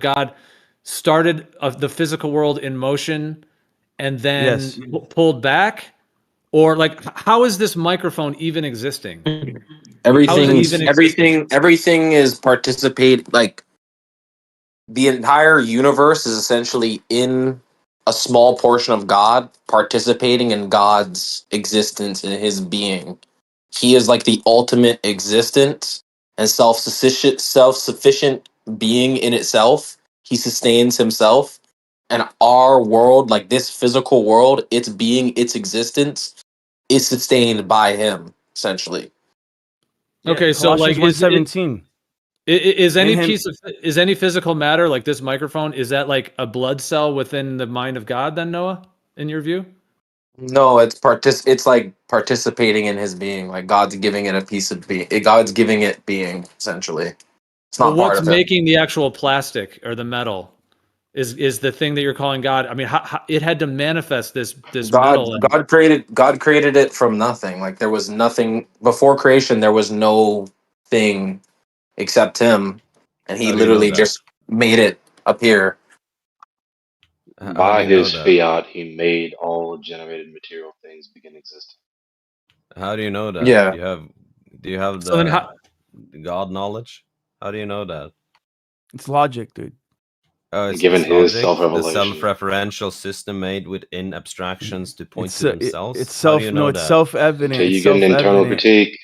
God started the physical world in motion and then Yes. pulled back? Or like, how is this microphone even existing? Everything is participate, like the entire universe is essentially in a small portion of God, participating in God's existence and his being. He is like the ultimate existence and self-sufficient being in itself. He sustains himself. And our world, like this physical world, its being, its existence, is sustained by him, essentially. Okay, so like Colossians 1:17. is any In him- piece of is any physical matter like this microphone, is that like a blood cell within the mind of God then, Noah, in your view? No, it's like participating in his being, like God's giving it a piece of being. God's giving it being, essentially. It's But not part what's of it. making the actual plastic or the metal is the thing that you're calling God. I mean, how it had to manifest this metal. God created it from nothing. Like there was nothing before creation. There was no thing except him, and he How do you know literally that? just made it appear. By his fiat, he made all generated material things begin existing. How do you know that? Yeah. Do you have So then the God knowledge? How do you know that? It's logic, dude. It's Given his logic, self-revelation. the self-referential system made within abstractions to point It's to themselves. it's How self. do you No, know it's that? self-evident. Until you It's get an internal self-evident. critique.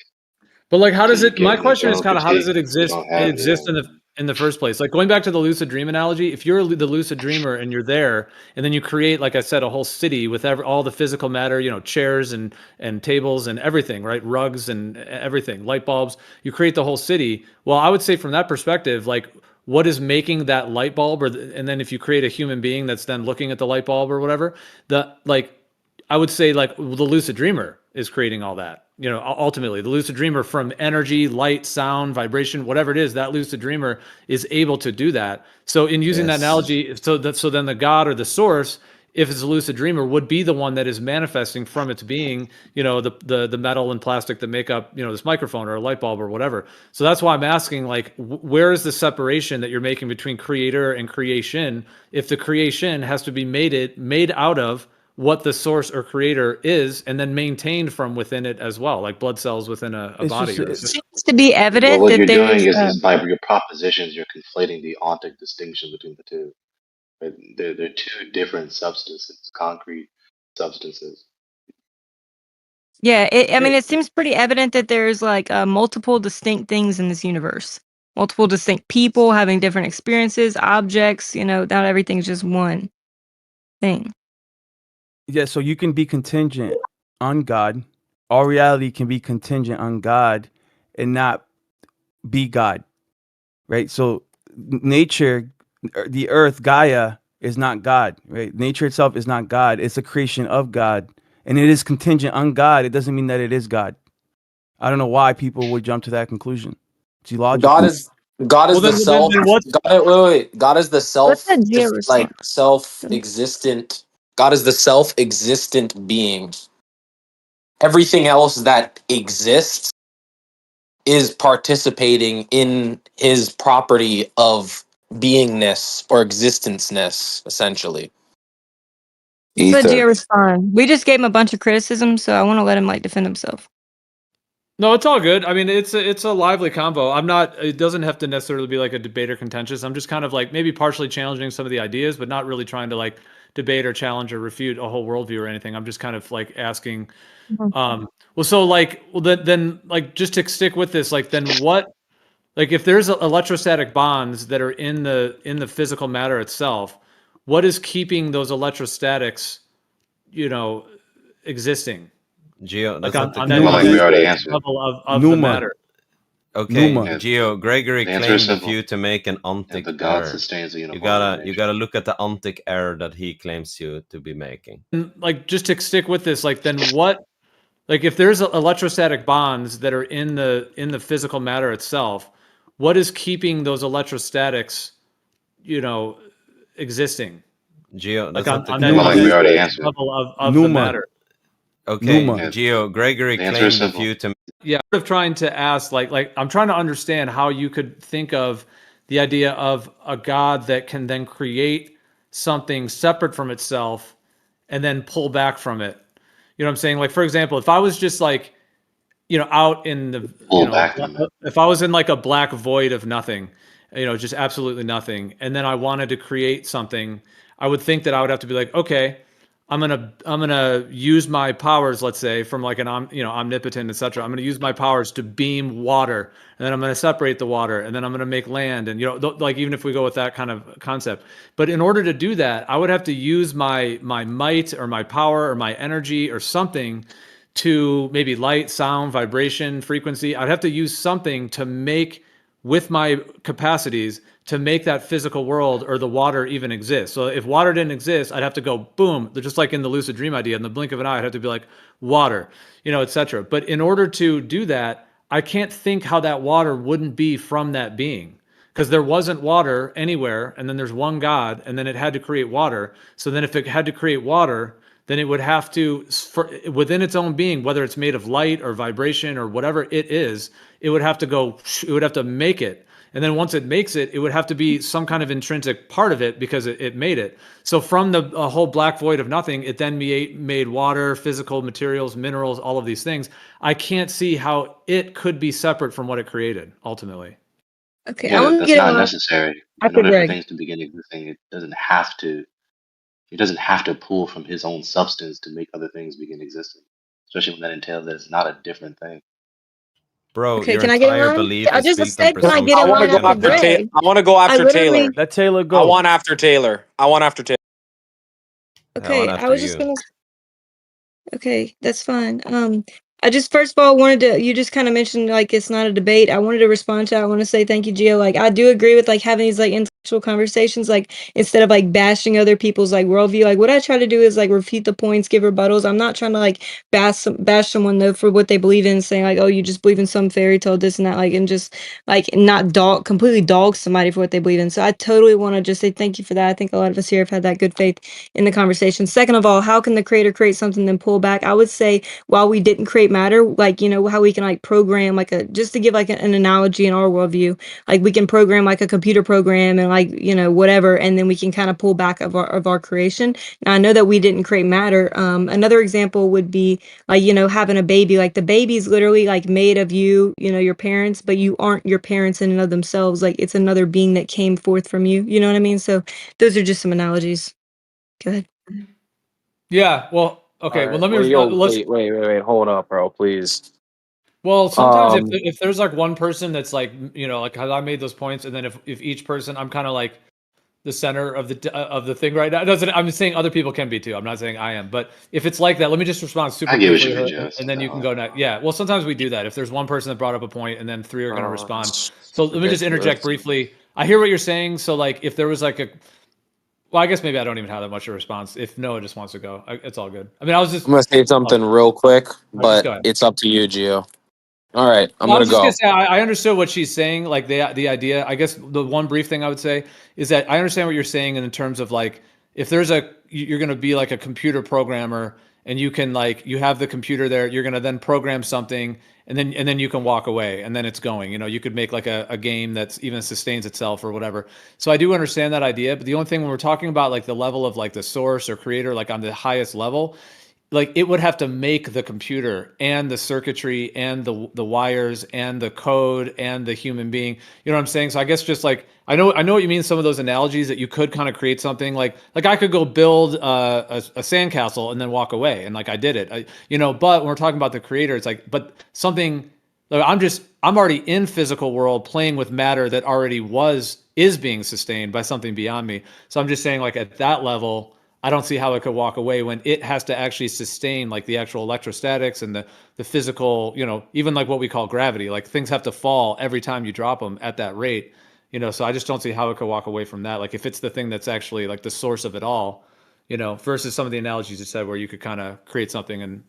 But like, how does Until it? you My get an question is internal kind of how does it critique, you exist? don't have Exist in the first place? Like going back to the lucid dream analogy, if you're the lucid dreamer and you're there, and then you create, like I said, a whole city with all the physical matter, you know, chairs and tables and everything, right? Rugs and everything, light bulbs. You create the whole city. Well, I would say from that perspective, like, what is making that light bulb, and then if you create a human being that's then looking at the light bulb or whatever, I would say like the lucid dreamer is creating all that. You know, ultimately the lucid dreamer, from energy, light, sound, vibration, whatever it is, that lucid dreamer is able to do that. So in using that analogy, so then the God or the source, if it's a lucid dreamer, would be the one that is manifesting from its being, you know, the metal and plastic that make up, you know, this microphone or a light bulb or whatever. So that's why I'm asking, like, where is the separation that you're making between creator and creation, if the creation has to be made out of what the source or creator is, and then maintained from within it as well, like blood cells within a body. It seems to be evident Well, what that you're there's doing is by your propositions, you're conflating the ontic distinction between the two. But they're two different substances, concrete substances. Yeah, I mean, it seems pretty evident that there's like multiple distinct things in this universe, multiple distinct people having different experiences, objects. You know, not everything's just one thing. Yeah, so you can be contingent on God. All reality can be contingent on God and not be God, right? So nature, the earth, Gaia, is not God, right? Nature itself is not God. It's a creation of God, and it is contingent on God. It doesn't mean that it is God. I don't know why people would jump to that conclusion. It's illogical. God is the self. God is the self-existent. God is the self-existent being. Everything else that exists is participating in his property of beingness or existenceness, essentially. Let Gio respond. We just gave him a bunch of criticism, so I want to let him like defend himself. No, it's all good. I mean, it's a lively combo. It doesn't have to necessarily be like a debate or contentious. I'm just kind of like maybe partially challenging some of the ideas, but not really trying to like debate or challenge or refute a whole worldview or anything. I'm just kind of like asking, well, so like, then like, just to stick with this, like, then what, like if there's electrostatic bonds that are in the physical matter itself, what is keeping those electrostatics, you know, existing? Gio, Like that's on not that we already answered. level of the matter. Okay, Numa. Gio, Gregory The answer claimed is a simple. few to make an ontic the God error. sustains the You uniformity of gotta look at the ontic error that he claims you to be making. And like, just to stick with this, like, then what, like if there's electrostatic bonds that are in the physical matter itself, what is keeping those electrostatics, you know, existing? Gio, Like that's not on the that we already answered. level of the matter. Okay, Numa. Gio, Gregory The answer is claimed a simple. few to Yeah, I'm trying to ask, like I'm trying to understand how you could think of the idea of a God that can then create something separate from itself and then pull back from it. You know what I'm saying? Like, for example, if I was just like, out in the, Pull back from it. if I was in like a black void of nothing, just absolutely nothing, and then I wanted to create something, I would think that I would have to be like, okay, I'm gonna use my powers, let's say, from like an omnipotent, etc. I'm gonna use my powers to beam water, and then I'm gonna separate the water, and then I'm gonna make land, and like even if we go with that kind of concept, but in order to do that, I would have to use my might or my power or my energy or something to maybe light, sound, vibration, frequency. I'd have to use something to make, with my capacities, to make that physical world or the water even exist. So if water didn't exist, I'd have to go boom, just like in the lucid dream idea, in the blink of an eye, I'd have to be like water, etc. But in order to do that, I can't think how that water wouldn't be from that being, because there wasn't water anywhere, and then there's one God, and then it had to create water. So then if it had to create water, then it would have to, within its own being, whether it's made of light or vibration or whatever it is, it would have to make it. And then once it makes it, it would have to be some kind of intrinsic part of it because it made it. So from the whole black void of nothing, it then made water, physical materials, minerals, all of these things. I can't see how it could be separate from what it created, ultimately. Okay, I Yeah, want to that's get not on necessary. In order for things to begin existing, it doesn't have to. He doesn't have to pull from his own substance to make other things begin existing, especially when that entails that it's not a different thing. Bro, Okay, your can I get in entire line? belief I is just based said, on can I get I in want to line go after after Greg. Greg? I want to go I after literally, Taylor. Let Taylor I go. want after Taylor. I want after Taylor. I want okay, I after was just you. gonna, okay, that's fine. I just first of all wanted to, you just kind of mentioned like it's not a debate. I wanted to respond to that. I want to say thank you, Gio. Like I do agree with like having these like intellectual conversations, like instead of like bashing other people's like worldview. Like what I try to do is like refute the points, give rebuttals. I'm not trying to like bash someone though for what they believe in, saying like, oh, you just believe in some fairy tale, this and that, like, and just like not completely dog somebody for what they believe in. So I totally want to just say thank you for that. I think a lot of us here have had that good faith in the conversation. Second of all, how can the creator create something then pull back? I would say while we didn't create matter, like, how we can like program like just to give like an analogy in our worldview, like we can program like a computer program and like, whatever, and then we can kind of pull back of our creation. Now I know that we didn't create matter. Another example would be like, having a baby, like the baby's literally like made of you, your parents, but you aren't your parents in and of themselves. Like it's another being that came forth from you. You know what I mean? So those are just some analogies. Go ahead. Yeah. Well, okay. Well, All right. let me Wait, yo, let's. wait. Hold up, bro, please. Well, sometimes if Um, if there's like one person that's like, like 'cause I made those points, and then if each person, I'm kind of like the center of the thing right now. It doesn't, I'm just saying other people can be too. I'm not saying I am, but if it's like that, let me just respond super I get what briefly, you mean, Joe. and then you can go next. Yeah. Well, sometimes we do that. If there's one person that brought up a point, and then three are going to respond. it's So let me just interject ridiculous. briefly. I hear what you're saying. So like, if there was like well, I guess maybe I don't even have that much of a response. If Noah just wants to go, it's all good. I mean, I was just, I'm gonna say oh, all something real quick, right, just but go ahead. it's up to you, Gio. All right, I'm Well, I gonna was just gonna go. say I understood what she's saying, like the idea. I guess the one brief thing I would say is that I understand what you're saying in terms of like if there's you're gonna be like a computer programmer, and you can like you have the computer there, you're gonna then program something, and then you can walk away, and then it's going. You could make like a game that's even sustains itself or whatever. So I do understand that idea, but the only thing when we're talking about like the level of like the source or creator, like on the highest level, like it would have to make the computer and the circuitry and the wires and the code and the human being. You know what I'm saying? So I guess just like I know what you mean. Some of those analogies that you could kind of create something like I could go build a sandcastle and then walk away, and like I did it. But when we're talking about the creator, it's like but something. Like I'm already in physical world playing with matter that already is being sustained by something beyond me. So I'm just saying like at that level, I don't see how it could walk away when it has to actually sustain like the actual electrostatics and the physical, even like what we call gravity. Like things have to fall every time you drop them at that rate, So I just don't see how it could walk away from that. Like if it's the thing that's actually like the source of it all, versus some of the analogies you said where you could kind of create something and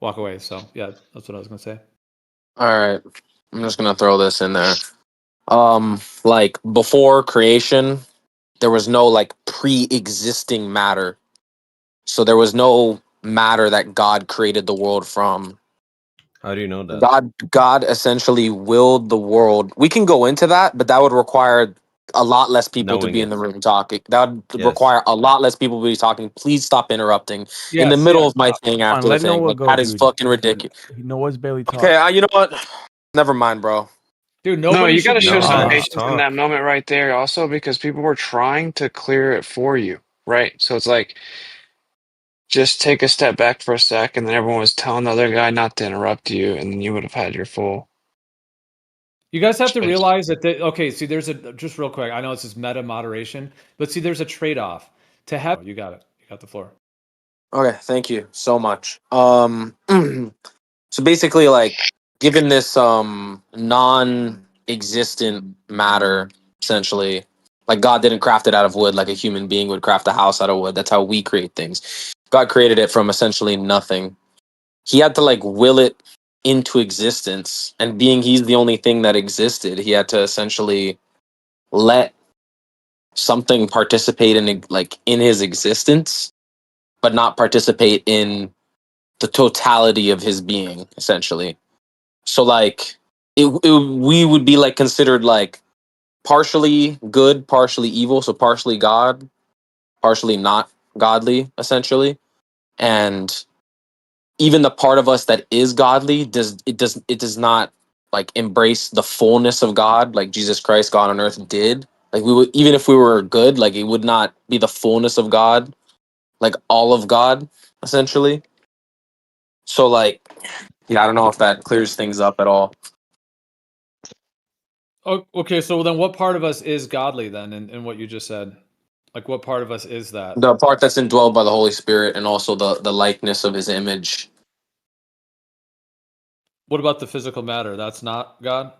walk away. So yeah, that's what I was gonna say. All right, I'm just gonna throw this in there. Like before creation, there was no like pre-existing matter, so there was no matter that God created the world from. How do you know that? God essentially willed the world. We can go into that, but that would require a lot less people to be in the room talking. That would require a lot less people to be talking. Please stop interrupting in the middle of my thing after the thing. Like, that is fucking ridiculous. Noah's barely talking. Okay, you know what? Never mind, bro. Dude, No, you got to show some patience talk. in that moment right there also, because people were trying to clear it for you, right? So it's like, just take a step back for a sec, and then everyone was telling the other guy not to interrupt you, and then you would have had your full. You guys have to realize that, okay, see, there's just real quick, I know this is meta moderation, but see, there's a trade-off. To have, you got it. You got the floor. Okay, thank you so much. So basically, like, given this non-existent matter, essentially, like God didn't craft it out of wood like a human being would craft a house out of wood. That's how we create things. God created it from essentially nothing. He had to like will it into existence, and being he's the only thing that existed, he had to essentially let something participate in like in his existence, but not participate in the totality of his being, essentially. So like we would be like considered like partially good, partially evil, so partially God, partially not godly, essentially. And even the part of us that is godly does not like embrace the fullness of God like Jesus Christ, God on earth, did. Like we would, even if we were good, like it would not be the fullness of God, like all of God, essentially. So like, yeah, I don't know if that clears things up at all. Oh, okay, so then what part of us is godly then in what you just said? Like what part of us is that? The part that's indwelled by the Holy Spirit and also the likeness of his image. What about the physical matter? That's not God?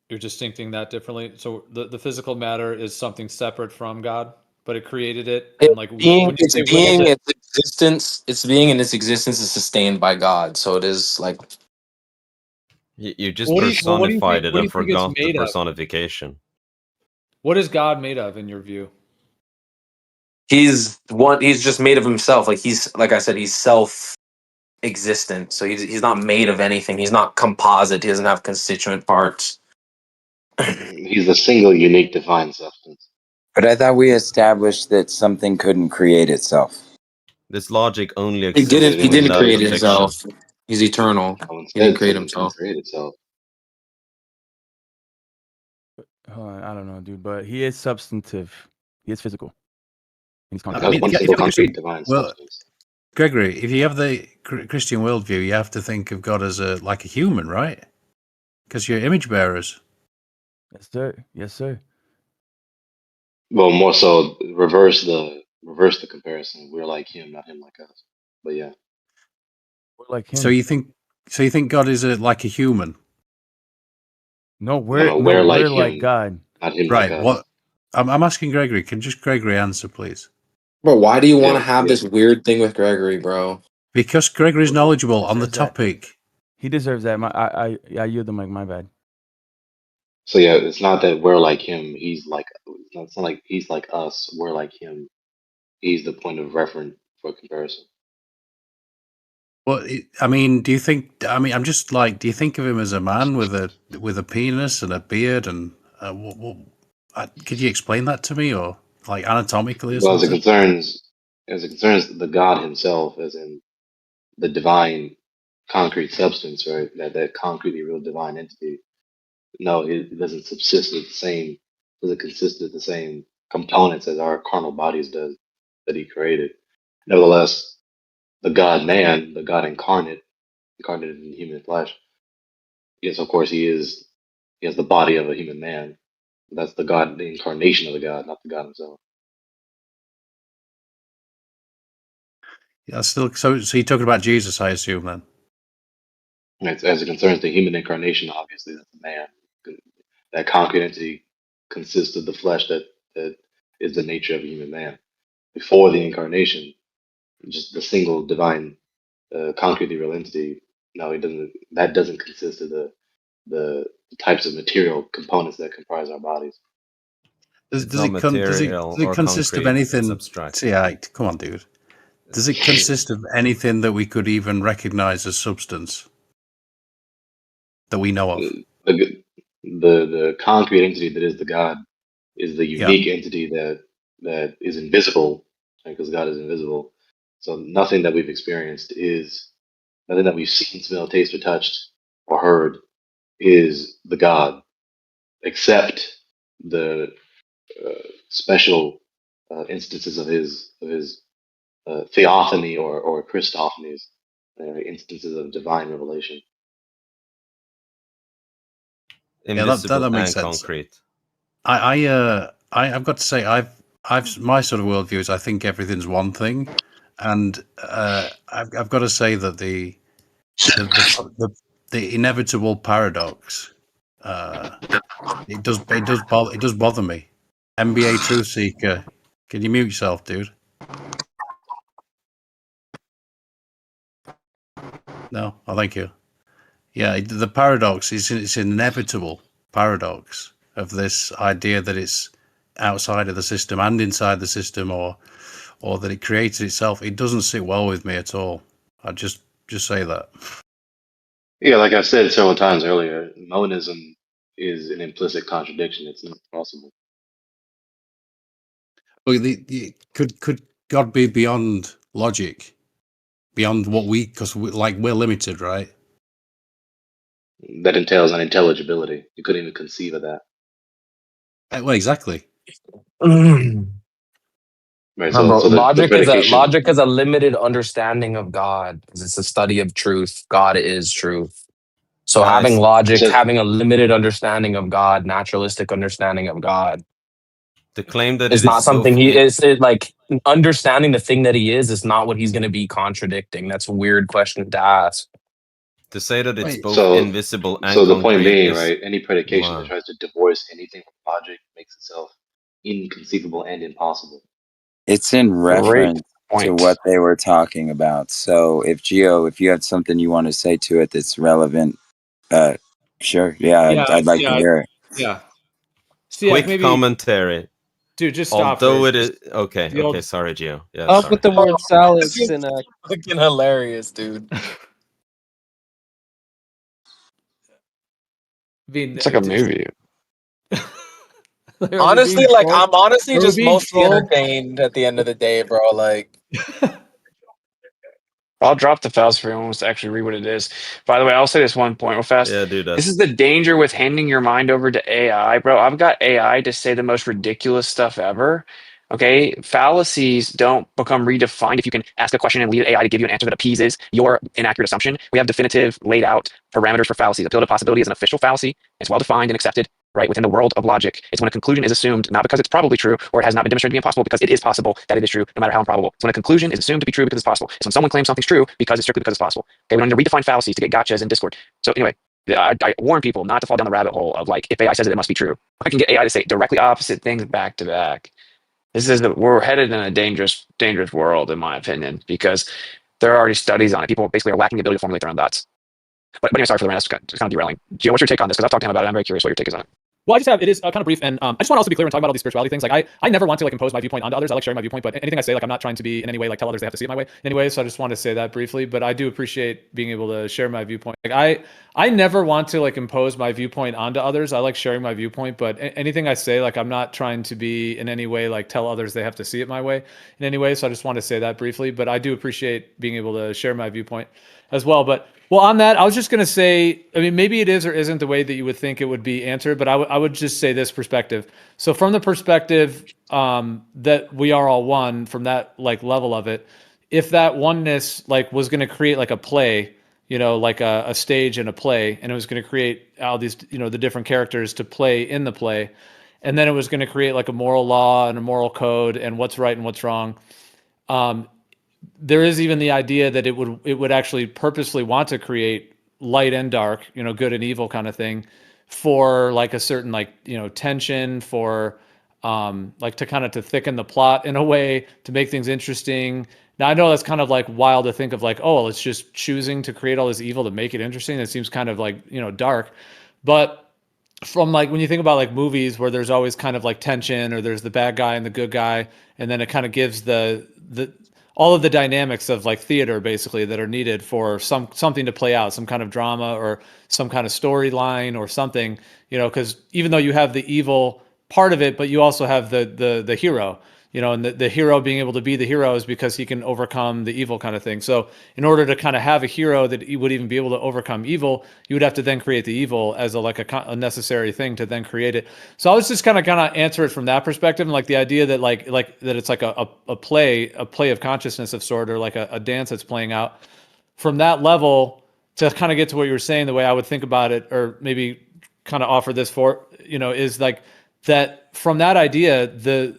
You're just thinking that differently? So the physical matter is something separate from God, but it created it, and like Its existence, its being and its existence is sustained by God. So it is like You just personified it and forgot the personification. What is God made of in your view? He's just made of himself. Like he's, like I said, he's self-existent. So he's not made of anything. He's not composite. He doesn't have constituent parts. He's a single, unique, divine substance. But I thought we established that something couldn't create itself. This logic only exists. He didn't create himself. He's eternal. He didn't create himself. I don't know, dude, but he is substantive. He is physical. He's well, Gregory, if you have the Christian worldview, you have to think of God as like a human, right? Because you're image bearers. Yes, sir. Yes, sir. Well, more so, reverse the comparison. We're like him, not him like us. But yeah, we're like him. So you think God is like a human? No, we're like God. Not him, right? Like us. What? I'm asking Gregory. Can just Gregory answer, please? Bro, why do you want to have this weird thing with Gregory, bro? Because Gregory's knowledgeable on the topic. He deserves that. I yield the mic. My bad. So yeah, it's not that we're like him. It's not like he's like us. We're like him. He's the point of reference for comparison. Well, I mean, do you think? I mean, I'm just like, do you think of him as a man with a penis and a beard? And could you explain that to me, or like anatomically? Or well, something? as it concerns the God Himself, as in the divine, concrete substance, right? That concretely real divine entity. No, it doesn't subsist with the same. Doesn't consist of the same components as our carnal bodies does that He created. Nevertheless, the God Man, the God incarnated in human flesh. Yes, of course, He has the body of a human man. That's the God, the incarnation of the God, not the God Himself. Yeah, still. So you're talking about Jesus, I assume, then. As it concerns the human incarnation, obviously that's a man. That concrete entity consists of the flesh that is the nature of a human man. Before the incarnation, just the single divine, concretely real entity. No, it doesn't. That doesn't consist of the types of material components that comprise our bodies. Does it consist of anything? Yeah, come on, dude. Does it consist of anything that we could even recognize as substance that we know of? The concrete entity that is the God is the unique entity that is invisible, because God is invisible. So nothing that we've experienced is nothing that we've seen, smelled, tasted, or touched, or heard is the God, except the special instances of his theophany or Christophanies, instances of divine revelation. Invisible that makes and sense. concrete. I've got to say, I've my sort of worldview is I think everything's one thing, and I've got to say that the inevitable paradox, it does bother me. NBA Truth Seeker, can you mute yourself, dude? No, oh, thank you. Yeah, the paradox is it's an inevitable paradox of this idea that it's outside of the system and inside the system, or that it created itself. It doesn't sit well with me at all. I just say that. Yeah, like I said several times earlier, monism is an implicit contradiction. It's not possible. Well, could God be beyond logic, beyond what because we're limited, right? That entails unintelligibility. You couldn't even conceive of that. Well, exactly. Right. So logic the is a limited understanding of God, because it's a study of truth. God is truth. So having logic, having a limited understanding of God, naturalistic understanding of God, the claim that is not something he is like understanding the thing that he is not what he's going to be contradicting. That's a weird question to ask. To say that it's both so, invisible and so the point concrete being, is, right? Any predication that tries to divorce anything from logic makes itself inconceivable and impossible. It's in reference to what they were talking about. So if you have something you want to say to it that's relevant, sure. Yeah, I'd like to hear it. Yeah. Quick commentary. Dude, just stop. Although it is okay. Sorry, Gio. Yeah, up with the word salad, Cynact. Fucking hilarious, dude. It's like a movie. Honestly, I'm honestly just mostly entertained at the end of the day, bro. Like, I'll drop the fallacy for anyone who wants to actually read what it is. By the way, I'll say this one point real fast. Yeah, do that. This is the danger with handing your mind over to AI, bro. I've got AI to say the most ridiculous stuff ever. Okay, fallacies don't become redefined if you can ask a question and lead AI to give you an answer that appeases your inaccurate assumption. We have definitive, laid out parameters for fallacies. Appeal to possibility is an official fallacy. It's well defined and accepted, right, within the world of logic. It's when a conclusion is assumed not because it's probably true or it has not been demonstrated to be impossible, because it is possible that it is true, no matter how improbable. It's when a conclusion is assumed to be true because it's possible. It's when someone claims something's true because it's strictly because it's possible. Okay, we don't need to redefine fallacies to get gotchas in Discord. So anyway, I warn people not to fall down the rabbit hole of like, if AI says it must be true. I can get AI to say directly opposite things back to back. We're headed in a dangerous world, in my opinion, because there are already studies on it. People basically are lacking the ability to formulate their own thoughts. But anyway, sorry for the rant. It's kind of derailing. Gio, what's your take on this? Because I've talked to him about it. I'm very curious what your take is on it. Well, it is kind of brief, and I just want to also be clear when talking about all these spirituality things. Like, I never want to like impose my viewpoint onto others. I like sharing my viewpoint, but anything I say, like, I'm not trying to be in any way like tell others they have to see it my way in any way. So I just want to say that briefly, but I do appreciate being able to share my viewpoint. Like, I never want to like impose my viewpoint onto others. I like sharing my viewpoint, but anything I say, like, I'm not trying to be in any way like tell others they have to see it my way in any way. So I just want to say that briefly, but I do appreciate being able to share my viewpoint as well. But well, on that, I was just going to say, I mean, maybe it is or isn't the way that you would think it would be answered, but I would just say this perspective. So from the perspective that we are all one, from that like level of it, if that oneness like was going to create like a play, you know, like a stage and a play, and it was going to create all these, you know, the different characters to play in the play, and then it was going to create like a moral law and a moral code and what's right and what's wrong. There is even the idea that it would actually purposely want to create light and dark, you know, good and evil kind of thing, for like a certain like, you know, tension, for like to kind of to thicken the plot in a way, to make things interesting. Now I know that's kind of like wild to think of like, oh, well, it's just choosing to create all this evil to make it interesting. That seems kind of like, you know, dark. But from like when you think about like movies where there's always kind of like tension, or there's the bad guy and the good guy, and then it kind of gives the all of the dynamics of like theater basically that are needed for something to play out, some kind of drama or some kind of storyline or something, because even though you have the evil part of it, but you also have the hero, and the hero being able to be the hero is because he can overcome the evil kind of thing. So in order to kind of have a hero that he would even be able to overcome evil, you would have to then create the evil as a necessary thing to then create it. So I was just kind of answer it from that perspective, and like the idea that like that it's like a play of consciousness of sort, or like a dance that's playing out from that level. To kind of get to what you were saying, the way I would think about it, or maybe kind of offer this for, is like that from that idea, the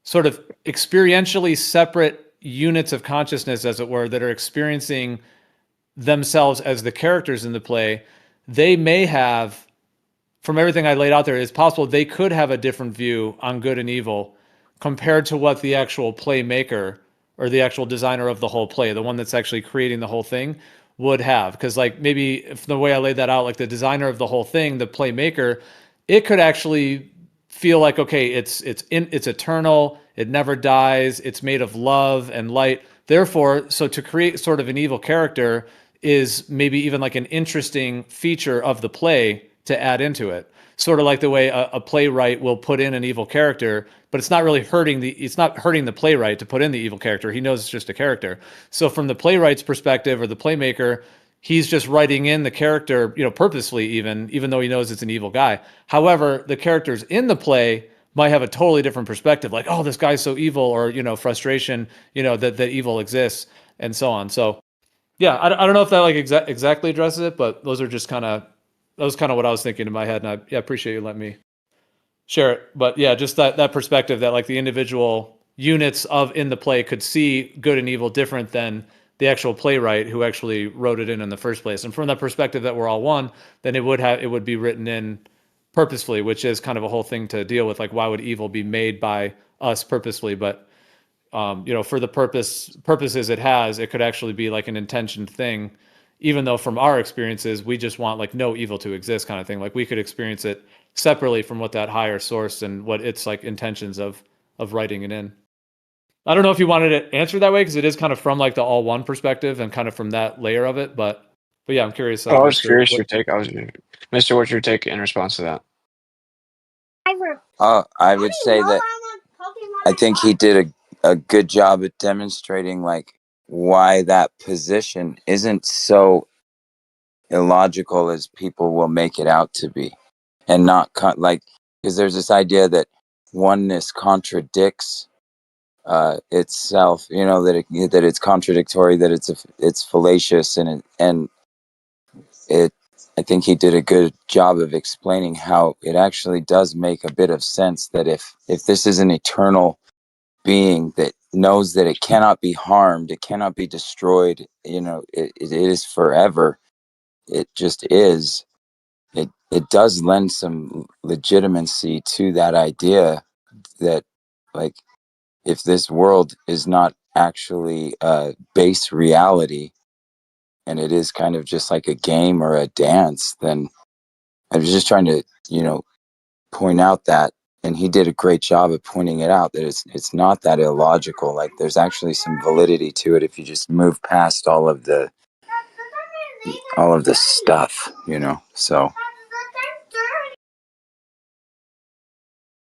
sort of experientially separate units of consciousness, as it were, that are experiencing themselves as the characters in the play, they may have, from everything I laid out there, it's possible they could have a different view on good and evil compared to what the actual playmaker or the actual designer of the whole play, the one that's actually creating the whole thing, would have. Because like maybe if the way I laid that out, like the designer of the whole thing, the playmaker, it could actually feel like, okay, it's eternal, it never dies, it's made of love and light. Therefore, so to create sort of an evil character is maybe even like an interesting feature of the play to add into it. Sort of like the way a playwright will put in an evil character, but it's not really hurting the playwright to put in the evil character. He knows it's just a character. So from the playwright's perspective, or the playmaker, he's just writing in the character, purposely, even though he knows it's an evil guy. However, the characters in the play might have a totally different perspective, like, oh, this guy's so evil, or frustration, that evil exists, and so on. So yeah, I don't know if that like exactly addresses it, but those are just that was kind of what I was thinking in my head, and I appreciate you letting me share it. But yeah, just that perspective that like the individual units in the play could see good and evil different than the actual playwright who actually wrote it in the first place. And from that perspective that we're all one, then it would be written in purposefully, which is kind of a whole thing to deal with. Like, why would evil be made by us purposely? But for the purposes it has, it could actually be like an intentioned thing, even though from our experiences, we just want like no evil to exist kind of thing. Like we could experience it separately from what that higher source and what its like intentions of writing it in. I don't know if you wanted to answer that way, because it is kind of from like the all one perspective and kind of from that layer of it. But yeah, I'm curious. I was curious your take. Mister, what's your take in response to that? I would say that I think he did a good job at demonstrating like why that position isn't so illogical as people will make it out to be, and not because there's this idea that oneness contradicts itself, that it's contradictory, that it's fallacious, and I think he did a good job of explaining how it actually does make a bit of sense that if this is an eternal being that knows that it cannot be harmed, it cannot be destroyed, it is forever, it just is, it does lend some legitimacy to that idea that like if this world is not actually a base reality, and it is kind of just like a game or a dance, then I was just trying to, point out that, and he did a great job of pointing it out, that it's not that illogical. Like there's actually some validity to it if you just move past all of the stuff, So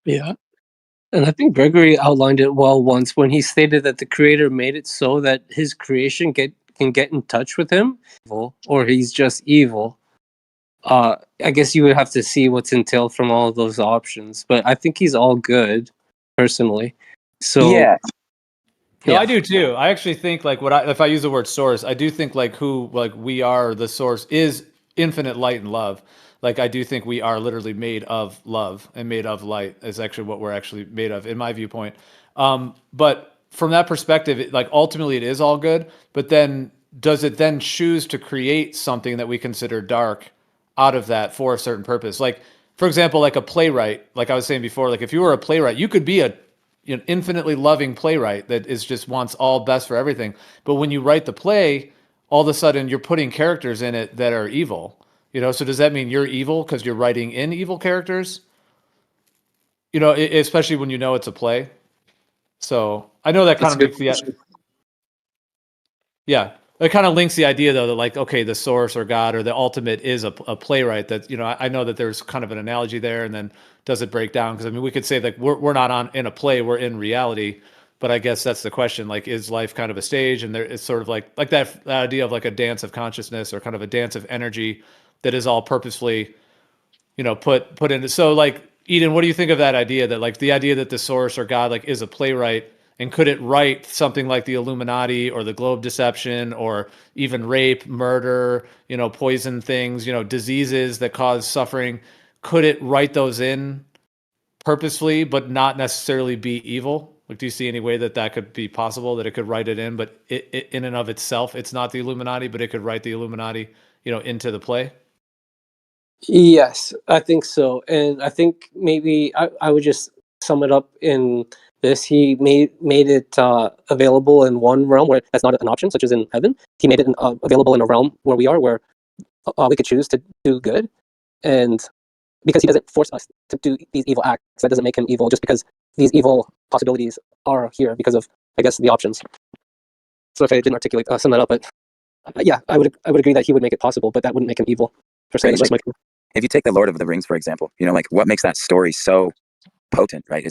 Yeah. And I think Gregory outlined it well once when he stated that the creator made it so that his creation can get in touch with him, or he's just evil. I guess you would have to see what's entailed from all of those options, but I think he's all good, personally. So yeah. No, I do too. I actually think like if I use the word source, I do think like we are the source is infinite light and love. Like I do think we are literally made of love and made of light is actually what we're actually made of, in my viewpoint. But from that perspective, like ultimately it is all good, but then does it then choose to create something that we consider dark out of that for a certain purpose? Like, for example, like a playwright, like I was saying before, like if you were a playwright, you could be an infinitely loving playwright that is just wants all best for everything. But when you write the play, all of a sudden you're putting characters in it that are evil. So does that mean you're evil because you're writing in evil characters? Especially when it's a play. So I know that kind of makes the it kind of links the idea though that like, okay, the source or God or the ultimate is a playwright. That, you know, I know that there's kind of an analogy there, and then does it break down? Because I mean, we could say that we're not in a play, we're in reality. But I guess that's the question. Like, is life kind of a stage? And there is sort of like that idea of like a dance of consciousness, or kind of a dance of energy that is all purposefully, you know, put into. So like, Eden, what do you think of that idea? That like the idea that the source or God like is a playwright, and could it write something like the Illuminati or the Globe Deception, or even rape, murder, you know, poison things, you know, diseases that cause suffering? Could it write those in purposefully, but not necessarily be evil? Like, do you see any way that that could be possible, that it could write it in, but it in and of itself, it's not the Illuminati, but it could write the Illuminati, you know, into the play? Yes, I think so. And I think maybe I would just sum it up in this. He made it available in one realm where that's not an option, such as in heaven. He made it available in a realm where we are, where we could choose to do good. And because he doesn't force us to do these evil acts, that doesn't make him evil, just because these evil possibilities are here because of, I guess, the options. So if I didn't articulate, sum that up, but yeah, I would agree that he would make it possible, but that wouldn't make him evil, per se. Right. If you take the Lord of the Rings, for example, you know, like what makes that story so potent, right?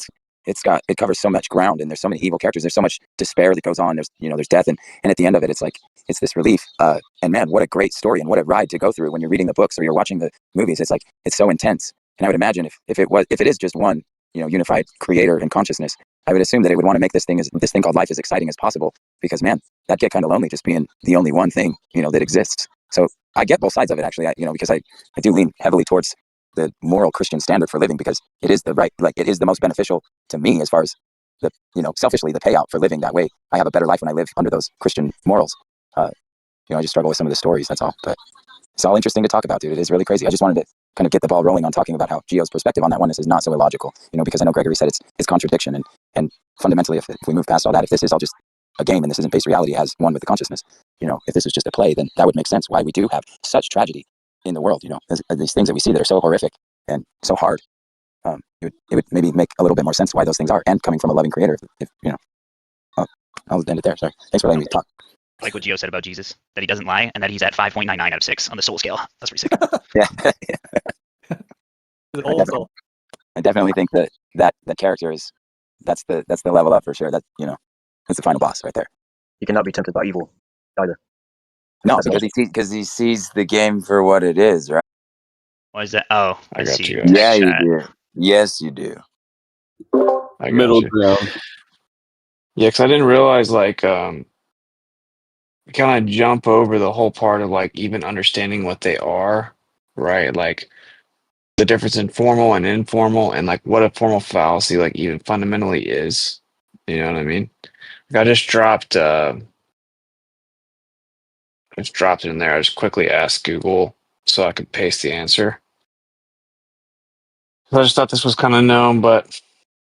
It covers so much ground, and there's so many evil characters. There's so much despair that goes on. There's death, and at the end of it, it's like it's this relief. And man, what a great story, and what a ride to go through when you're reading the books or you're watching the movies. It's like it's so intense. And I would imagine if it is just one, you know, unified creator and consciousness, I would assume that it would want to make this thing called life as exciting as possible, because man, that'd get kind of lonely just being the only one thing, you know, that exists. So I get both sides of it, actually, because I do lean heavily towards the moral Christian standard for living, because it is it is the most beneficial to me as far as the, you know, selfishly, the payout for living that way. I have a better life when I live under those Christian morals. I just struggle with some of the stories, that's all. But it's all interesting to talk about, dude. It is really crazy. I just wanted to kind of get the ball rolling on talking about how Gio's perspective on that oneness is not so illogical, because I know Gregory said it's contradiction, and fundamentally, if we move past all that, if this is all just a game and this isn't base reality as one with the consciousness, if this is just a play, then that would make sense why we do have such tragedy in the world. These things that we see that are so horrific and so hard. It would maybe make a little bit more sense why those things are, and coming from a loving creator. I'll end it there. Sorry. Thanks for letting me talk. Like what Gio said about Jesus, that he doesn't lie, and that he's at 5.99 out of 6 on the soul scale. That's pretty sick. Yeah. I definitely think that character that's the level up for sure. That's the final boss right there. You cannot be tempted by evil either. No, because he sees the game for what it is, right? Why is that? Oh, I got you. Yeah, you do. Yes, you do. Middle ground. Yeah, because I didn't realize kind of jump over the whole part of even understanding what they are, right? Like the difference in formal and informal, and what a formal fallacy even fundamentally is. You know what I mean? I just dropped it in there. I just quickly asked Google so I could paste the answer. I just thought this was kind of known, but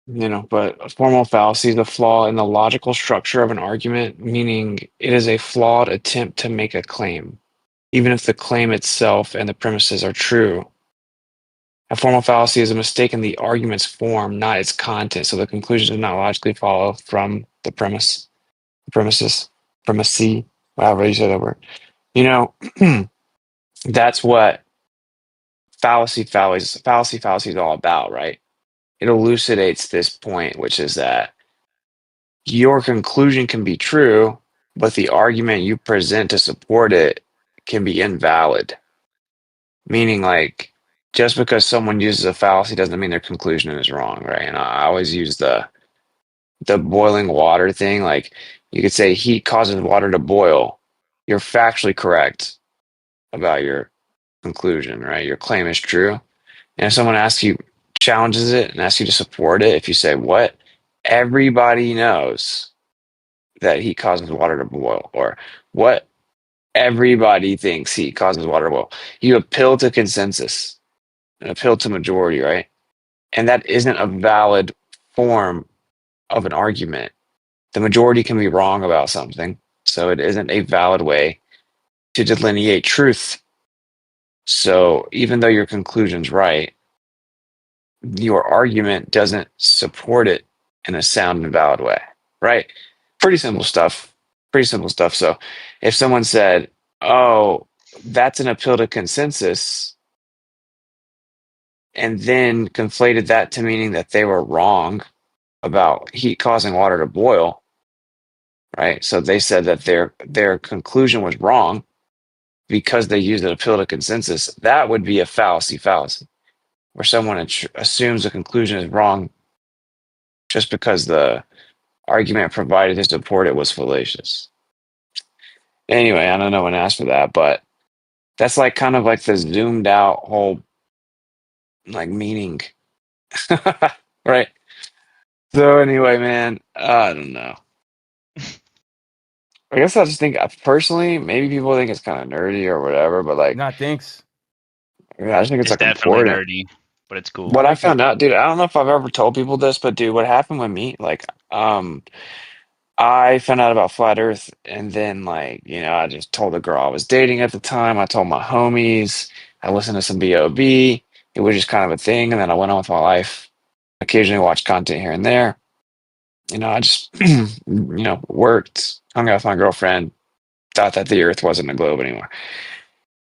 a formal fallacy is a flaw in the logical structure of an argument, meaning it is a flawed attempt to make a claim, even if the claim itself and the premises are true. A formal fallacy is a mistake in the argument's form, not its content, so the conclusion does not logically follow from the premises, however you say that word. That's what fallacy is all about, right? It elucidates this point, which is that your conclusion can be true, but the argument you present to support it can be invalid. Meaning, just because someone uses a fallacy doesn't mean their conclusion is wrong, right? And I always use the boiling water thing. You could say heat causes water to boil. You're factually correct about your conclusion, right? Your claim is true. And if someone challenges it and asks you to support it, if you say, what? Everybody knows that heat causes water to boil, or what? Everybody thinks heat causes water to boil. You appeal to consensus, and appeal to majority, right? And that isn't a valid form of an argument. The majority can be wrong about something, so it isn't a valid way to delineate truth. So even though your conclusion's right, your argument doesn't support it in a sound and valid way. right? Pretty simple stuff. Pretty simple stuff. So if someone said, oh, that's an appeal to consensus, and then conflated that to meaning that they were wrong about heat causing water to boil, right? So they said that their conclusion was wrong because they used an appeal to consensus. That would be a fallacy, where someone assumes a conclusion is wrong just because the argument provided to support it was fallacious. Anyway, I don't know when asked for that, but that's like kind of like the zoomed out whole like meaning. Right? So anyway, man, I don't know. I guess I just think personally, maybe people think it's kind of nerdy or whatever, but like, Nah, thanks. I just think it's like definitely important. nerdy, but it's cool. What I found out, dude, I don't know if I've ever told people this, but dude, what happened with me, like, I found out about flat Earth, and then like, I just told the girl I was dating at the time. I told my homies. I listened to some B.O.B. It was just kind of a thing, and then I went on with my life. Occasionally watch content here and there. I just, worked, hung out with my girlfriend, thought that the Earth wasn't a globe anymore.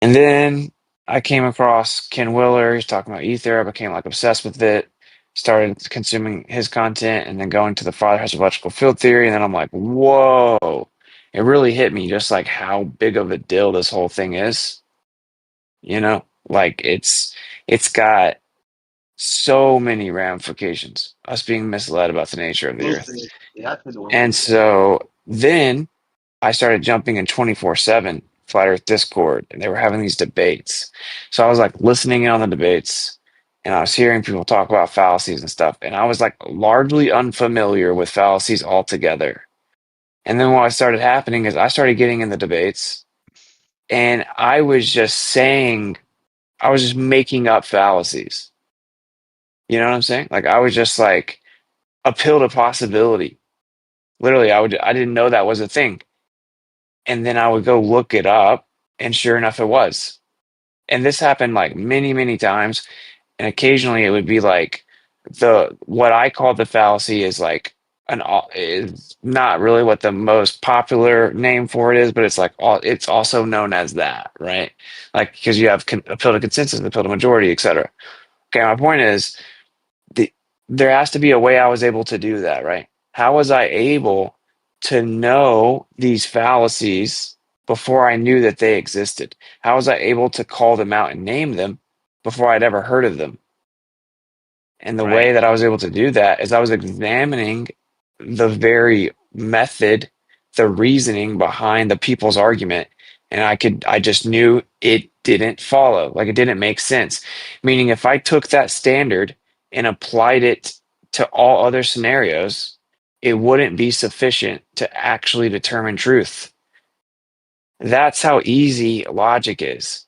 And then I came across Ken Willer. He's talking about ether. I became like obsessed with it. Started consuming his content and then going to the Fatherhood of Electrical Field Theory. And then I'm like, whoa. It really hit me just like how big of a deal this whole thing is. Like it's got so many ramifications. Us being misled about the nature of the Earth. And so then I started jumping in 24/7 Flat Earth Discord, and they were having these debates. So I was like listening in on the debates, and I was hearing people talk about fallacies and stuff, and I was like largely unfamiliar with fallacies altogether. And then what started happening is I started getting in the debates, and I was just making up fallacies. You know what I'm saying? Like I was just like appeal to possibility. Literally, I didn't know that was a thing. And then I would go look it up, and sure enough, it was. And this happened like many, many times. And occasionally, it would be like what I call the fallacy is like is not really what the most popular name for it is, but it's like it's also known as that, right? Like because you have appeal to consensus, appeal to majority, etc. Okay, my point is there has to be a way I was able to do that, right? How was I able to know these fallacies before I knew that they existed? How was I able to call them out and name them before I'd ever heard of them? And the way that I was able to do that is I was examining the very method, the reasoning behind the people's argument. And I just knew it didn't follow, like it didn't make sense. Meaning, if I took that standard and applied it to all other scenarios, it wouldn't be sufficient to actually determine truth. That's how easy logic is.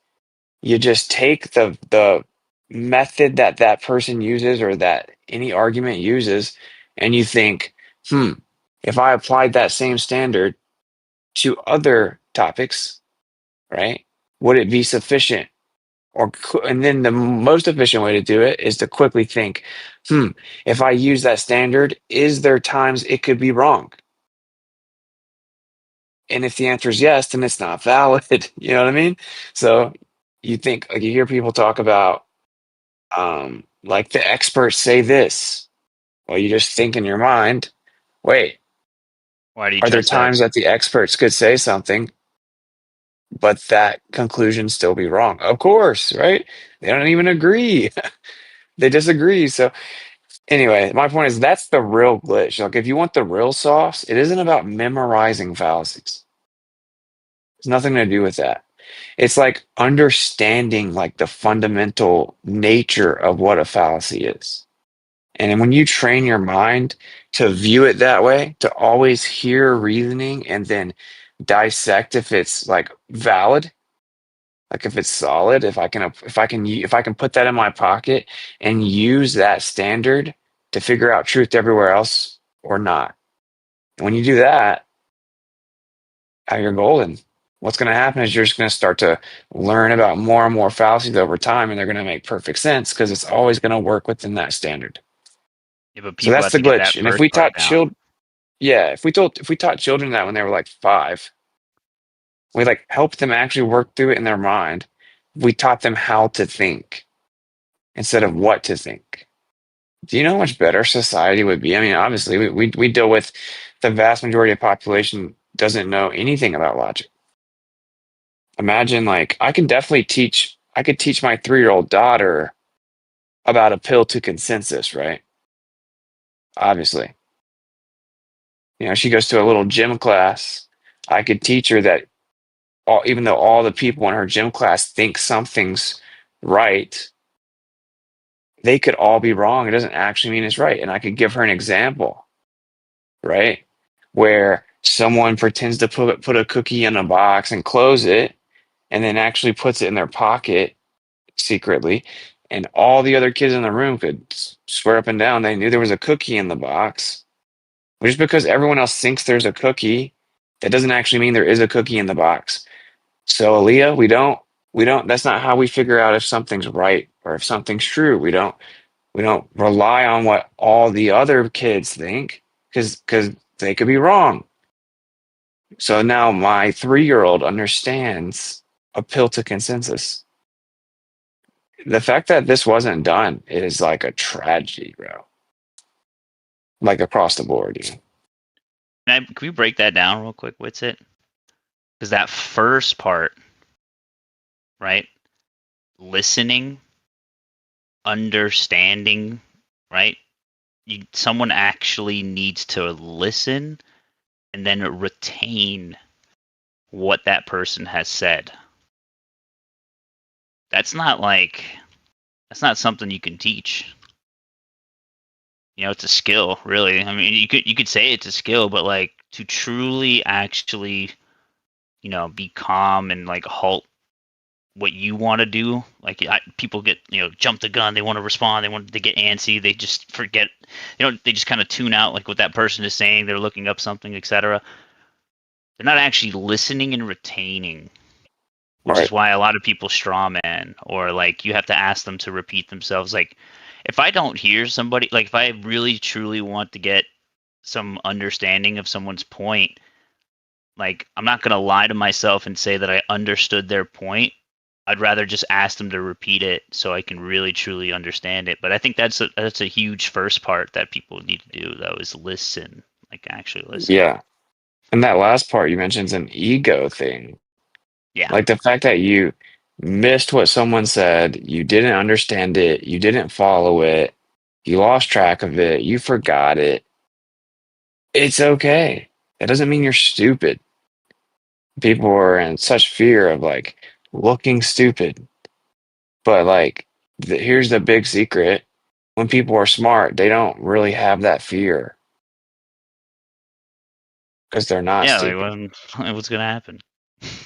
You just take the method that that person uses or that any argument uses, and you think, if I applied that same standard to other topics, right, would it be sufficient? And then the most efficient way to do it is to quickly think, if I use that standard, is there times it could be wrong? And if the answer is yes, then it's not valid. You know what I mean? So you think, like you hear people talk about, like the experts say this. Well, you just think in your mind, wait, why do you are there trust that? times that the experts could say something, but that conclusion still be wrong? Of course, right? They don't even agree. They disagree. So anyway, my point is that's the real glitch. Like if you want the real sauce, it isn't about memorizing fallacies. It's nothing to do with that. It's like understanding like the fundamental nature of what a fallacy is. And when you train your mind to view it that way, to always hear reasoning and then dissect if it's like valid, like if it's solid, if I can put that in my pocket and use that standard to figure out truth everywhere else or not. When you do that, you're golden. What's going to happen is you're just going to start to learn about more and more fallacies over time, and they're going to make perfect sense because it's always going to work within that standard. Yeah, but So people that's have the to get that glitch. And if first we part taught down. Yeah, if we taught children that when they were like 5, we like helped them actually work through it in their mind. We taught them how to think instead of what to think. Do you know how much better society would be? I mean, obviously, we deal with the vast majority of population doesn't know anything about logic. Imagine, like, I could teach my 3-year-old daughter about appeal to consensus, right? Obviously, she goes to a little gym class. I could teach her that even though all the people in her gym class think something's right, they could all be wrong. It doesn't actually mean it's right. And I could give her an example, right? Where someone pretends to put a cookie in a box and close it, and then actually puts it in their pocket secretly. And all the other kids in the room could swear up and down they knew there was a cookie in the box. But just because everyone else thinks there's a cookie, that doesn't actually mean there is a cookie in the box. So, Aaliyah, we don't, that's not how we figure out if something's right or if something's true. We don't rely on what all the other kids think because they could be wrong. So now my 3-year-old understands appeal to consensus. The fact that this wasn't done is like a tragedy, bro. Like across the board. Can we break that down real quick, Witsit? Because that first part, right? Listening, understanding, right? Someone actually needs to listen and then retain what that person has said. That's not something you can teach. It's a skill, really. I mean, you could say it's a skill, but like to truly actually, be calm and like halt what you want to do. Like people get, jump the gun. They want to respond. They get antsy. They just forget. They just kind of tune out like what that person is saying. They're looking up something, etc. They're not actually listening and retaining, which is why a lot of people straw man, or like you have to ask them to repeat themselves. Like if I don't hear somebody, like if I really truly want to get some understanding of someone's point, like I'm not going to lie to myself and say that I understood their point. I'd rather just ask them to repeat it so I can really truly understand it. But I think that's a huge first part that people need to do, though, is listen, like actually listen. Yeah. And that last part you mentioned is an ego thing. Yeah. Like the fact that you missed what someone said, you didn't understand it, you didn't follow it, you lost track of it, you forgot it. It's okay. That doesn't mean you're stupid. People are in such fear of like looking stupid. But like, here's the big secret. When people are smart, they don't really have that fear because they're not stupid. Like, what's going to happen?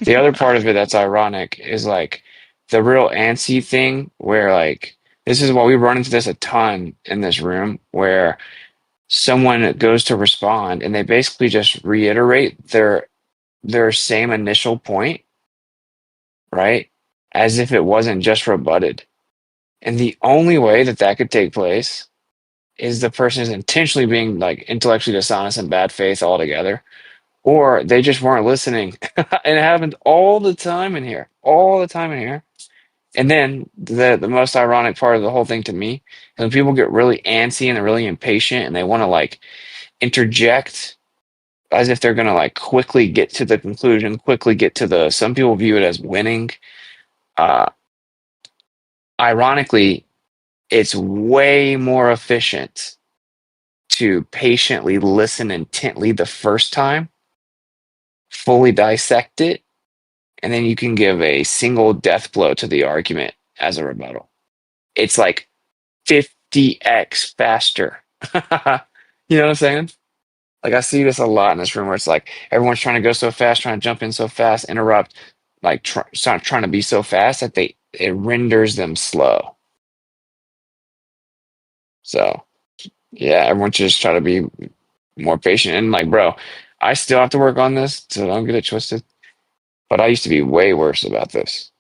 The other part of it that's ironic is like the real antsy thing where like, this is why we run into this a ton in this room where someone goes to respond and they basically just reiterate their same initial point, right? As if it wasn't just rebutted. And the only way that that could take place is the person is intentionally being like intellectually dishonest and bad faith altogether, or they just weren't listening. And it happens all the time in here, all the time in here. And then the most ironic part of the whole thing to me is when people get really antsy and they're really impatient and they want to like interject as if they're going to like quickly get to the conclusion, quickly get to some people view it as winning. Uh, Ironically, it's way more efficient to patiently listen intently the first time, fully dissect it, and then you can give a single death blow to the argument as a rebuttal. It's like 50x faster. You know what I'm saying? Like I see this a lot in this room where it's like everyone's trying to go so fast, trying to jump in so fast, interrupt, like trying to be so fast that it renders them slow. So yeah, everyone should just try to be more patient. And like, bro, I still have to work on this, so don't get it twisted. But I used to be way worse about this.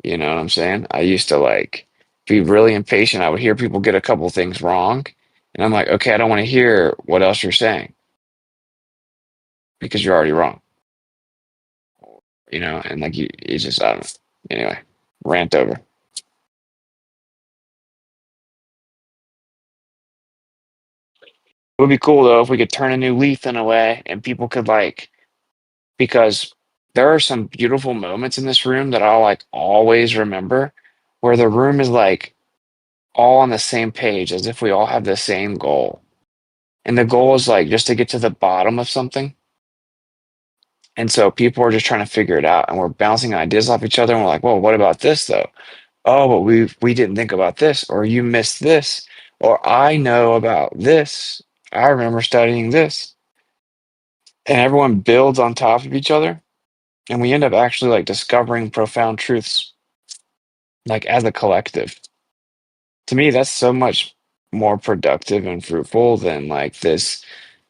You know what I'm saying? I used to like be really impatient. I would hear people get a couple things wrong, and I'm like, okay, I don't want to hear what else you're saying. because you're already wrong. And like it's just, I don't know. Anyway, rant over. It would be cool though if we could turn a new leaf in a way and people could because there are some beautiful moments in this room that I'll always remember where the room is all on the same page as if we all have the same goal. And the goal is just to get to the bottom of something. And so people are just trying to figure it out and we're bouncing ideas off each other and we're like, well, what about this though? Oh, but we didn't think about this, or you missed this, or I know about this. I remember studying this. And everyone builds on top of each other. And we end up actually discovering profound truths as a collective. To me, that's so much more productive and fruitful than this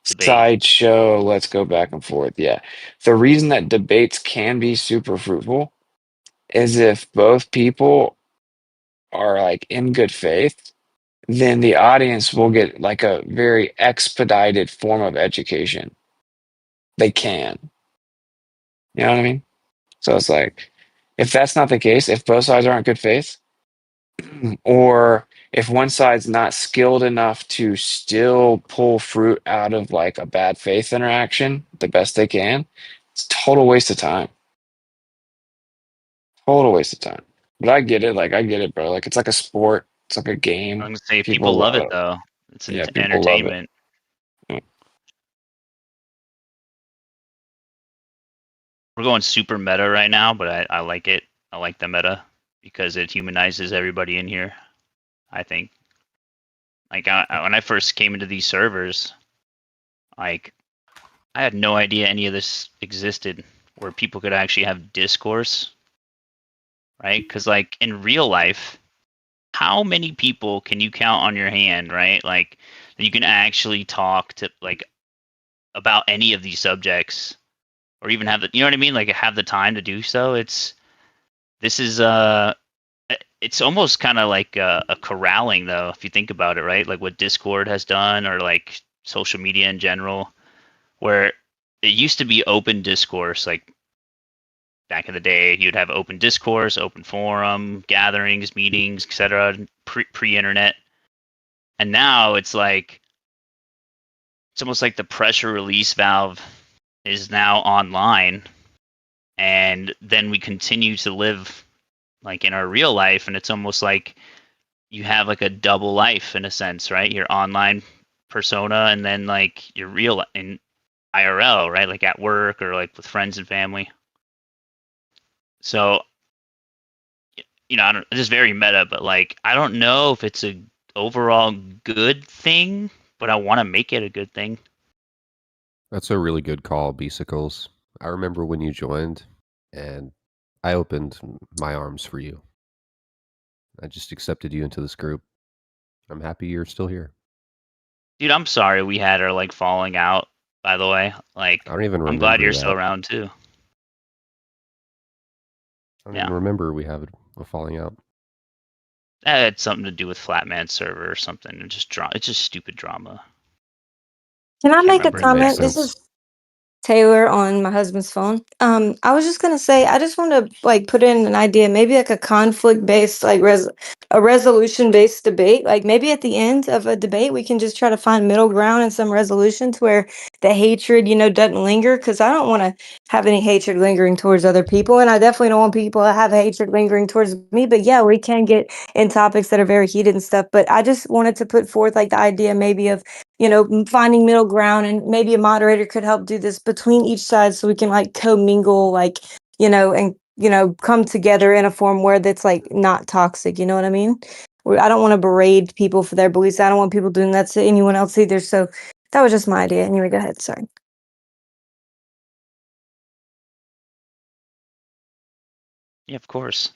sideshow, let's go back and forth. Yeah. The reason that debates can be super fruitful is if both people are in good faith, then the audience will get a very expedited form of education. They can. You know what I mean? So it's if that's not the case, if both sides aren't good faith, or if one side's not skilled enough to still pull fruit out of a bad faith interaction the best they can, it's a total waste of time. Total waste of time. But I get it. I get it, bro. It's like a sport. It's like a game. I'm gonna say people love it though. It's Yeah, people entertainment. Love it. We're going super meta right now, but I like it. I like the meta because it humanizes everybody in here. I think. When I first came into these servers, I had no idea any of this existed, where people could actually have discourse, right? Because in real life, how many people can you count on your hand, right? That you can actually talk to about any of these subjects, or even have you know what I mean? Have the time to do so. It's almost kind of like a corralling though, if you think about it, right? What Discord has done, or social media in general, where it used to be open discourse. Back in the day, you'd have open discourse, open forum, gatherings, meetings, etc. Pre-internet, and now it's almost like the pressure release valve is now online, and then we continue to live in our real life, and it's almost like you have a double life in a sense, right? Your online persona, and then your real in IRL, right? At work or with friends and family. So I don't, this is very meta, but I don't know if it's a overall good thing, but I want to make it a good thing. That's a really good call, Beasicles. I remember when you joined, and I opened my arms for you. I just accepted you into this group. I'm happy you're still here. Dude, I'm sorry we had our falling out, by the way. I don't even remember. I'm glad you're that. still around too. I don't even remember we have a falling out. That had something to do with Flatman server or something. It's just stupid drama. Can I make a comment? This is Taylor on my husband's phone. I was just gonna say, I just want to put in an idea, maybe a conflict based, a resolution based debate. Maybe at the end of a debate, we can just try to find middle ground and some resolution to where the hatred, doesn't linger. Because I don't want to have any hatred lingering towards other people, and I definitely don't want people to have hatred lingering towards me. But yeah, we can get in topics that are very heated and stuff. But I just wanted to put forth the idea maybe of finding middle ground, and maybe a moderator could help do this between each side so we can commingle, and come together in a form where that's not toxic. You know what I mean? I don't want to berate people for their beliefs. I don't want people doing that to anyone else either. So that was just my idea. Anyway, go ahead. Sorry. Yeah, of course.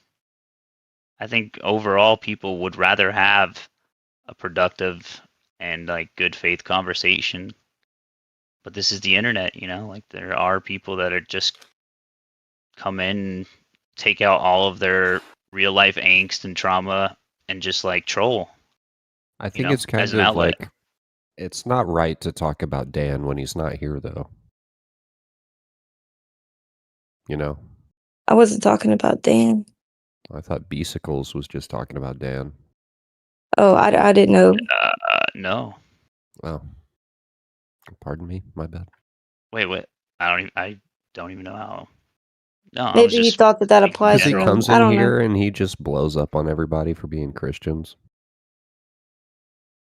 I think overall people would rather have a productive and good faith conversation. But this is the internet, there are people that are just come in, take out all of their real life angst and trauma and just troll. I think it's kind as an outlet. It's not right to talk about Dan when he's not here though. You know? I wasn't talking about Dan. I thought Beasicles was just talking about Dan. Oh, I didn't know. No. Oh. Pardon me. My bad. Wait, what? I don't even know how. No, I was Maybe he just thought that applied Because he to him. comes I in don't know. here and he just blows up on everybody for being Christians.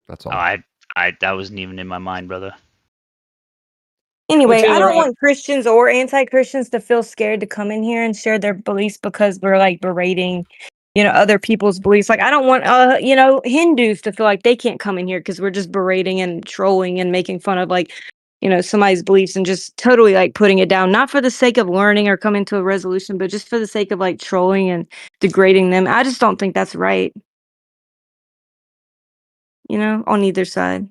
That's all. That wasn't even in my mind, brother. Anyway, I Taylor, don't want Christians or anti-Christians to feel scared to come in here and share their beliefs because we're like berating, other people's beliefs. Like I don't want, Hindus to feel like they can't come in here because we're just berating and trolling and making fun of like, somebody's beliefs and just totally like putting it down, not for the sake of learning or coming to a resolution, but just for the sake of like trolling and degrading them. I just don't think that's right. On either side.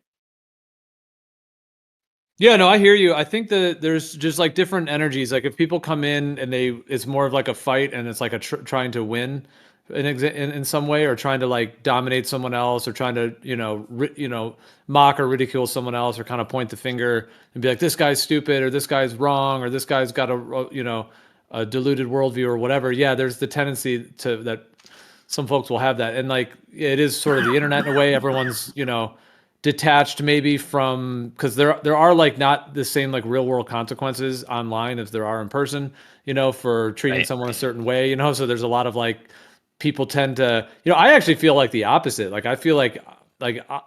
Yeah, no, I hear you. I think that there's just like different energies. Like if people come in and it's more of like a fight and it's like trying to win in some way, or trying to like dominate someone else, or trying to mock or ridicule someone else, or kind of point the finger and be like, this guy's stupid, or this guy's wrong, or this guy's got a deluded worldview or whatever. Yeah, there's the tendency to that some folks will have that, and like it is sort of the internet in a way. Everyone's detached maybe from, because there are like not the same like real world consequences online as there are in person, for treating someone a certain way, so there's a lot of like people tend to, I actually feel like the opposite. Like I feel like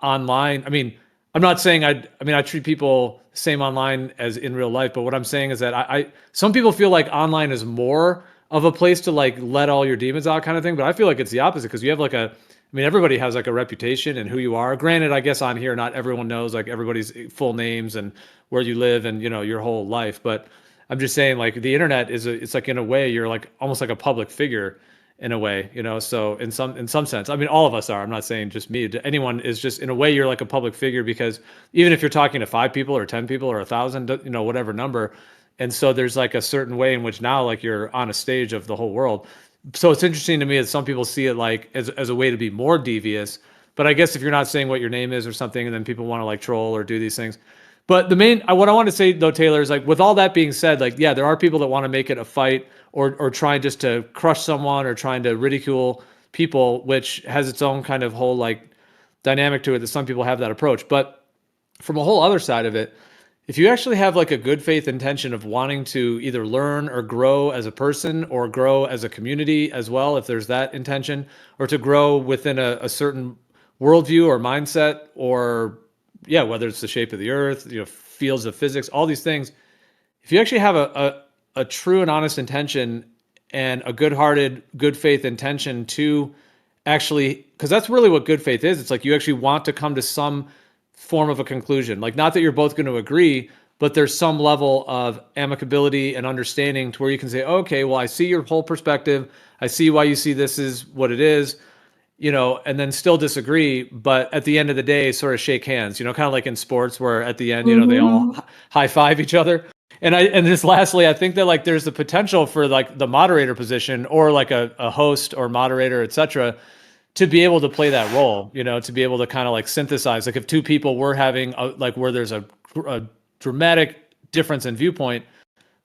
online, I mean, I'm not saying I treat people the same online as in real life, but what I'm saying is that I some people feel like online is more of a place to like let all your demons out kind of thing, but I feel like it's the opposite, because you have like everybody has like a reputation and who you are. Granted, I guess on here, not everyone knows like everybody's full names and where you live and, your whole life. But I'm just saying like the internet it's like in a way, you're like almost like a public figure in a way, so in some sense, I mean, all of us are, I'm not saying just me, anyone is just in a way, you're like a public figure, because even if you're talking to 5 people or 10 people or 1,000, whatever number. And so there's like a certain way in which now like you're on a stage of the whole world. So it's interesting to me that some people see it like as a way to be more devious. But I guess if you're not saying what your name is or something, and then people want to like troll or do these things. But what I want to say though, Taylor, is like with all that being said, like, yeah, there are people that want to make it a fight, or trying just to crush someone, or trying to ridicule people, which has its own kind of whole like dynamic to it, that some people have that approach. But from a whole other side of it, if you actually have like a good faith intention of wanting to either learn or grow as a person, or grow as a community as well, if there's that intention, or to grow within a certain worldview or mindset, or yeah, whether it's the shape of the earth, fields of physics, all these things, if you actually have a true and honest intention and a good-hearted, good faith intention to actually, because that's really what good faith is. It's like you actually want to come to some form of a conclusion. Like, not that you're both going to agree, but there's some level of amicability and understanding to where you can say, okay, well, I see your whole perspective. I see why you see this is what it is, and then still disagree. But at the end of the day, sort of shake hands, kind of like in sports where at the end, they all high five each other. And just lastly, I think that like there's the potential for like the moderator position, or like a host or moderator, etc., to be able to play that role, to be able to kind of like synthesize, like if 2 people were having like where there's a dramatic difference in viewpoint,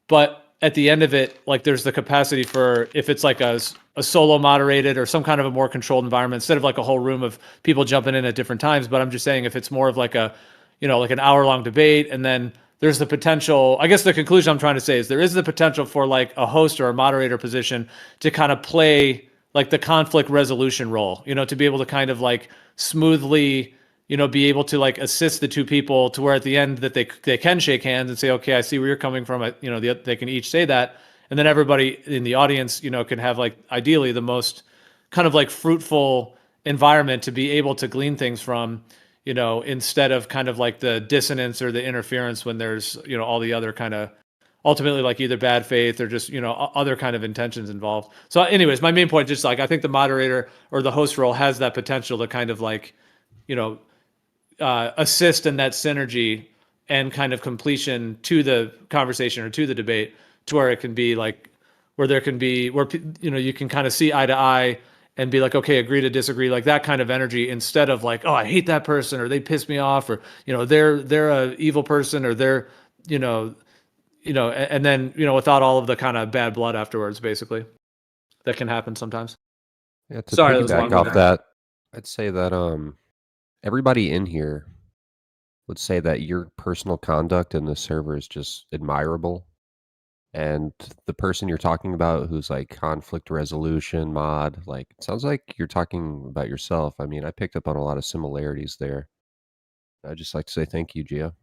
but at the end of it, like there's the capacity for, if it's like a solo moderated or some kind of a more controlled environment, instead of like a whole room of people jumping in at different times. But I'm just saying, if it's more of like like an hour-long debate, and then there's the potential, I guess the conclusion I'm trying to say is there is the potential for like a host or a moderator position to kind of play like the conflict resolution role, to be able to kind of like smoothly, be able to like assist the 2 people to where at the end that they can shake hands and say, okay, I see where you're coming from. They can each say that. And then everybody in the audience, can have like ideally the most kind of like fruitful environment to be able to glean things from, instead of kind of like the dissonance or the interference when there's, all the other kind of ultimately like either bad faith or just, other kind of intentions involved. So anyways, my main point, just like, I think the moderator or the host role has that potential to kind of like, assist in that synergy and kind of completion to the conversation or to the debate, to where it can be like, where there can be, where, you can kind of see eye to eye and be like, okay, agree to disagree, like that kind of energy, instead of like, oh, I hate that person, or they piss me off, or, they're a evil person, or they're, and then without all of the kind of bad blood afterwards, basically, that can happen sometimes. Yeah, to Sorry, that was piggyback long. off that, I'd say that everybody in here would say that your personal conduct in the server is just admirable. And the person you're talking about who's like conflict resolution mod, like it sounds like you're talking about yourself. I mean, I picked up on a lot of similarities there. I'd just like to say thank you, Gio.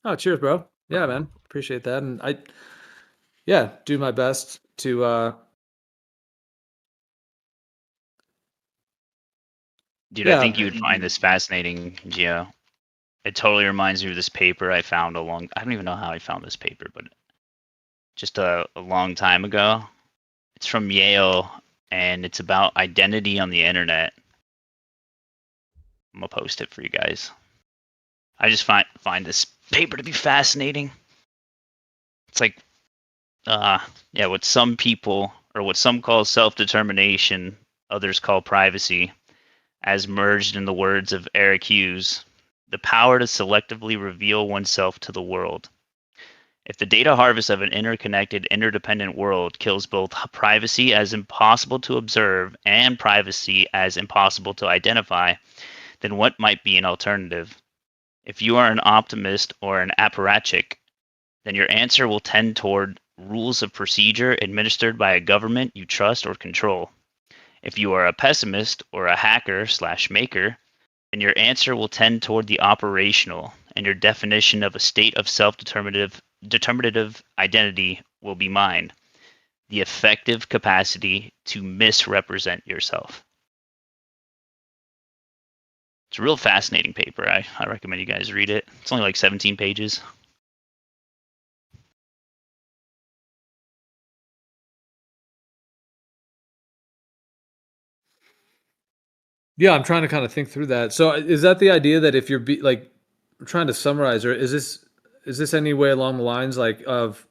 Oh, cheers, bro. Yeah, man. Appreciate that. And I do my best to Dude, I think you would find this fascinating, Gio. It totally reminds me of this paper I found I don't even know how I found this paper, but just a long time ago. It's from Yale, and it's about identity on the internet. I'm gonna post it for you guys. I just find this paper to be fascinating. It's like, what some people, or what some call self-determination, others call privacy, as merged in the words of Eric Hughes, the power to selectively reveal oneself to the world. If the data harvest of an interconnected, interdependent world kills both privacy as impossible to observe and privacy as impossible to identify, then what might be an alternative? If you are an optimist or an apparatchik, then your answer will tend toward rules of procedure administered by a government you trust or control. If you are a pessimist or a hacker/maker, then your answer will tend toward the operational, and your definition of a state of self-determinative identity will be mine, the effective capacity to misrepresent yourself. It's a real fascinating paper. I recommend you guys read it. It's only like 17 pages. Yeah, I'm trying to kind of think through that. So is that the idea that if you're like I'm trying to summarize, or is this any way along the lines like of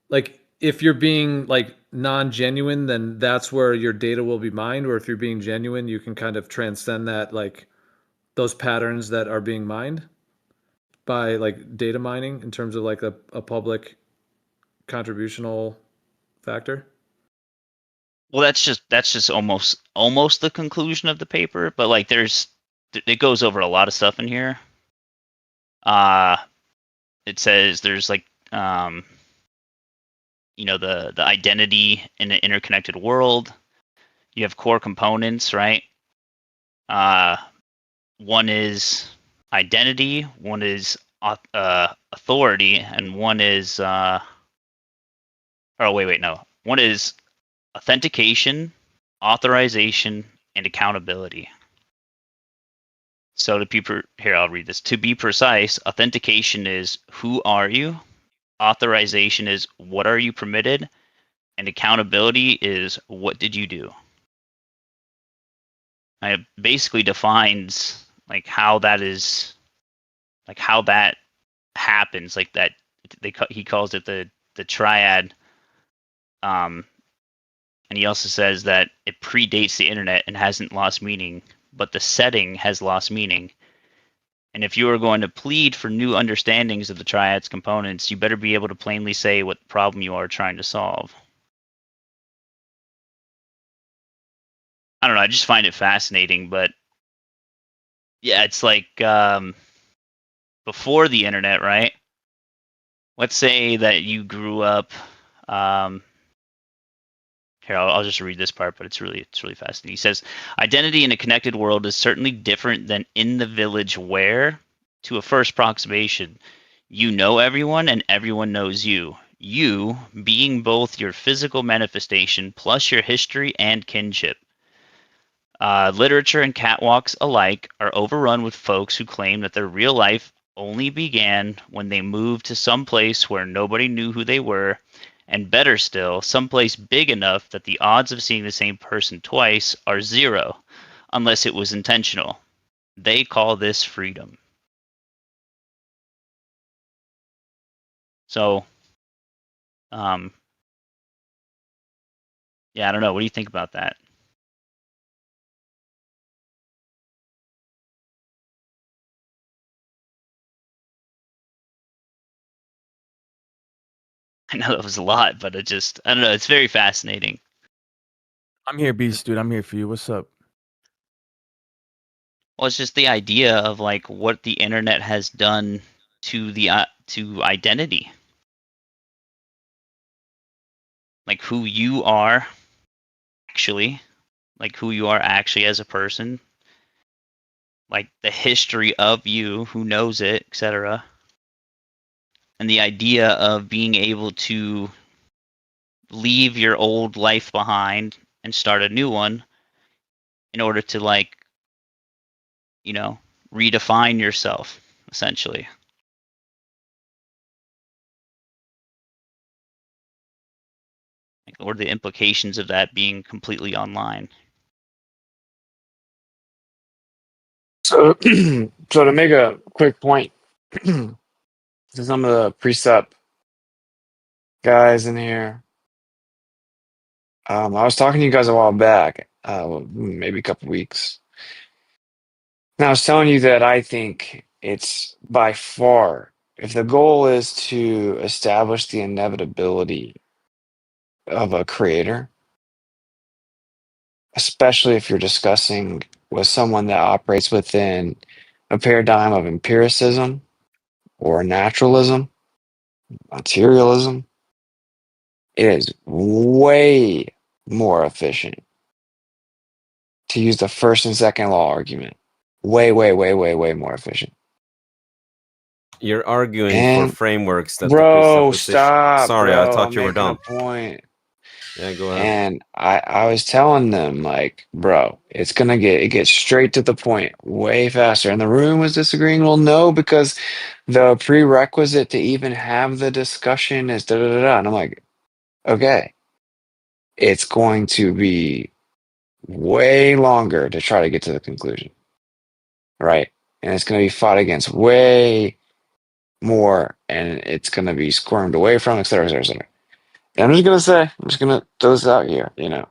like if you're being like non-genuine, then that's where your data will be mined, or if you're being genuine, you can kind of transcend that like those patterns that are being mined by like data mining in terms of like a public contributional factor? Well, that's just almost the conclusion of the paper, but like it goes over a lot of stuff in here. It says there's like the identity in an interconnected world. You have core components, right? One is identity, one is authority, and one is one is authentication, authorization, and accountability. So here, I'll read this. To be precise, authentication is who are you? Authorization is what are you permitted? And accountability is what did you do? And it basically defines like how that happens, like that he calls it the triad. And he also says that it predates the internet and hasn't lost meaning, but the setting has lost meaning. And if you are going to plead for new understandings of the triad's components, you better be able to plainly say what problem you are trying to solve. I don't know, I just find it fascinating, but yeah, it's like before the internet, right? Let's say that you grew up. Here, I'll just read this part, but it's really fascinating. He says, identity in a connected world is certainly different than in the village where, to a first approximation, you know everyone and everyone knows you. You being both your physical manifestation plus your history and kinship. Literature and catwalks alike are overrun with folks who claim that their real life only began when they moved to some place where nobody knew who they were, and better still, someplace big enough that the odds of seeing the same person twice are zero, unless it was intentional. They call this freedom. So, yeah, I don't know. What do you think about that? I know that was a lot, but I don't know. It's very fascinating. I'm here, Beast, dude. I'm here for you. What's up? Well, it's just the idea of like what the internet has done to to identity, like who you are actually, as a person, like the history of you, who knows it, etc. And the idea of being able to leave your old life behind and start a new one in order to, like, you know, redefine yourself, essentially. Like, what are the implications of that being completely online? So, so to make a quick point to some of the precept guys in here, I was talking to you guys a while back, maybe a couple weeks. And I was telling you that I think it's by far, if the goal is to establish the inevitability of a creator, especially if you're discussing with someone that operates within a paradigm of empiricism or naturalism, materialism, it is way more efficient to use the first and second law argument. Way more efficient. You're arguing And for frameworks that bro, the presupposition. stop, Sorry, bro. I thought you were I'm making a done. point. Yeah, go ahead. And I was telling them, like, bro, it gets straight to the point way faster. And the room was disagreeing. Well, no, because the prerequisite to even have the discussion is da da da da. And I'm like, okay, it's going to be way longer to try to get to the conclusion, right? And it's going to be fought against way more, and it's going to be squirmed away from, et cetera, et cetera, et cetera. And I'm just going to throw this out here, you know.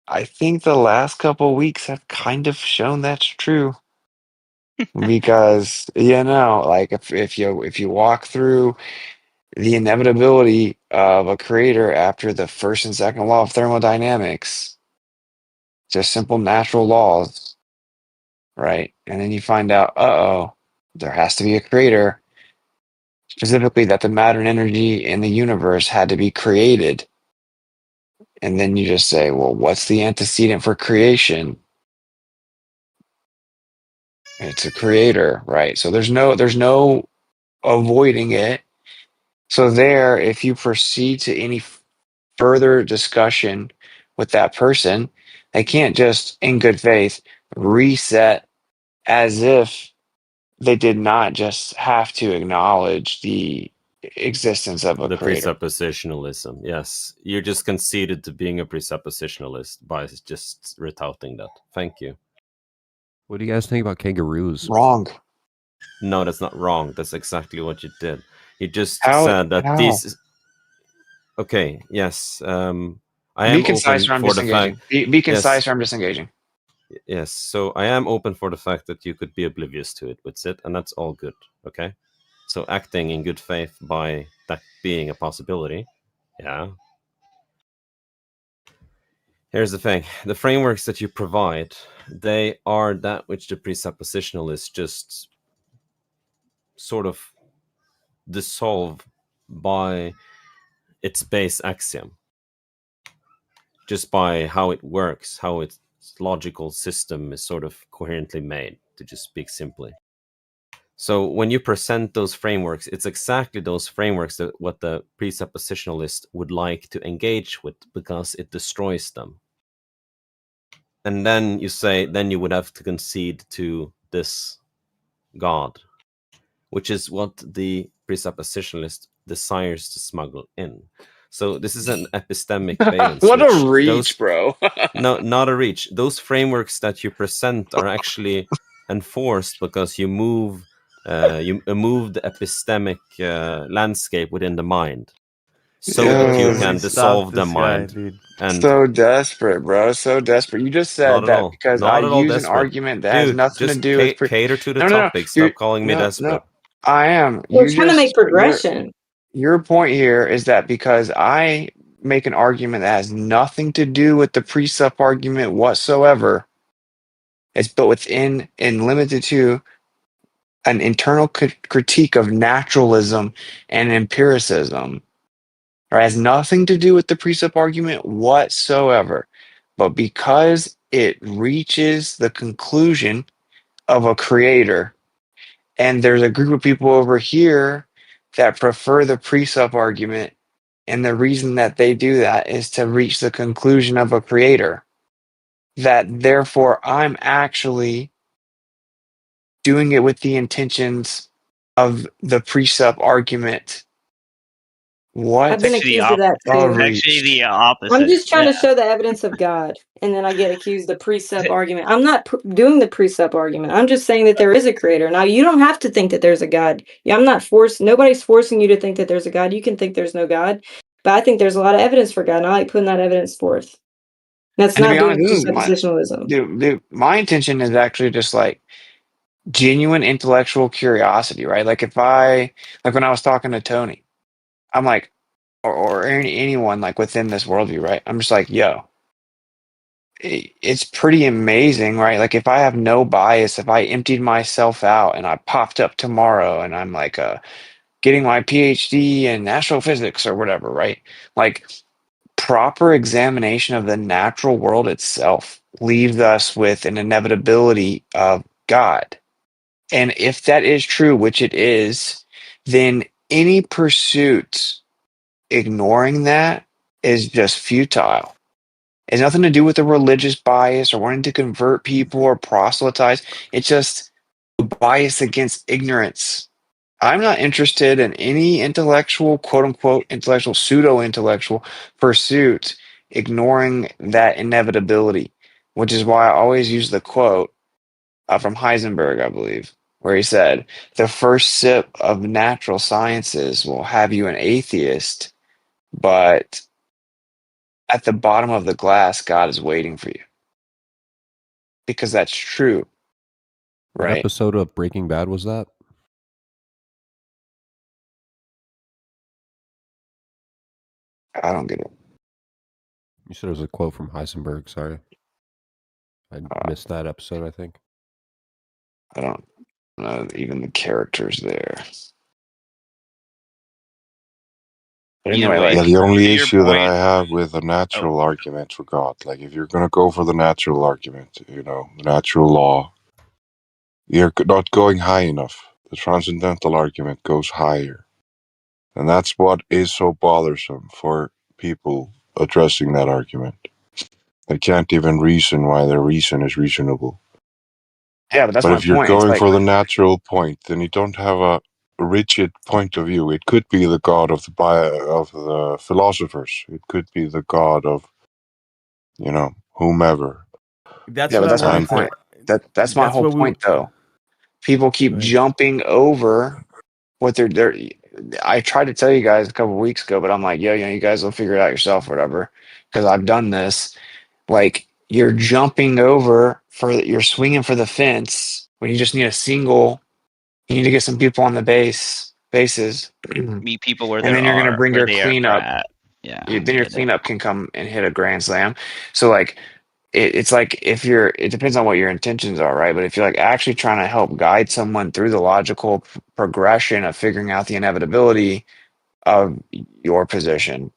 I think the last couple of weeks have kind of shown that's true. Because, you know, like if you walk through the inevitability of a creator after the first and second law of thermodynamics, just simple natural laws, right? And then you find out, uh-oh, there has to be a creator, specifically that the matter and energy in the universe had to be created. And then you just say, well, what's the antecedent for creation? It's a creator, right? So there's no avoiding it. So there, if you proceed to any further discussion with that person, they can't just, in good faith, reset as if they did not just have to acknowledge the existence of a The creator. presuppositionalism, yes. You just conceded to being a presuppositionalist by just retouting that. Thank you. What do you guys think about kangaroos? Wrong. No, that's not wrong. That's exactly what you did. You just said that these... Okay, yes. I am concise, open or I'm for the disengaging. fact... Be concise, or I'm disengaging. Yes, so I am open for the fact that you could be oblivious to it, Witsit, and that's all good, okay? So acting in good faith by that being a possibility, yeah. Here's the thing. The frameworks that you provide, they are that which the presuppositionalists just sort of dissolve by its base axiom. Just by how it works, how its logical system is sort of coherently made, to just speak simply. So when you present those frameworks, it's exactly those frameworks that what the presuppositionalist would like to engage with, because it destroys them. And then you say, then you would have to concede to this God, which is what the presuppositionalist desires to smuggle in. So this is an epistemic bait and switch. What a reach, bro. No, not a reach. Those frameworks that you present are actually enforced because you move the epistemic landscape within the mind, so that you can dissolve the mind. And so desperate, bro. So desperate. You just said that all. because Not I at all use an desperate. argument that has Dude, nothing to just do with cater to the no. topic. Stop calling me desperate. No. I am. We're trying to make progression. your point here is that because I make an argument that has nothing to do with the precept argument whatsoever, it's built within and limited to an internal critique of naturalism and empiricism, or has nothing to do with the precept argument whatsoever. But because it reaches the conclusion of a creator, and there's a group of people over here that prefer the precept argument, and the reason that they do that is to reach the conclusion of a creator, that therefore I'm actually doing it with the intentions of the precept argument. What? I've been accused of that Oh, too. Actually, the I'm opposite. just trying to show the evidence of God, and then I get accused of precept argument. I'm not doing the precept argument. I'm just saying that there is a creator. Now, you don't have to think that there's a God. Yeah, I'm not forced. Nobody's forcing you to think that there's a God. You can think there's no God, but I think there's a lot of evidence for God, and I like putting that evidence forth. That's And to not be doing honest, presuppositionalism. my intention is actually just like genuine intellectual curiosity, right? Like like when I was talking to Tony, I'm like, or anyone like within this worldview, right? I'm just like, yo, it's pretty amazing, right? Like if I have no bias, if I emptied myself out and I popped up tomorrow and I'm like getting my PhD in astrophysics or whatever, right? Like proper examination of the natural world itself leaves us with an inevitability of God. And if that is true, which it is, then any pursuit ignoring that is just futile. It has nothing to do with a religious bias or wanting to convert people or proselytize. It's just a bias against ignorance. I'm not interested in any intellectual, quote unquote, intellectual, pseudo intellectual pursuit ignoring that inevitability, which is why I always use the quote from Heisenberg, I believe, where he said, the first sip of natural sciences will have you an atheist, but at the bottom of the glass, God is waiting for you. Because that's true, What right? episode of Breaking Bad was that? I don't get it. You said it was a quote from Heisenberg. Sorry. I missed that episode, I think. I don't know even the characters there. But anyway, like, yeah, the only to your issue that point. I have with a natural argument for God, like if you're gonna go for the natural argument, the natural law, you're not going high enough. The transcendental argument goes higher, and that's what is so bothersome for people addressing that argument. They can't even reason why their reason is reasonable. yeah, but that's But my if you're point. It's going like, for the natural point, then you don't have a rigid point of view. It could be the god of the philosophers. It could be the god of whomever. That's yeah, what but I that's my wanted point. to. That's my That's whole what we. point, though. People keep Go ahead. jumping over what they're. I tried to tell you guys a couple weeks ago, but I'm like, yo, you guys will figure it out yourself, or whatever, because I've done this. Like, you're jumping over you're swinging for the fence when you just need a single. You need to get some people on the bases, and Meet people where then you're gonna bring where your they are cleanup. at. Yeah, Then I your get it. cleanup can come and hit a grand slam. So like it's like it depends on what your intentions are, right? But if you're like actually trying to help guide someone through the logical progression of figuring out the inevitability of your position,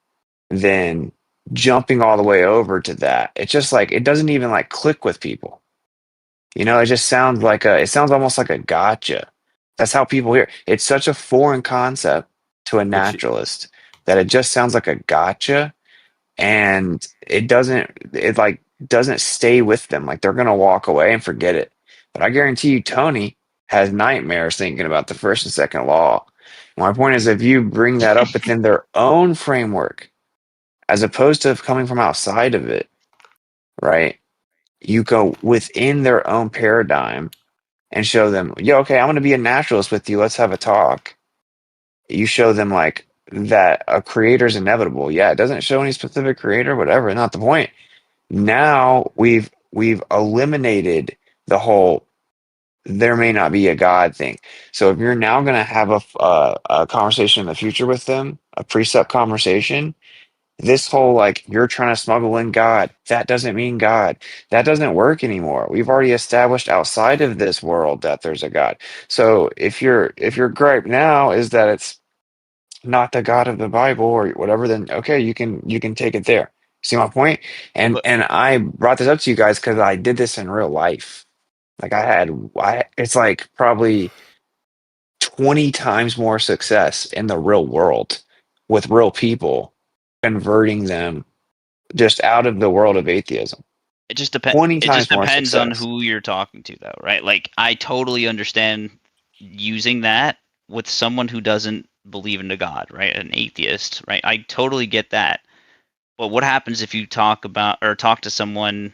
then jumping all the way over to that, it's just like it doesn't even like click with people. It just sounds like it sounds almost like a gotcha. That's how people hear. It's such a foreign concept to a But naturalist that it just sounds like a gotcha, and it like doesn't stay with them. Like they're gonna walk away and forget it. But I guarantee you, Tony has nightmares thinking about the first and second law. My point is, if you bring that up within their own framework, as opposed to coming from outside of it, right? You go within their own paradigm and show them, yo, okay, I'm gonna be a naturalist with you. Let's have a talk. You show them like that a creator is inevitable. Yeah, it doesn't show any specific creator, whatever, not the point. Now we've eliminated the whole there may not be a God thing. So if you're now going to have a conversation in the future with them, a precept conversation, this whole like you're trying to smuggle in God, that doesn't mean God. That doesn't work anymore. We've already established outside of this world that there's a God. So if your gripe now is that it's not the God of the Bible or whatever, then okay, you can take it there. See my point? And But and I brought this up to you guys because I did this in real life. Like it's like probably 20 times more success in the real world with real people, converting them just out of the world of atheism. it just depends. 20 It just times more depends on success. who you're talking to, though, right? Like, I totally understand using that with someone who doesn't believe in a God, right? An atheist, right? I totally get that. But what happens if you talk to someone,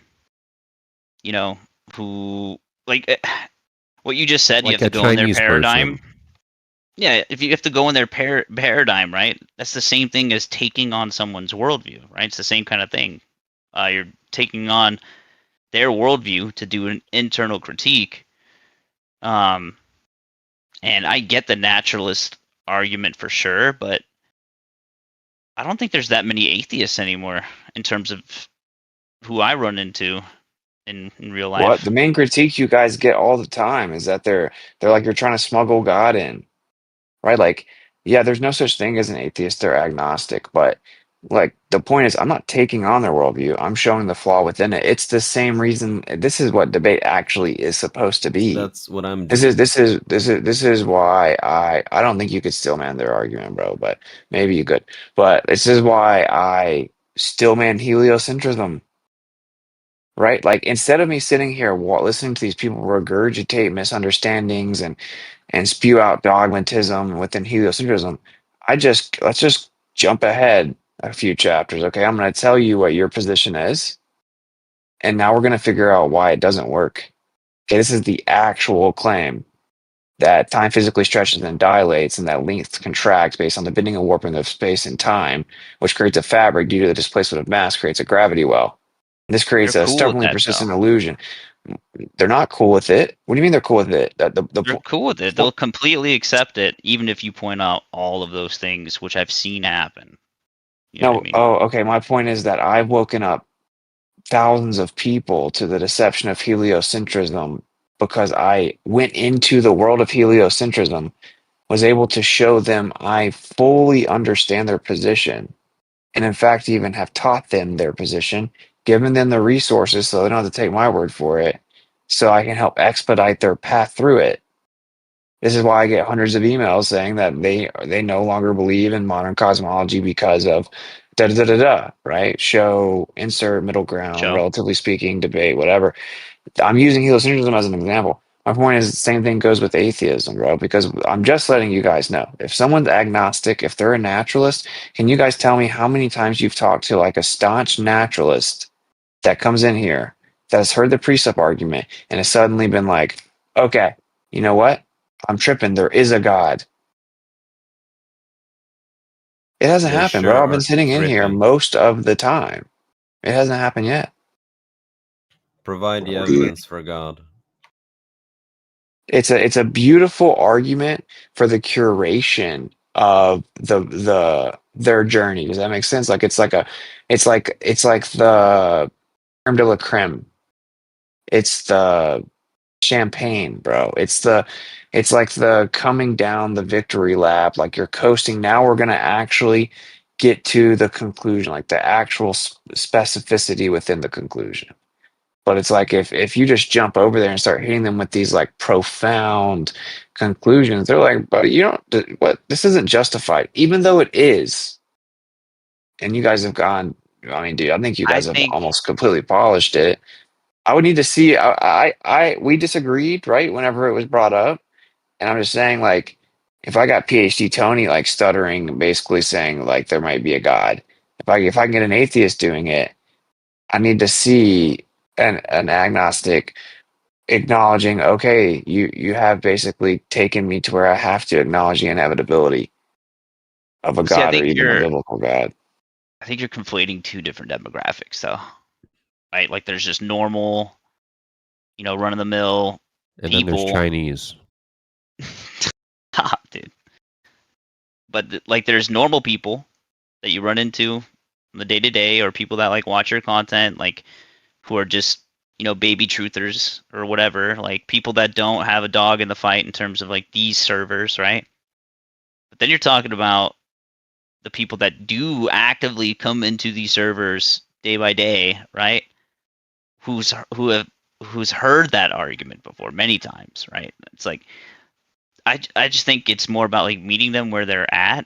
you know, who like what you just said? You Like have to a go in their Chinese paradigm. person. Yeah, if you have to go in their paradigm, right? That's the same thing as taking on someone's worldview, right? It's the same kind of thing. You're taking on their worldview to do an internal critique. And I get the naturalist argument for sure, but I don't think there's that many atheists anymore in terms of who I run into in real What life. the main critique you guys get all the time is that they're like you're trying to smuggle God in, right? Like, yeah, there's no such thing as an atheist, they're agnostic, but like the point is I'm not taking on their worldview. I'm showing the flaw within it. It's the same reason this is what debate actually is supposed to be. That's what I'm This doing. is this is this is this is why I don't think you could still man their argument, bro, but maybe you could. But this is why I still man heliocentrism, right? Like instead of me sitting here listening to these people regurgitate misunderstandings and spew out dogmatism within heliocentrism, let's just jump ahead a few chapters, okay? I'm going to tell you what your position is, and now we're going to figure out why it doesn't work. Okay, this is the actual claim that time physically stretches and dilates, and that length contracts based on the bending and warping of space and time, which creates a fabric due to the displacement of mass, creates a gravity well. This They're creates a cool with stubbornly that though. persistent illusion. They're not cool with it. What do you mean they're cool with it? They're cool with it. They'll completely accept it, even if you point out all of those things, which I've seen happen. You know what I No, mean? oh, okay. My point is that I've woken up thousands of people to the deception of heliocentrism because I went into the world of heliocentrism, was able to show them I fully understand their position, and in fact, even have taught them their position, given them the resources so they don't have to take my word for it, so I can help expedite their path through it. This is why I get hundreds of emails saying that they no longer believe in modern cosmology because of da da da da da, right? Show, insert, middle ground, Show. relatively speaking, debate, whatever. I'm using heliocentrism as an example. My point is the same thing goes with atheism, bro, because I'm just letting you guys know. If someone's agnostic, if they're a naturalist, can you guys tell me how many times you've talked to like a staunch naturalist that comes in here that has heard the precept argument and has suddenly been like, okay, you know what? I'm tripping. There is a God. It hasn't They happened, bro. sure I've been are sitting in here tripping. most of the time. It hasn't happened yet. Provide the evidence for God. It's a beautiful argument for the curation of their journey. Does that make sense? Like it's like the creme de la creme. It's the champagne, bro. It's like the coming down the victory lap, like you're coasting. Now we're gonna actually get to the conclusion, like the actual specificity within the conclusion. But it's like if you just jump over there and start hitting them with these like profound conclusions, they're like, but you don't what this isn't justified, even though it is. And you guys have gone, I mean, dude, I think you I guys have think almost completely polished it. I would need to see we disagreed, right, whenever it was brought up. And I'm just saying, like, if I got PhD Tony like stuttering, basically saying like there might be a God, if I can get an atheist doing it, I need to see an agnostic acknowledging, okay, you have basically taken me to where I have to acknowledge the inevitability of a see. God or even a biblical God. I think you're conflating two different demographics, though. Right? Like, there's just normal, run of the mill And people. then there's Chinese. Stop, dude. But like, there's normal people that you run into on the day to day, or people that like watch your content, like who are just baby truthers or whatever, like people that don't have a dog in the fight in terms of like these servers, right? But then you're talking about the people that do actively come into these servers day by day, right? Who's heard that argument before many times, right? It's like I just think it's more about like meeting them where they're at,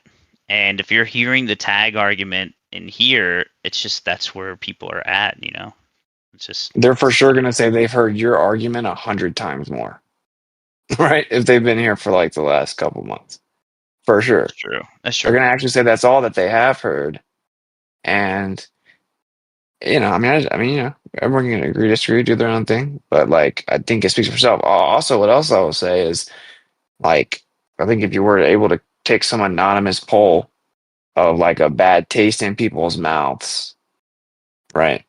and if you're hearing the tag argument in here, it's just that's where people are at, It's just They're for sure going to say they've heard your argument 100 times more, right? If they've been here for like the last couple months, for sure. That's true. That's They're true. going to actually say that's all that they have heard, and I mean, everyone can agree, disagree, do their own thing, but like I think it speaks for itself. Also, what else I will say is, like, I think if you were able to take some anonymous poll of like a bad taste in people's mouths, right?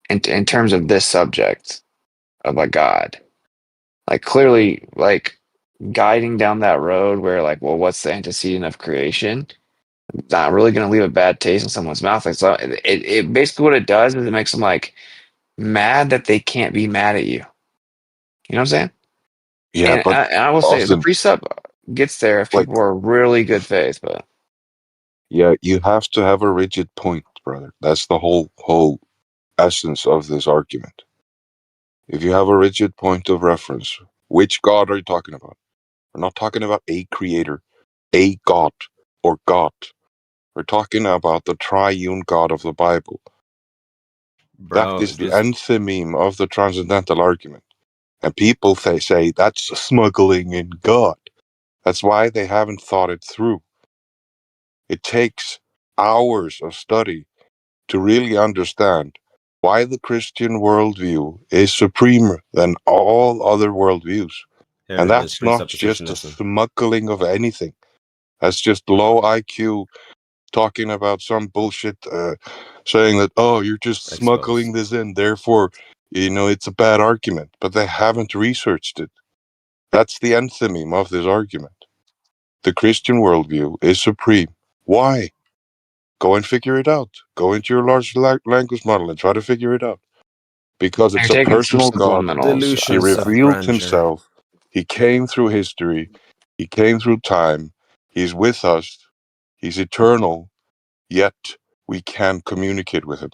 In terms of this subject of a God, like clearly, like guiding down that road where like, well, what's the antecedent of creation? Not really going to leave a bad taste in someone's mouth. Like, so it basically what it does is it makes them like mad that they can't be mad at you. You know what I'm saying? Yeah, And but I will say the often, precept gets there if like, people are really good faith, but yeah, you have to have a rigid point, brother. That's the whole essence of this argument. If you have a rigid point of reference, which God are you talking about? We're not talking about a creator, a God, or God. We're talking about the triune God of the Bible. That Bro, is the just anthem of the transcendental argument. And people say that's smuggling in God. That's why they haven't thought it through. It takes hours of study to really understand why the Christian worldview is supreme than all other worldviews. here And it is, that's not just a presuppositionalism. smuggling of anything. That's just low IQ talking about some bullshit, saying that, oh, you're just smuggling Exposed. this in, therefore, it's a bad argument. But they haven't researched it. That's the anthem of this argument. The Christian worldview is supreme. Why? Go and figure it out. Go into your large language model and try to figure it out. Because you're it's a taking some personal God. subliminals. He Delusions of revealed grandeur. himself. He came through history. He came through time. He's with us. He's eternal. Yet we can communicate with him.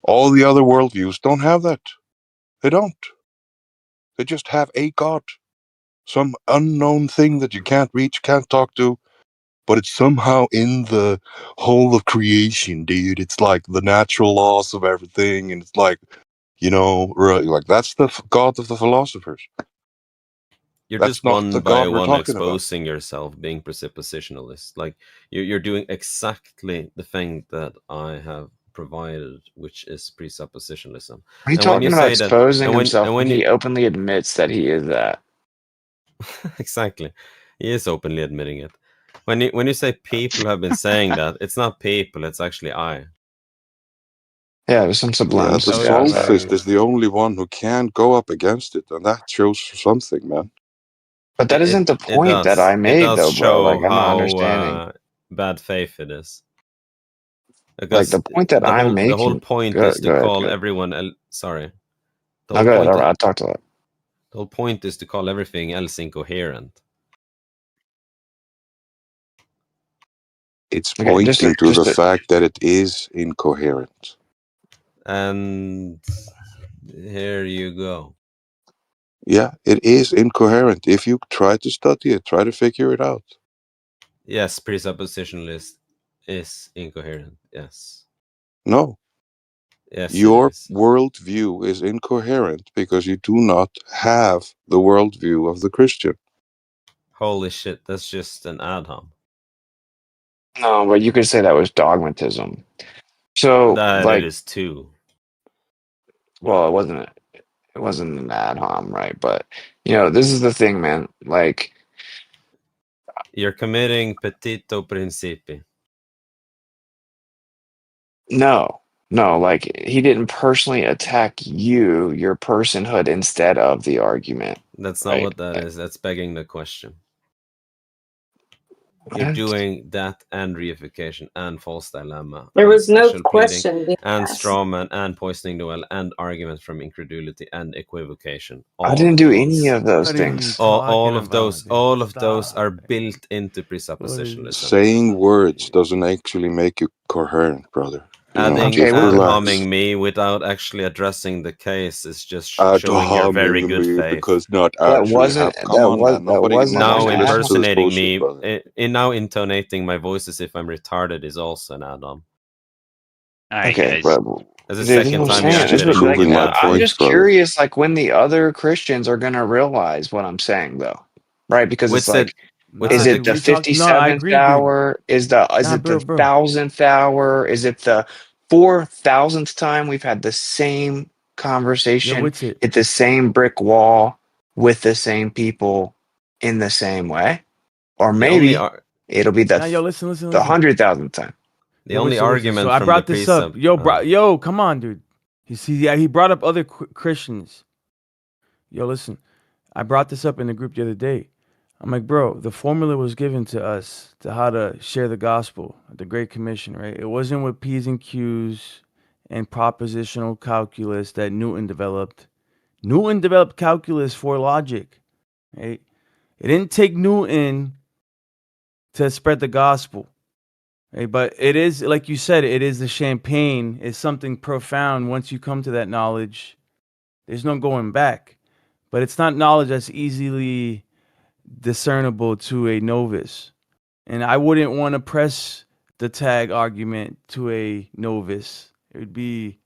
All the other worldviews don't have that. They don't. They just have a God. Some unknown thing that you can't reach, can't talk to, but it's somehow in the whole of creation, dude. It's like the natural laws of everything, and it's like, really, like that's the God of the philosophers. You're That's just not one the by God we're one talking about. exposing yourself, being presuppositionalist. Like you're doing exactly the thing that I have provided, which is presuppositionalism. Are you And when you talking about say that, exposing and himself when when you he openly admits that he is that? exactly, he is openly admitting it. When you say people have been saying that, it's not people, it's actually I. Yeah, there's some Yeah, sublims. the So sophist is the only one who can go up against it, and that shows something, man. But that isn't the point that I it made, does though, bro. show Like, I'm not how understanding. bad faith it is. Like, Because the point that I'm the whole making. point Go is to ahead, call go ahead. everyone sorry. The No, whole go ahead. point All right, I'll talk to that. the whole point is to call everything else incoherent. It's Okay, pointing to the fact that it is incoherent. And here you go. Yeah, it is incoherent. If you try to study it, try to figure it out. Yes, presuppositionalist is incoherent. Yes. No. Yes, Your it is. worldview is incoherent because you do not have the worldview of the Christian. Holy shit, that's just an add-on. No, but you could say that was dogmatism. So, That it like, is too. well, it wasn't an ad hom, right? But this is the thing, man. Like, you're committing petito principi. no, like he didn't personally attack you, your personhood, instead of the argument. That's not Right. what that is. That's begging the question. What? You're doing that and reification and false dilemma There and was no special pleading question being and asked. strawman and poisoning the well and argument from incredulity and equivocation. I didn't do any of those What are you things. All talking of about, those, dude? all of those Stop, are man. built into What is presuppositionalism. Saying words doesn't actually make you coherent, brother. You know, Adding just ad relax. homing me withoad actually addressing the case is just Ad showing your very homing good me faith. because not That actually wasn't have. Come on, man. Nobody Now wants to listen to this impersonating bullshit, me, brother. in now intonating my voice as if I'm retarded is also an add-on. All right, okay, guys. bro. That's the Dude, this is second what I'm time you saying. This actually is what, like, Proving my admitted I'm point, just brother. curious, like, when the other Christians are gonna realize what I'm saying, though, right? Because it's Witsit, like, Nah, is it dude. the We talked. No, I 57th agree, dude. hour? Is Nah, it the bro. 1000th hour? Is it the 4000th time we've had the same Yo, conversation, Witsit. hit the same brick wall with the same people in the same way? Or The only maybe it'll be Nah, yo, listen. the 100,000th time. the Yo, only Witsit, listen. So argument I from the brought this up. precept. Yo, come on, dude. You see, yeah, he brought up other Christians. Yo, listen. I brought this up in the group the other day. I'm like, bro, the formula was given to us to how to share the gospel, the Great Commission, right? It wasn't with P's and Q's and propositional calculus that Newton developed. Newton developed calculus for logic, right? It didn't take Newton to spread the gospel, right? But it is, like you said, it is the champagne. It's something profound. Once you come to that knowledge, there's no going back. But it's not knowledge that's easily discernible to a novice. And I wouldn't want to press the tag argument to a novice. It would be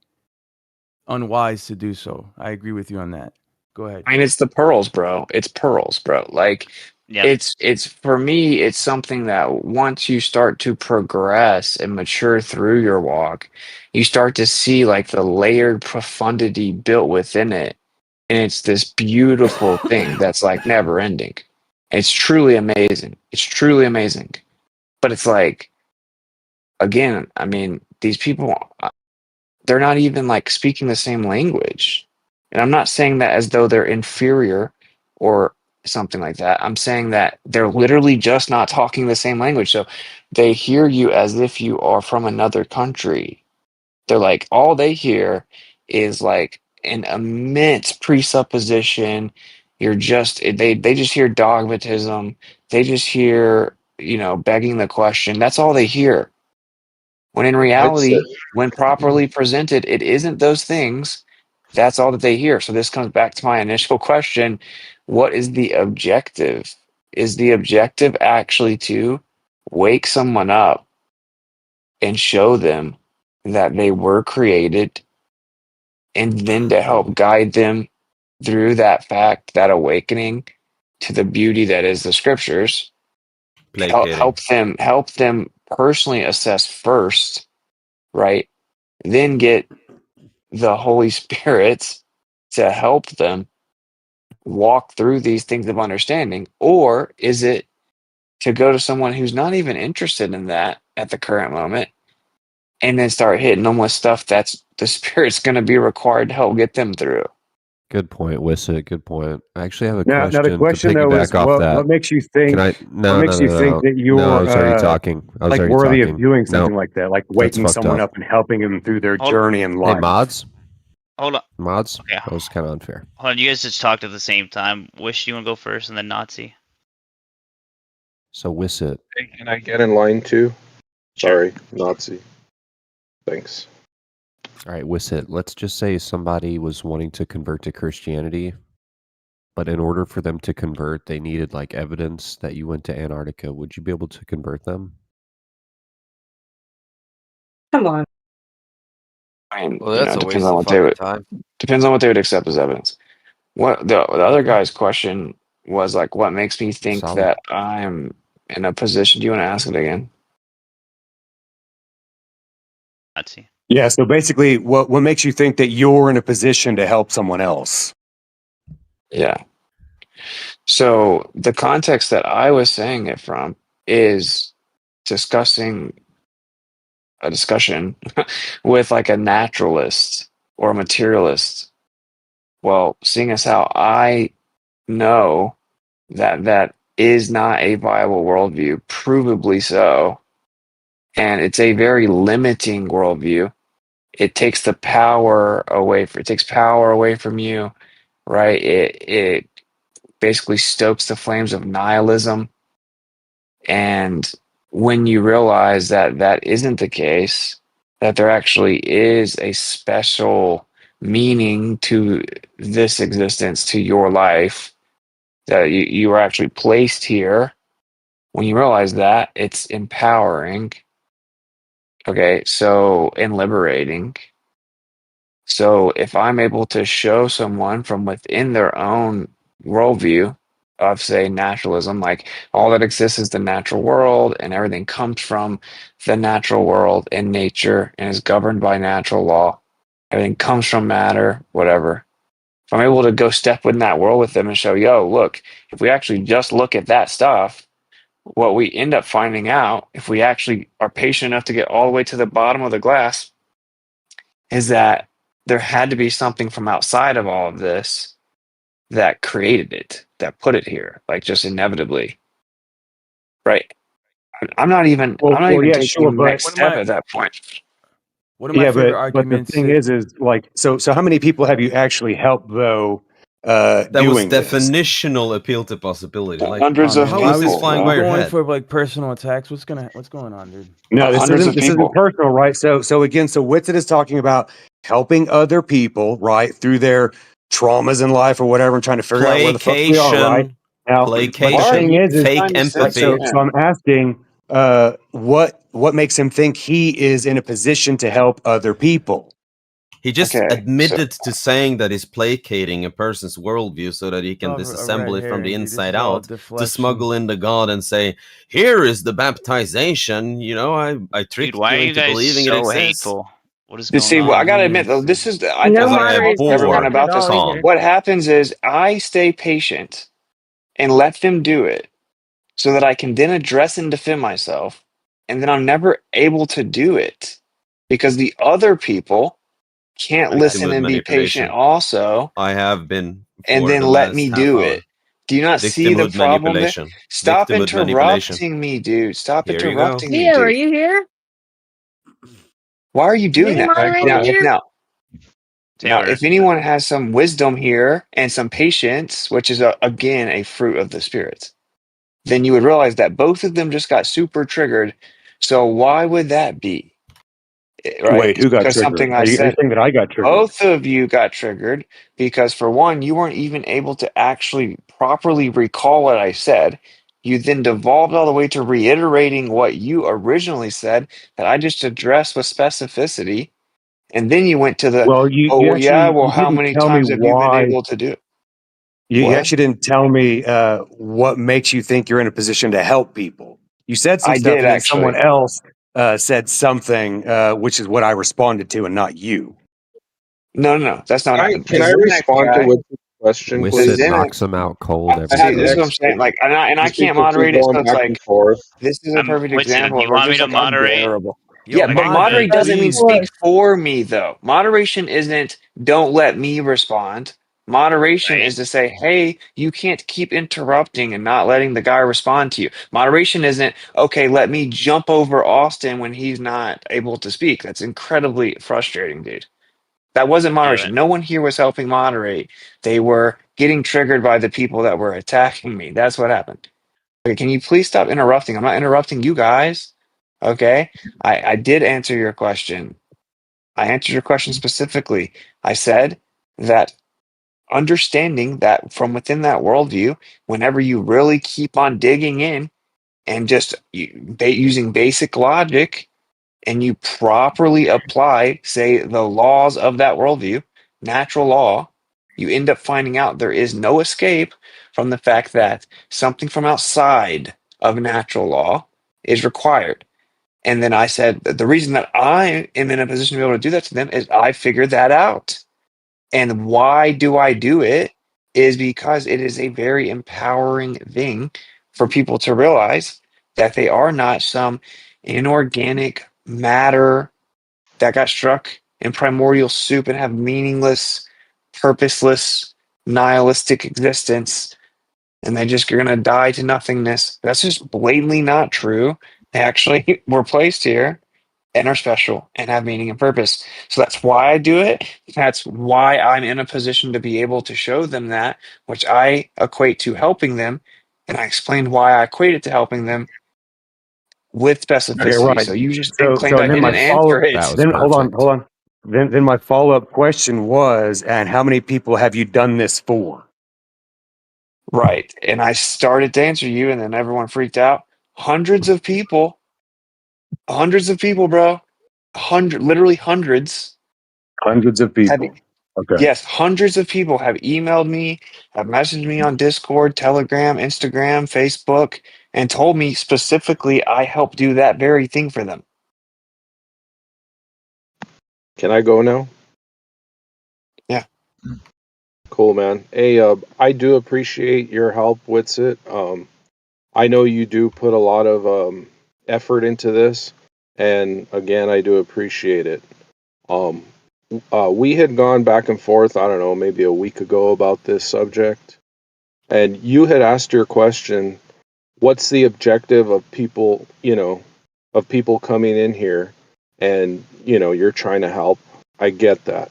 unwise to do so. I agree with you on that. Go ahead. I mean, it's the pearls, bro. It's pearls, bro. Like, Yep. it's for me, it's something that once you start to progress and mature through your walk, you start to see like the layered profundity built within it. And it's this beautiful thing that's like never ending. It's truly amazing. It's truly amazing. But it's like, again, I mean, these people, they're not even like speaking the same language. And I'm not saying that as though they're inferior or something like that. I'm saying that they're literally just not talking the same language. So they hear you as if you are from another country. They're like, all they hear is like an immense presupposition. You're just, they just hear dogmatism. They just hear, begging the question. That's all they hear. When in reality, when properly presented, it isn't those things. That's all that they hear. So this comes back to my initial question. What is the objective? Is the objective actually to wake someone up and show them that they were created and then to help guide them through that fact, that awakening to the beauty that is the scriptures? Help them personally assess first, right? Then get the Holy Spirit to help them walk through these things of understanding? Or is it to go to someone who's not even interested in that at the current moment and then start hitting them with stuff that's the Spirit's going to be required to help get them through? Good point, Wissa. Good point. I actually have a Now the question to question though is, piggyback off that. what makes you Can think? I? What No, no, makes no, you think no. that No, I you're was already talking. I was like already worthy of talking. doing No, something like that, like that's waking fucked someone up. up and helping them through their Hold, journey in Hey, life? mods. hold on. Mods. Okay. That was kind of unfair. Hold on. You guys just talked at the same time. Wish you want to go first, and then Nazi. So Wissa. Hey, can I get in line too? Sorry, Nazi. Thanks. All right, Wissa. Let's just say somebody was wanting to convert to Christianity, but in order for them to convert, they needed like evidence that you went to Antarctica. Would you be able to convert them? Come on. I mean, Well, that's it a depends waste on of what they fucking would time. accept as evidence. What the other Okay. guy's question was like, what makes me think Solid. that I'm in a position? Do you want to ask it again? Nazi. Yeah. So basically, what makes you think that you're in a position to help someone else? Yeah. So the context that I was saying it from is discussing a discussion with like a naturalist or a materialist. Well, seeing as how I know that that is not a viable worldview, provably so. And it's a very limiting worldview. It takes the power away it takes power away from you, right? It basically stokes the flames of nihilism. And when you realize that that isn't the case, that there actually is a special meaning to this existence, to your life, that you are actually placed here, when you realize that, it's empowering. Okay, so, and liberating. So if I'm able to show someone from within their own worldview of, say, naturalism, like all that exists is the natural world and everything comes from the natural world and nature and is governed by natural law, everything comes from matter, whatever. If I'm able to go step in that world with them and show, yo, look, if we actually just look at that stuff, what we end up finding out, if we actually are patient enough to get all the way to the bottom of the glass, is that there had to be something from outside of all of this that created it, that put it here, like just inevitably, right? I'm not even Yeah, taking sure, the but next step at that point. One of my favorite but the arguments thing is like, so how many people have you actually helped though? That was Doing this? definitional appeal to possibility. Like, Hundreds of how is this people, flying bro. by your going head? for like personal attacks. What's going on, dude? No, this Hundreds of isn't people. personal, right? So again, so Witsit is talking about helping other people, right, through their traumas in life or whatever, and trying to figure out where the fuck we are, right? Placation, Now, but the thing placation, is fake right, so empathy. I'm asking, what makes him think he is in a position to help other people? He just Okay, so admitted to saying that he's placating a person's worldview so that he can Of a disassemble red it from the herring, dude. This inside is all out to deflection. smuggle in the God and say, "Here is the baptization." You know, I tricked Dude, why you are you into guys believing it so exists. hateful? What is you going see, well, on? I gotta admit though, this is No as I moderator talk to everyone at about this. all either. What happens is I stay patient and let them do it, so that I can then address and defend myself, and then I'm never able to do it because the other people can't listen Victimhood and be patient manipulation. also, I have been and for then the let me last half do hour. it. Do you not see the Victimhood problem there? manipulation. Stop Victimhood manipulation. interrupting me, dude. Stop Here you go. interrupting me, Leo, are dude. you here? Why are you Is doing any that? Can I go moderator Now, next? here? now, Taylor, if anyone has some wisdom here and some patience, which is again a fruit of the spirits, then you would realize that both of them just got super triggered. So why would that be? Right? Wait, who got Because triggered? something I Are you said, saying that I got triggered? both of you got triggered because, for one, you weren't even able to actually properly recall what I said. You then devolved all the way to reiterating what you originally said that I just addressed with specificity. And then you went to the, Well, oh, you well, yeah, actually well, you how didn't many tell me times have you been why. able to do it? You What? actually didn't tell me what makes you think you're in a position to help people. You said some I stuff, did and then someone actually. else said something, which is what I responded to, and not you. No, that's not what happened. Can The I Xanax respond to guy, Wit's question, the Witsit please? Xanax, knocks him out cold every see, had this is time. what I'm next. saying. Like, and I These can't people keep moderate it, going so it's back and like, forth. this is a perfect Witsit, do example you where it's want me just to like moderate? unbearable. Yo, Yeah, Like, but mod, moderate dude, doesn't mean please. speak for me, though. Moderation isn't don't let me respond. Moderation right? is to say, hey, you can't keep interrupting and not letting the guy respond to you. Moderation isn't, okay, let me jump over Austin when he's not able to speak. That's incredibly frustrating, dude. That wasn't Yeah, right. moderation. No one here was helping moderate. They were getting triggered by the people that were attacking me. That's what happened. Okay, can you please stop interrupting? I'm not interrupting you guys. Okay. I did answer your question. I answered your question specifically. I said that understanding that from within that worldview, whenever you really keep on digging in and just using basic logic, and you properly apply, say, the laws of that worldview, natural law, you end up finding out there is no escape from the fact that something from outside of natural law is required. And then I said that the reason that I am in a position to be able to do that to them is I figured that out. And why do I do it? Is because it is a very empowering thing for people to realize that they are not some inorganic matter that got struck in primordial soup and have meaningless, purposeless, nihilistic existence, and they just are going to die to nothingness. That's just blatantly not true. They actually were placed here and are special and have meaning and purpose. So that's why I do it. That's why I'm in a position to be able to show them that, which I equate to helping them. And I explained why I equate it to helping them with Okay, specificity. right. So you just So claimed I then my didn't follow answer it. That was then hold perfect. on. Then my follow-up question was, and how many people have you done this for? Right. And I started to answer you, and then everyone freaked out. Hundreds of people, bro. Literally hundreds. Hundreds of Have people. Okay. Yes, hundreds of people have emailed me, have messaged me on Discord, Telegram, Instagram, Facebook, and told me specifically I helped do that very thing for them. Can I go now? Yeah. Cool, man. Hey, I do appreciate your help, Witsit. I know you do put a lot of effort into this, and again, I do appreciate it. Um, we had gone back and forth, I don't know, maybe a week ago about this subject, and you had asked your question, what's the objective of people, of people coming in here, and, you're trying to help. I get that.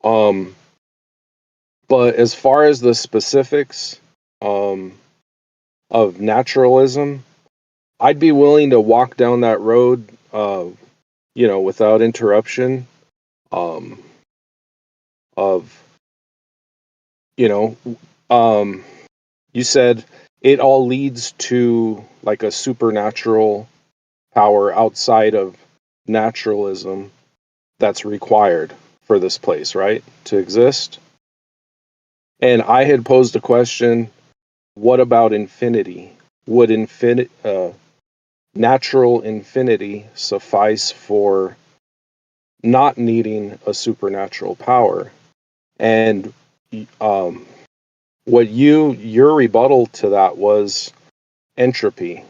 But as far as the specifics of naturalism, I'd be willing to walk down that road, without interruption. Um, of you know, you said it all leads to like a supernatural power outside of naturalism that's required for this place, right, to exist. And I had posed a question: what about infinity? Would natural infinity suffice for not needing a supernatural power? And um, what your rebuttal to that was entropy,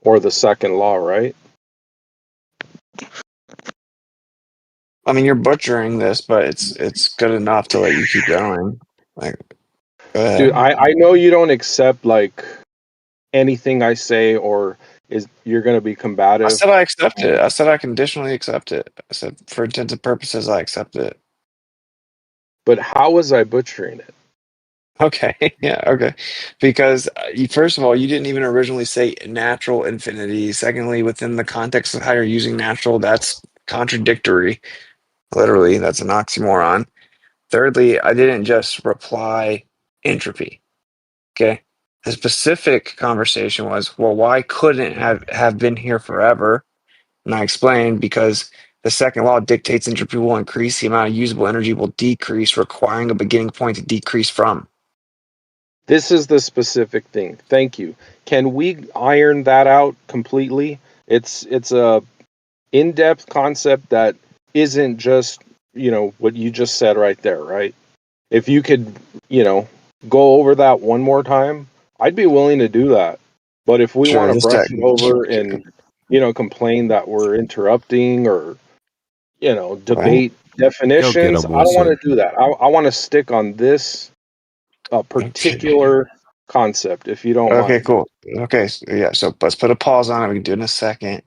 or the second law, right? I mean, you're butchering this, but it's good enough to let you keep going. Like, go Dude, ahead. I know you don't accept like anything I say, or is you're gonna be I combative. said I accept it. I said I conditionally accept it. I said for intents and purposes, I accept it. But how was I butchering it? Okay, yeah, okay. Because first of all, you didn't even originally say natural infinity. Secondly, within the context of how you're using natural, that's contradictory. Literally, that's an oxymoron. Thirdly, I didn't just reply entropy. Okay. The specific conversation was, well, why couldn't it have been here forever? And I explained because the second law dictates entropy will increase, the amount of usable energy will decrease, requiring a beginning point to decrease from. This is the specific thing. Thank you. Can we iron that out completely? It's a in-depth concept that isn't just, what you just said right there, right? If you could, go over that one more time, I'd be willing to do that. But if we Sure, want to just brush check. it over and, complain that we're interrupting, or, Right? debate Go get definitions, him, I don't want Witsit. to do that. I want to stick on this Okay. particular concept, if you don't Okay, mind. cool. Okay, so, yeah, so let's put a pause on it. We can do it in a second.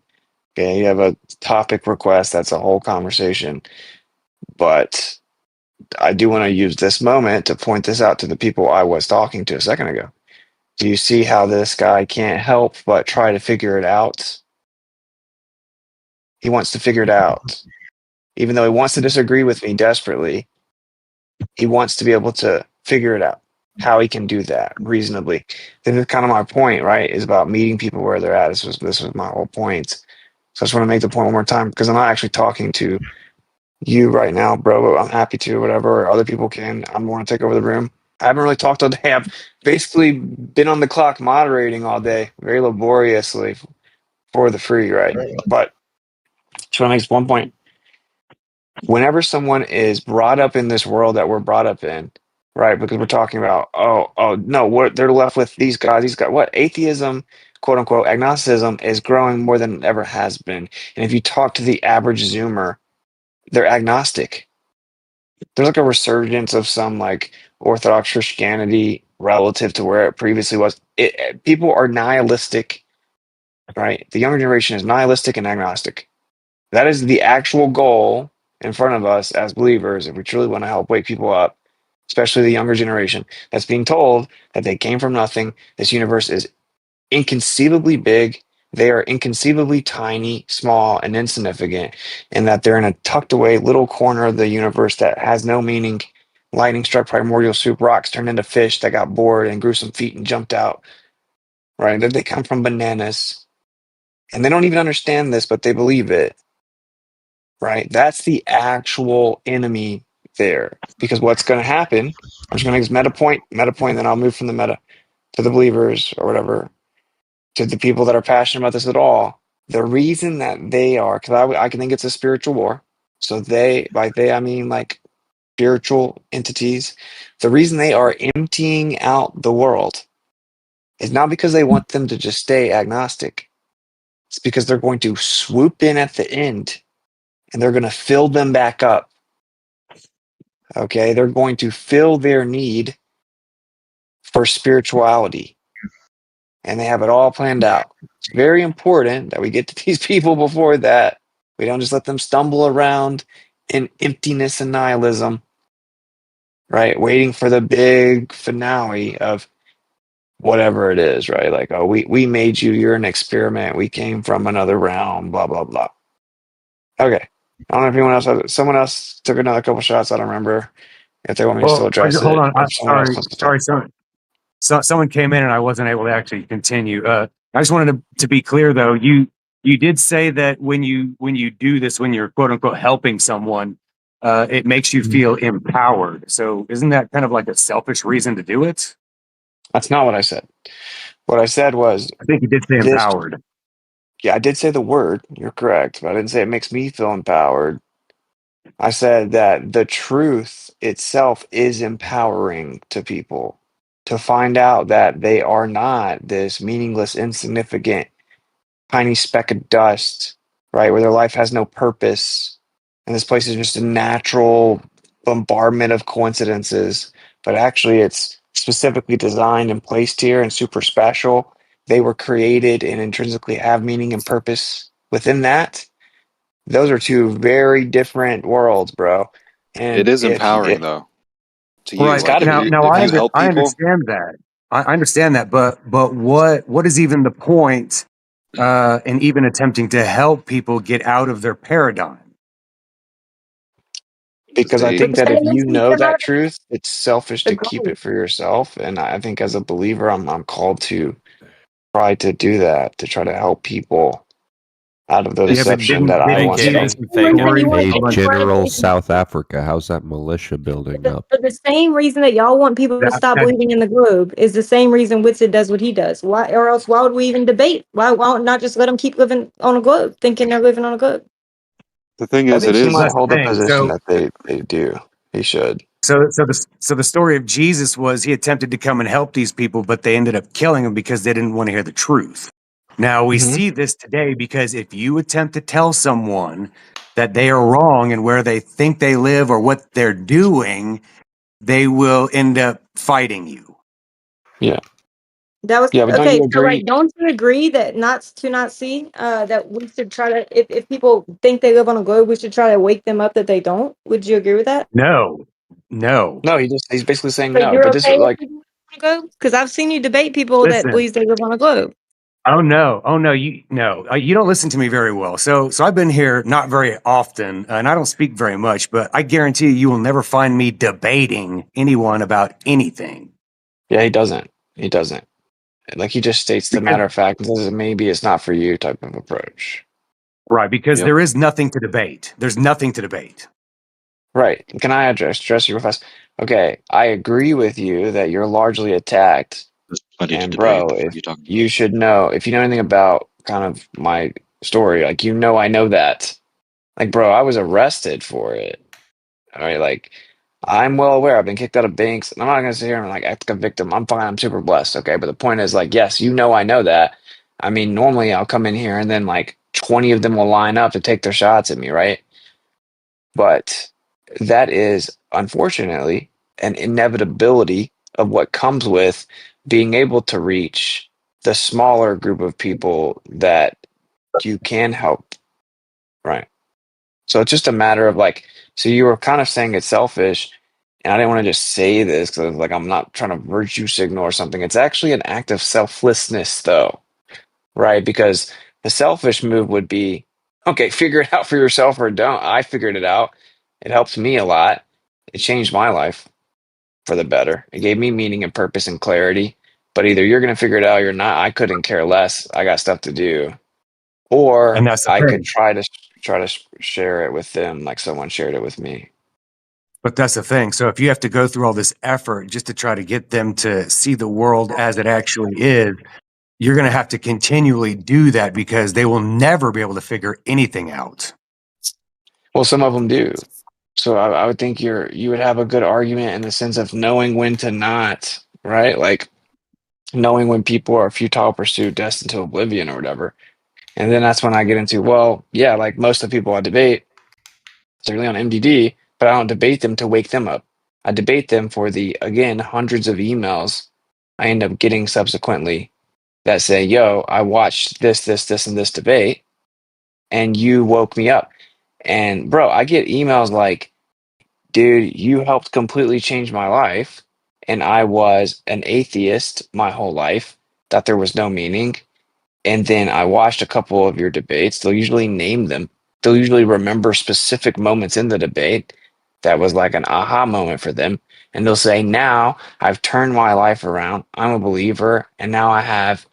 Okay, you have a topic request. That's a whole conversation. But I do want to use this moment to point this out to the people I was talking to a second ago. Do you see how this guy can't help but try to figure it out? He wants to figure it out. Even though he wants to disagree with me desperately, he wants to be able to figure it out, how he can do that reasonably. This is kind of my point, right? Is about meeting people where they're at. This was my whole point. So I just want to make the point one more time because I'm not actually talking to you right now, bro. But I'm happy to, whatever. Or other people can. I'm going to take over the room. I haven't really talked all day. I've basically been on the clock moderating all day, very laboriously for the free, right? But just want to make this one point. Whenever someone is brought up in this world that we're brought up in, right? Because we're talking about, oh no, what they're left with these guys. What atheism, quote unquote, agnosticism is growing more than it ever has been. And if you talk to the average Zoomer, they're agnostic. There's like a resurgence of some like Orthodox Christianity relative to where it previously was. People are nihilistic, right? The younger generation is nihilistic and agnostic. That is the actual goal in front of us as believers if we truly want to help wake people up, especially the younger generation that's being told that they came from nothing. This universe is inconceivably big. They are inconceivably tiny, small, and insignificant, and that they're in a tucked away little corner of the universe that has no meaning. Lightning struck primordial soup, rocks turned into fish that got bored and grew some feet and jumped out, right? That they come from bananas. And they don't even understand this, but they believe it, right? That's the actual enemy there. Because what's going to happen, I'm just going to make this meta point, then I'll move from the meta to the believers or whatever, to the people that are passionate about this at all. The reason that they are, because I can think it's a spiritual war. So by they, I mean like spiritual entities. The reason they are emptying out the world is not because they want them to just stay agnostic. It's because they're going to swoop in at the end and they're going to fill them back up. Okay. They're going to fill their need for spirituality. And they have it all planned out. It's very important that we get to these people before that. We don't just let them stumble around in emptiness and nihilism, right? Waiting for the big finale of whatever it is, right? Like, oh, we made you, you're an experiment. We came from another realm, blah, blah, blah. Okay. I don't know if anyone else, someone else took another couple shots. I don't remember if they want me to still address hold it. on. Or if someone else wants to talk. Sorry. Someone came in and I wasn't able to actually continue. I just wanted to be clear though. You did say that when you do this, when you're quote unquote helping someone, it makes you feel empowered. So isn't that kind of like a selfish reason to do it? That's not what I said. What I said was, I think you did say this. empowered. Yeah, I did say the word. You're correct, but I didn't say it makes me feel empowered. I said that the truth itself is empowering to people to find out that they are not this meaningless, insignificant, tiny speck of dust, right? Where their life has no purpose. And this place is just a natural bombardment of coincidences. But actually, it's specifically designed and placed here and super special. They were created and intrinsically have meaning and purpose within that. Those are two very different worlds, bro. It And is if empowering it, though to you. it's Right. got Like to be, Now if I you help I people, understand that. I understand that, but what is even the point in even attempting to help people get out of their paradigm? because I think Because that that if makes you me know come out that of truth, it's selfish the to keep group. it for yourself. And I think as a believer, I'm called to try to do that, to try to help people out of the Yeah, but deception that I didn't once Jesus' fell. The same reason story you want Hey, to take people out of General believing South Africa, how's that militia building up? for the same reason that y'all want people to stop that believing in the globe is the same reason Witsit does what he does. Why, or else why would we even debate? Why not just let them keep living on a globe, thinking they're living on a globe? the thing I is, it think he might is that's the hold the thing. position that they do. He should. So the story of Jesus was he attempted to come and help these people, but they ended up killing him because they didn't want to hear the truth. Now we Hmm. see this today because if you attempt to tell someone that they are wrong and where they think they live or what they're doing, they will end up fighting you. Yeah. That was Yeah, but don't okay. you So, like, agree? don't you agree that not see that we should try to if people think they live on a globe, we should try to wake them up that they don't? Would you agree with that? No. No, he's basically saying So no. you're But this okay with like, people on a globe? Because I've seen you debate people that Listen. believes they live on a globe. Oh no, you don't listen to me very well. So I've been here not very often, and I don't speak very much, but I guarantee you will never find me debating anyone about anything. yeah, he doesn't. He doesn't. Like he just states the Because matter of fact and says maybe it's not for you type of approach. right, because yep. there is nothing to debate. There's nothing to debate. Right. Can I address you real fast? Okay, I agree with you that you're largely attacked. There's plenty to And debate. bro, What are if you talking about? you should know, if you know anything about kind of my story, like I know that. Like, bro, I was arrested for it. All right, like I'm well aware I've been kicked out of banks. And I'm not gonna sit here and like act like a victim. I'm fine, I'm super blessed. Okay. But the point is like, yes, I know that. I mean, normally I'll come in here and then like 20 of them will line up to take their shots at me, right? But that is unfortunately an inevitability of what comes with being able to reach the smaller group of people that you can help, right? So it's just a matter of like, so you were kind of saying it's selfish, and I didn't want to just say this because like I'm not trying to virtue signal or something. It's actually an act of selflessness, though, right? Because the selfish move would be, okay, figure it out for yourself or don't. I figured it out. It helped me a lot. It changed my life for the better. It gave me meaning and purpose and clarity. But either you're going to figure it out or you're not. I couldn't care less. I got stuff to do. And Or that's the I could thing. try to share it with them like someone shared it with me. But that's the thing. So if you have to go through all this effort just to try to get them to see the world as it actually is, you're going to have to continually do that because they will never be able to figure anything out. Well, some of them do. So I would think you would have a good argument in the sense of knowing when to not, right? Like knowing when people are futile pursuit destined to oblivion or whatever. And then that's when I get into, well, yeah, like most of the people I debate, particularly on MDD, but I don't debate them to wake them up. I debate them for the, again, hundreds of emails I end up getting subsequently that say, yo, I watched this, and this debate, and you woke me up. And bro, I get emails like, dude, you helped completely change my life. And I was an atheist my whole life, thought there was no meaning. And then I watched a couple of your debates. They'll usually name them. They'll usually remember specific moments in the debate that was like an aha moment for them. And they'll say, now I've turned my life around. I'm a believer. And now I have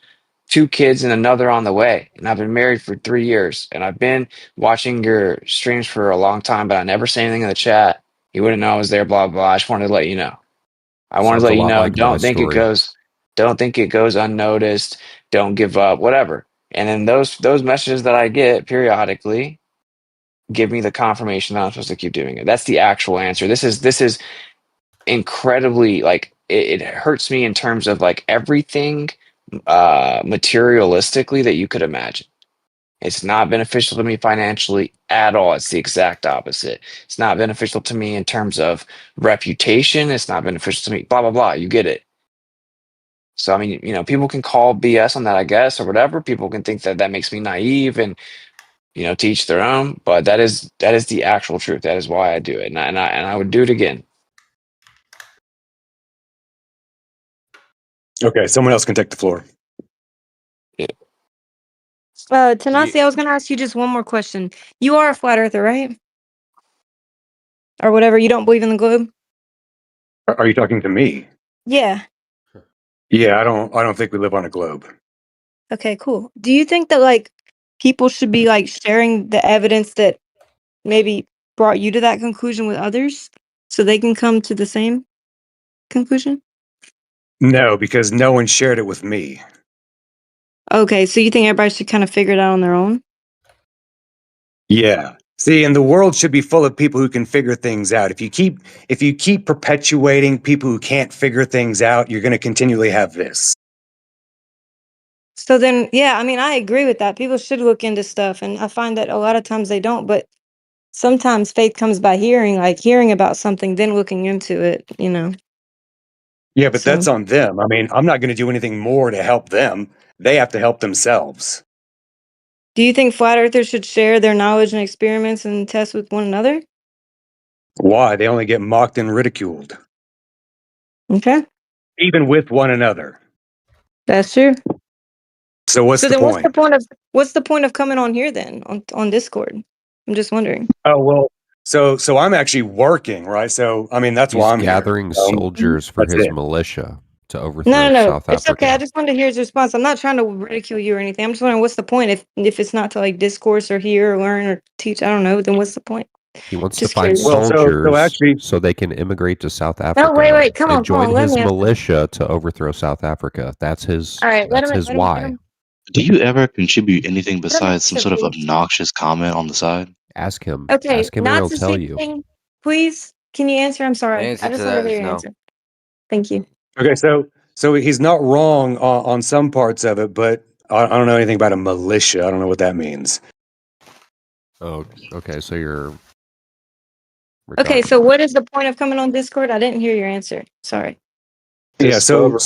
2 kids and another on the way. And I've been married for 3 years. And I've been watching your streams for a long time, but I never say anything in the chat. You wouldn't know I was there, blah, blah. I just wanted to let you know. I wanted to Sounds a let you lot know, like my story. don't think it goes unnoticed, don't give up, whatever. And then those messages that I get periodically give me the confirmation that I'm supposed to keep doing it. That's the actual answer. This is incredibly like it hurts me in terms of like everything materialistically that you could imagine. It's not beneficial to me financially at all. It's the exact opposite. It's not beneficial to me in terms of reputation. It's not beneficial to me, blah, blah, blah. You get it. So, I mean, people can call BS on that, I guess, or whatever. People can think that that makes me naive and, to each their own. But that is the actual truth. That is why I do it. And I would do it again. Okay, someone else can take the floor. Yeah. Tanasi, I was going to ask you just one more question. You are a flat earther, right? Or whatever. You don't believe in the globe? Are you talking to me? Yeah. Yeah, I don't think we live on a globe. Okay, cool. Do you think that like people should be like sharing the evidence that maybe brought you to that conclusion with others so they can come to the same conclusion? No, because no one shared it with me. Okay, so you think everybody should kind of figure it out on their own? Yeah. See, and the world should be full of people who can figure things out. If you keep perpetuating people who can't figure things out, you're going to continually have this. So then, yeah, I mean, I agree with that. People should look into stuff, and I find that a lot of times they don't, but sometimes faith comes by hearing, like hearing about something, then looking into it, Yeah, but So, that's on them. I mean, I'm not going to do anything more to help them. They have to help themselves. do you think flat earthers should share their knowledge and experiments and test with one another? Why? They only get mocked and ridiculed, Okay, even with one another. that's true. So what's So the then point? what's the point of coming on here then on Discord? I'm just wondering. Oh, well, so I'm actually working, right? So, I mean, that's why He's I'm here. gathering soldiers for That's his it. militia to overthrow No. South It's okay. I Africa. just wanted to hear his response. I'm not trying to ridicule you or anything. I'm just wondering what's the point if it's not to like discourse or hear or learn or teach. I don't know. Then what's the point? He wants to Just find curious. Well, so soldiers actually, so they can immigrate to South No, Africa wait. Come and on. join Let his me ask him. militia to overthrow South Africa. That's his All right. that's his Let why. him Do you ever contribute anything let him besides some answer, sort of please. obnoxious comment on the side? Ask him. Okay, Ask him and not he'll to tell say you. anything. Please, can you answer? I'm The sorry. answer I to just want to that hear is your no. answer. Thank you. okay, so he's not wrong on some parts of it, but I don't know anything about a militia. I don't know what that means. Oh, okay. So you're Okay, retarded. so what is the point of coming on Discord? I didn't hear your answer. Sorry. Yeah. So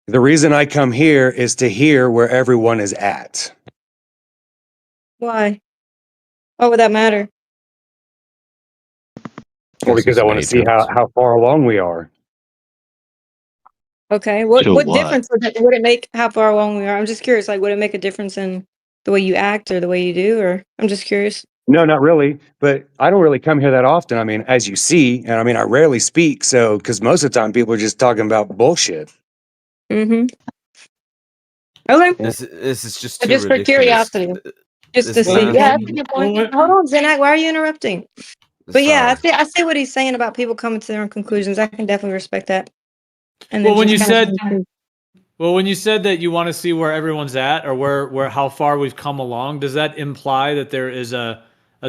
the reason I come here is to hear where everyone is at. Why? Why would that matter? Well, because I want to see how far along we are. Okay. What difference would it make how far along we are? I'm just curious. Like, would it make a difference in the way you act or the way you do? Or I'm just curious. No, not really. But I don't really come here that often. I mean, as you see, and I mean, I rarely speak. So, because most of the time people are just talking about bullshit. Mm-hmm. Okay. This is just But too just for ridiculous. curiosity, just to This see. math. Yeah, that's a good point. Hold on, Zenak. Why are you interrupting? But yeah, I see what he's saying about people coming to their own conclusions. I can definitely respect that. And then Well, when you just said, when you said that you want to see where everyone's at or where how far we've come along, does that imply that there is a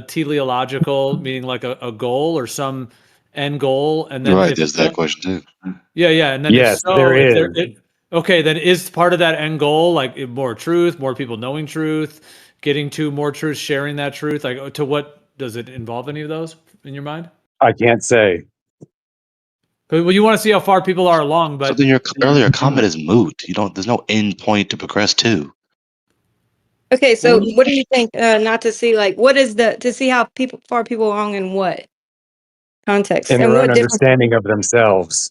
teleological, meaning like a goal or some end goal? And then Right, if there's that question too. yeah, and then if Yes, so, there if is. there, okay, then is part of that end goal like more truth, more people knowing truth, getting to more truth, sharing that truth? Like, to what does it involve? Any of those in your mind? I can't say. Well, you want to see how far people are along, but Something your earlier comment is moot. You don't. There's no end point to progress to. okay, so what do you think? Not to see like what is to see how far people along in what context In and their own what difference? understanding of themselves.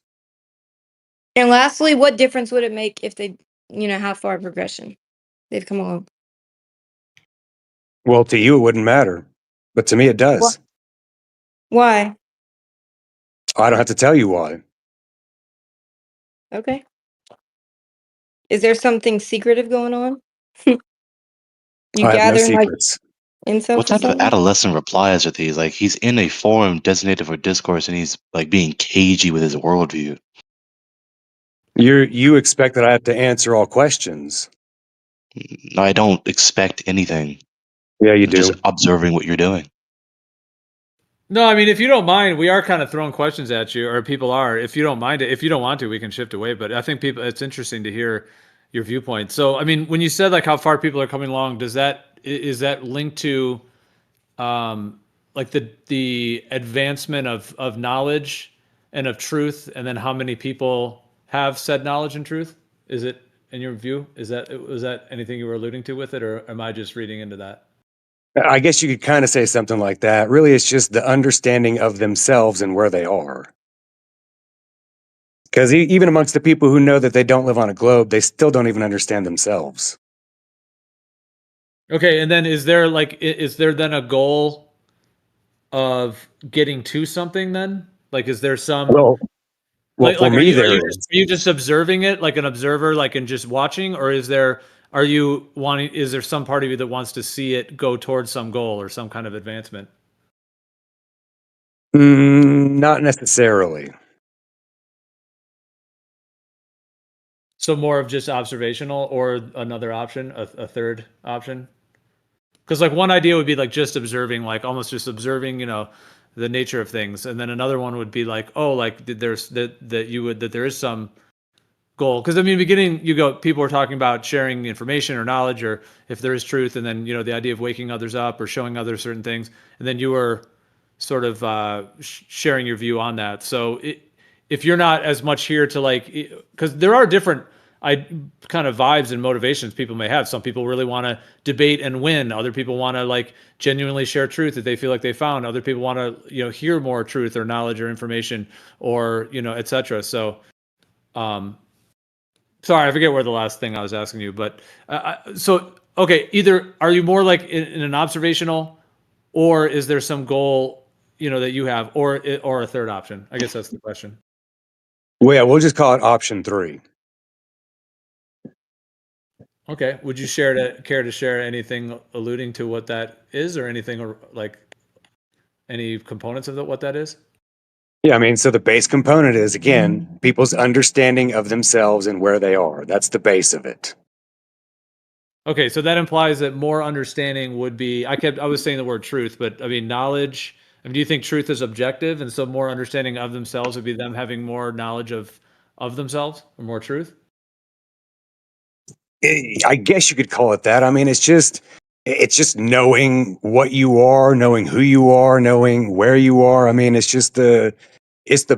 And lastly, what difference would it make if they, how far progression they've come along? Well, to you, it wouldn't matter. But to me, it does. Why? I don't have to tell you why. Okay. Is there something secretive going on? You I have no gathering like secrets. intel What for type of something? adolescent replies are these? Like he's in a forum designated for discourse, and he's like being cagey with his worldview. You expect that I have to answer all questions. No, I don't expect anything. Yeah, you I'm do. just observing what you're doing. no, I mean, if you don't mind, we are kind of throwing questions at you, or people are. If you don't mind it, if you don't want to, we can shift away. But I think it's interesting to hear your viewpoint. So, I mean, when you said like how far people are coming along, is that linked to, like the advancement of knowledge and of truth, and then how many people have said knowledge and truth? Is it in your view? Was that anything you were alluding to with it, or am I just reading into that? I guess you could kind of say something like that. Really, it's just the understanding of themselves and where they are. Because even amongst the people who know that they don't live on a globe, they still don't even understand themselves. Okay, and then is there then a goal of getting to something then? Like, is there some Well, like for are me, you there is. are you just observing it like an observer, like and just watching, or is there some part of you that wants to see it go towards some goal or some kind of advancement? Not necessarily. So more of just observational, or another option, a third option? Because like one idea would be like just observing, like almost just observing, the nature of things, and then another one would be like, oh, like there's that there is some goal. Because I mean, beginning people were talking about sharing information or knowledge, or if there is truth, and then the idea of waking others up or showing others certain things, and then you were sort of sharing your view on that. So if you're not as much here to like, because there are different kind of vibes and motivations people may have. Some people really want to debate and win. Other people want to like genuinely share truth that they feel like they found. Other people want to hear more truth or knowledge or information, or etc. So sorry, I forget where the last thing I was asking you, but so okay, either are you more like in an observational, or is there some goal that you have, or a third option? I guess that's the question. Well, yeah, we'll just call it option 3. Okay. Would you care to share anything alluding to what that is, or anything like any components of what that is? Yeah, I mean, so the base component is, again, people's understanding of themselves and where they are. That's the base of it. Okay, so that implies that more understanding would be, I was saying the word truth, but I mean knowledge. I mean, do you think truth is objective, and so more understanding of themselves would be them having more knowledge of themselves, or more truth? I guess you could call it that. I mean, it's just knowing what you are, knowing who you are, knowing where you are. I mean, it's the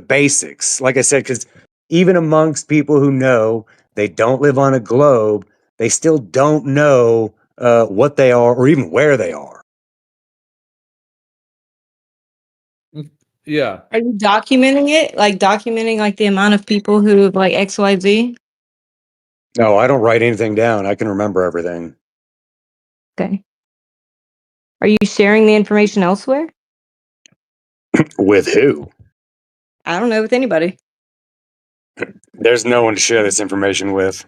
basics. Like I said, because even amongst people who know they don't live on a globe, they still don't know what they are or even where they are. Yeah. Are you documenting it? Like documenting like the amount of people who have like XYZ? No, I don't write anything down. I can remember everything. Okay. Are you sharing the information elsewhere? With who? I don't know, with anybody. There's no one to share this information with.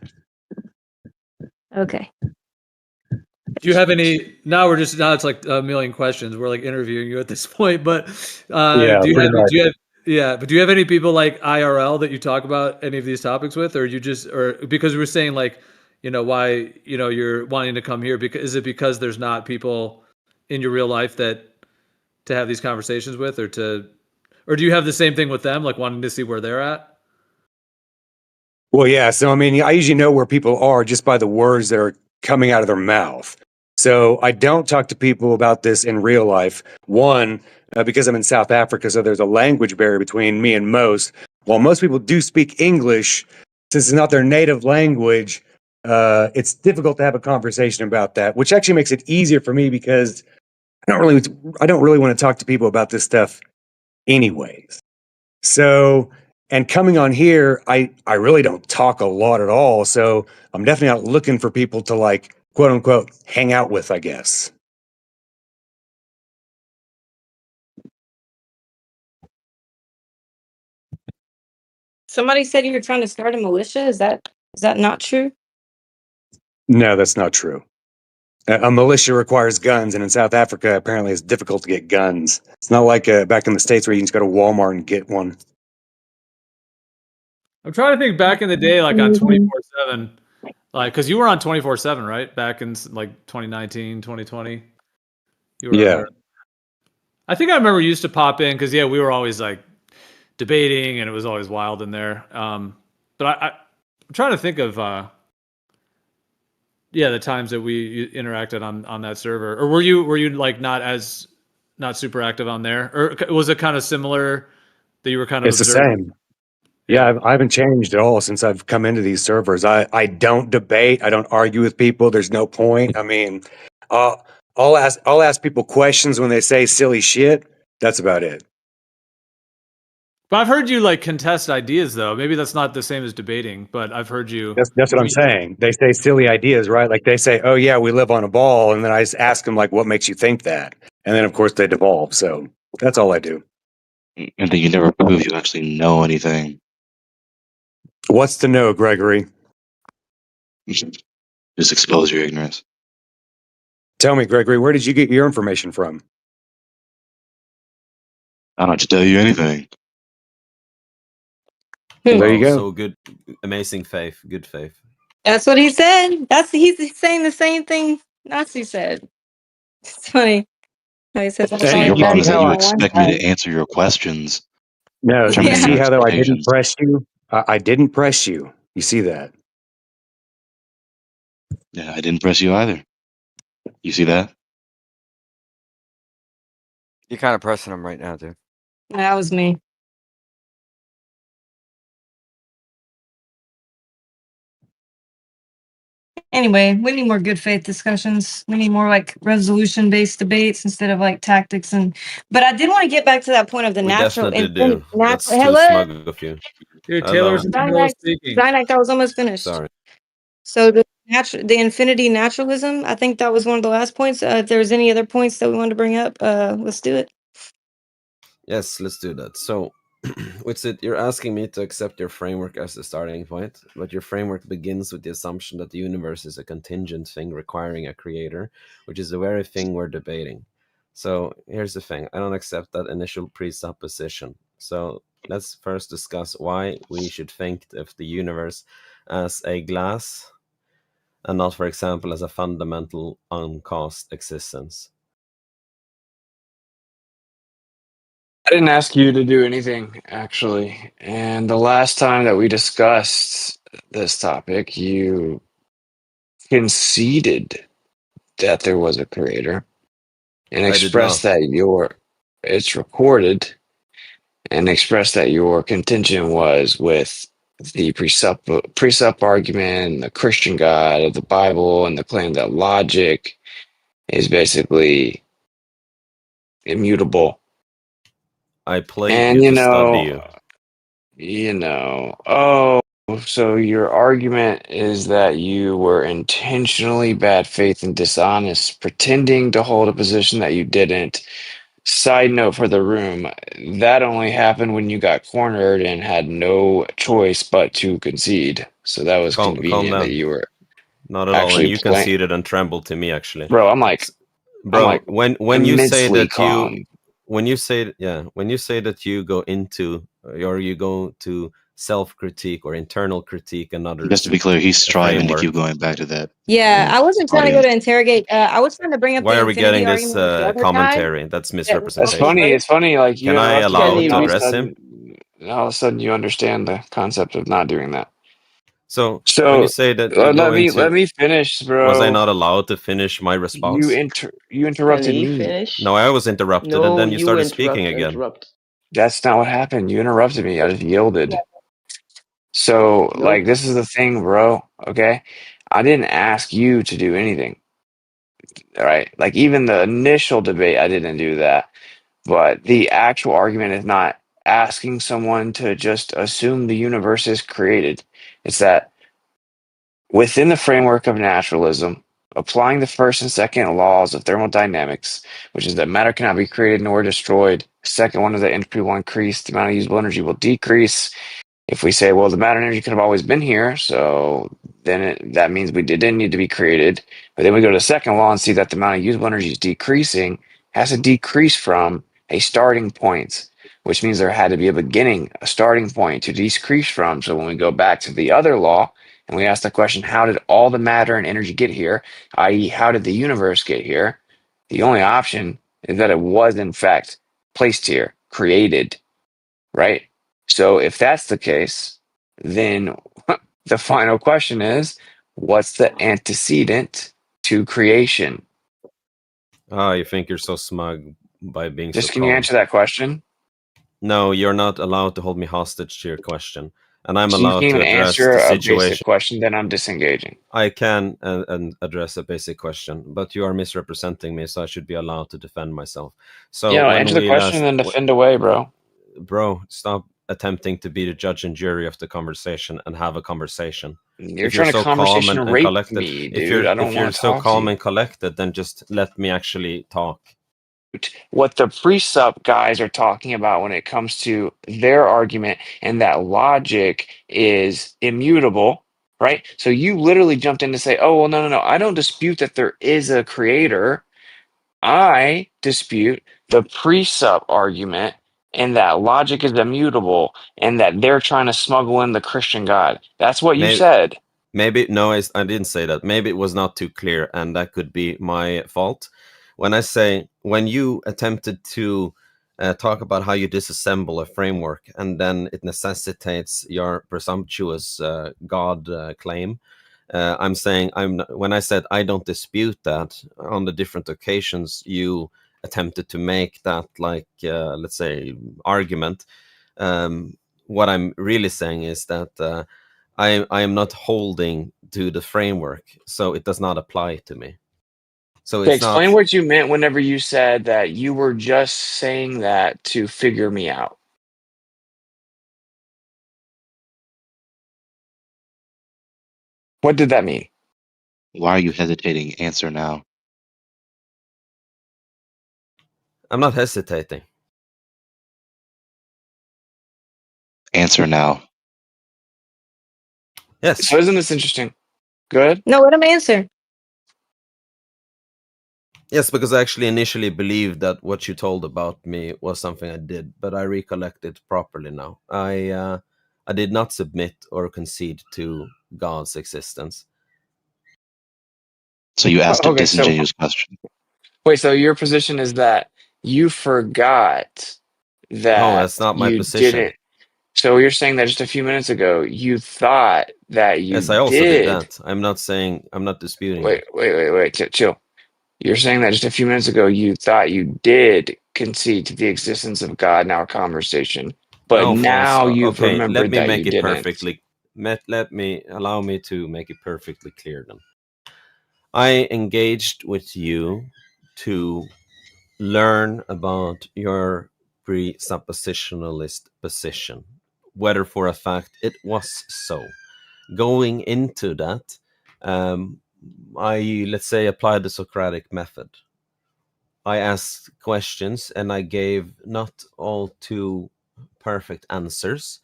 Okay. Do you have any? Now it's like a million questions. We're like interviewing you at this point, but Yeah, do you pretty much. but do you have any people like IRL that you talk about any of these topics with, or you just, or because we were saying like, why, you're wanting to come here, because is it because there's not people in your real life that to have these conversations with, or do you have the same thing with them, like wanting to see where they're at? Well, yeah. So, I mean, I usually know where people are just by the words that are coming out of their mouth. So I don't talk to people about this in real life. One, because I'm in South Africa, so there's a language barrier between me and most. While most people do speak English, since it's not their native language, it's difficult to have a conversation about that, which actually makes it easier for me because I don't really want to talk to people about this stuff anyways. So, and coming on here, I really don't talk a lot at all. So I'm definitely not looking for people to like, quote unquote, hang out with, I guess. Somebody said you were trying to start a militia. Is that not true? No, that's not true. A militia requires guns, and in South Africa, apparently it's difficult to get guns. It's not like back in the States where you can just go to Walmart and get one. I'm trying to think back in the day, like on 24/7, like, because you were on 24/7, right? Back in like 2019, 2020, you were on Yeah. there. I think I remember you used to pop in because, yeah, we were always like debating and it was always wild in there. But I'm trying to think of, the times that we interacted on that server. Or were you like not super active on there? Or was it kind of similar that you were kind of It's the observing? same. Yeah, I haven't changed at all since I've come into these servers. I don't debate. I don't argue with people. There's no point. I mean, I'll ask people questions when they say silly shit. That's about it. But I've heard you like contest ideas, though. Maybe that's not the same as debating, but I've heard you. That's what I'm saying. They say silly ideas, right? Like they say, "Oh yeah, we live on a ball," and then I just ask them like, "What makes you think that?" And then of course they devolve. So that's all I do. And then you never prove you actually know anything. What's to know, Gregory? Just expose your ignorance. Tell me, Gregory, where did you get your information from? I don't have to tell you anything. There you go. So good, amazing faith, good faith. That's what he said. He's saying the same thing Nazi said. It's funny. He says, See, your problem is that you expect me to answer your questions. No, Determining you see your how though I didn't expectations. press you? I didn't press you. You see that? Yeah, I didn't press you either. You see that? You're kind of pressing him right now, dude. That was me. Anyway, we need more good faith discussions. We need more like resolution based debates instead of like tactics but I did want to get back to that point of the We natural definitely do. That's too hello. smug of you. Here, Hello. Taylor's in the middle of speaking. XYNACT, I was almost finished. Sorry. So the infinity naturalism, I think that was one of the last points. If there's any other points that we wanted to bring up, let's do it. Yes, let's do that. So, Witsit, you're asking me to accept your framework as the starting point, but your framework begins with the assumption that the universe is a contingent thing requiring a creator, which is the very thing we're debating. So, here's the thing. I don't accept that initial presupposition. So, let's first discuss why we should think of the universe as a glass and not, for example, as a fundamental uncaused existence. I didn't ask you to do anything, actually. And the last time that we discussed this topic, you conceded that there was a creator and expressed that it's recorded, and expressed that your contention was with the precept argument, the Christian God of the Bible, and the claim that logic is basically immutable. I played you to study you. So your argument is that you were intentionally bad faith and dishonest, pretending to hold a position that you didn't. Side note for the room, that only happened when you got cornered and had no choice but to concede. So that was Calm convenient that down. you were Not at all. And actually you playing. conceded and trembled to me, actually. Bro, I'm like, when you say immensely that calm. when you say that you go into or you go to self-critique or internal critique another. Just to be clear, he's striving to keep going back to that. Yeah, I wasn't trying to go to interrogate. I was trying to bring up Why the are we infinity getting this argument with the other commentary? That's misrepresentation. It's funny. Like you Can I interrupted allow me, to all of a address him? sudden, all of a sudden, you understand the concept of not doing that. So when you say that you go into, let me finish, bro. Was I not allowed to finish my response? You interrupted me. Finish? No, I was interrupted, No, and then you started interrupt, speaking again. Interrupt. That's not what happened. You interrupted me. I just yielded. So, Nope. like, this is the thing, bro. Okay, I didn't ask you to do anything. All right, like even the initial debate, I didn't do that. But the actual argument is not asking someone to just assume the universe is created. It's that within the framework of naturalism, applying the first and second laws of thermodynamics, which is that matter cannot be created nor destroyed. The second one is that entropy will increase, the amount of usable energy will decrease. If we say, well, the matter and energy could have always been here, so then that means we didn't need to be created. But then we go to the second law and see that the amount of usable energy is decreasing, has to decrease from a starting point, which means there had to be a beginning, a starting point to decrease from. So when we go back to the other law and we ask the question, how did all the matter and energy get here, i.e., how did the universe get here? The only option is that it was, in fact, placed here, created, right? So if that's the case, then the final question is, what's the antecedent to creation? Oh, you think you're so smug by being Just so can calm. you answer that question? No, you're not allowed to hold me hostage to your question. And I'm So you allowed can't to even address answer the a basic situation. question, then I'm disengaging. I can and address a basic question, but you are misrepresenting me, so I should be allowed to defend myself. So Yeah, when answer the we question and then defend away, bro. Bro, stop attempting to be the judge and jury of the conversation and have a conversation. You're If you're trying to so calm conversation and rape collected, me, dude. I don't if you're want to so talk to calm you. and collected, then just let me actually talk. What the precept guys are talking about when it comes to their argument and that logic is immutable, right? So you literally jumped in to say, oh, well, no, I don't dispute that there is a creator. I dispute the precept argument and that logic is immutable and that they're trying to smuggle in the Christian God. That's what you said. Maybe, no, I didn't say that. Maybe it was not too clear, and that could be my fault. When I say, when you attempted to talk about how you disassemble a framework and then it necessitates your presumptuous God claim, I'm saying, when I said I don't dispute that, on the different occasions you attempted to make that, like, let's say, argument, what I'm really saying is that I am not holding to the framework, so it does not apply to me. So it's Explain not. what you meant whenever you said that you were just saying that to figure me out. What did that mean? Why are you hesitating? Answer now. I'm not hesitating. Answer now. Yes. So isn't this interesting? Good? No, let him answer. Yes, because I actually initially believed that what you told about me was something I did, but I recollect it properly now. I did not submit or concede to God's existence. So you asked a disingenuous question. Wait, so your position is that you forgot that No, that's not my position. didn't. So you're saying that just a few minutes ago you thought that you Yes, I also did that. I'm not disputing Wait, it. chill. You're saying that just a few minutes ago you thought you did concede to the existence of God in our conversation, but No, false. now you've Okay, let remembered me that make you it didn't. allow me to make it perfectly clear then. I engaged with you to learn about your presuppositionalist position, whether for a fact it was so. Going into that, I, let's say, applied the Socratic method. I asked questions and I gave not all too perfect answers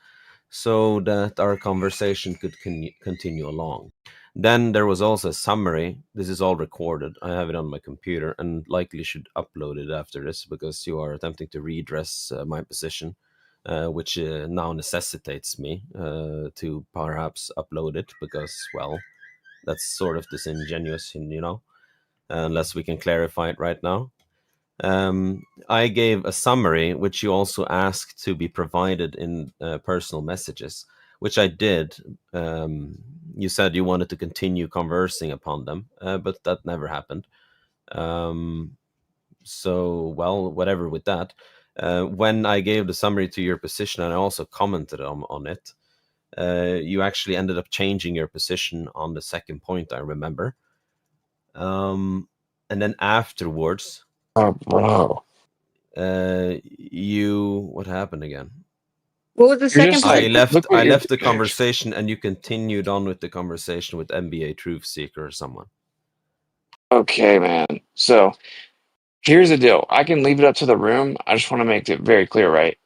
so that our conversation could continue along. Then there was also a summary. This is all recorded. I have it on my computer and likely should upload it after this because you are attempting to redress my position, which now necessitates me to perhaps upload it because, well, that's sort of disingenuous, unless we can clarify it right now. I gave a summary, which you also asked to be provided in personal messages, which I did. You said you wanted to continue conversing upon them, but that never happened. So, well, whatever with that. When I gave the summary to your position, and I also commented on it, you actually ended up changing your position on the second point, I remember. And then afterwards... Oh, bro. What happened again? What was the second I point? left the conversation and you continued on with the conversation with NBA Truth Seeker or someone. Okay, man. So here's the deal. I can leave it up to the room. I just want to make it very clear, right?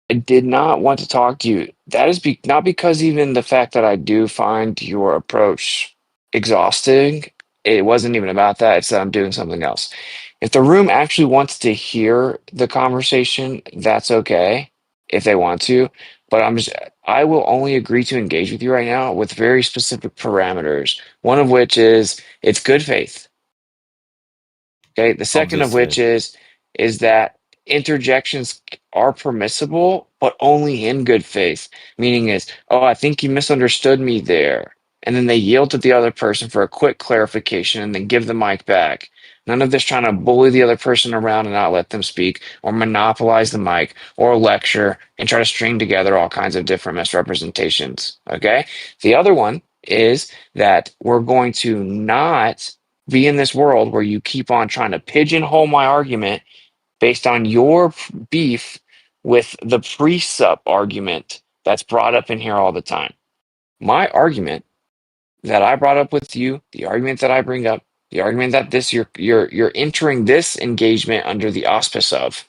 I did not want to talk to you. That is not because even the fact that I do find your approach exhausting. It wasn't even about that. It's that I'm doing something else. If the room actually wants to hear the conversation, that's okay if they want to. But I will only agree to engage with you right now with very specific parameters. One of which is it's good faith. Okay. The second of which is that interjections are permissible, but only in good faith. Meaning is, oh, I think you misunderstood me there. And then they yield to the other person for a quick clarification and then give the mic back. None of this trying to bully the other person around and not let them speak or monopolize the mic or lecture and try to string together all kinds of different misrepresentations. Okay. The other one is that we're going to not be in this world where you keep on trying to pigeonhole my argument based on your beef with the presup argument that's brought up in here all the time. My argument that I brought up with you, the argument that I bring up, the argument that you're entering this engagement under the auspice of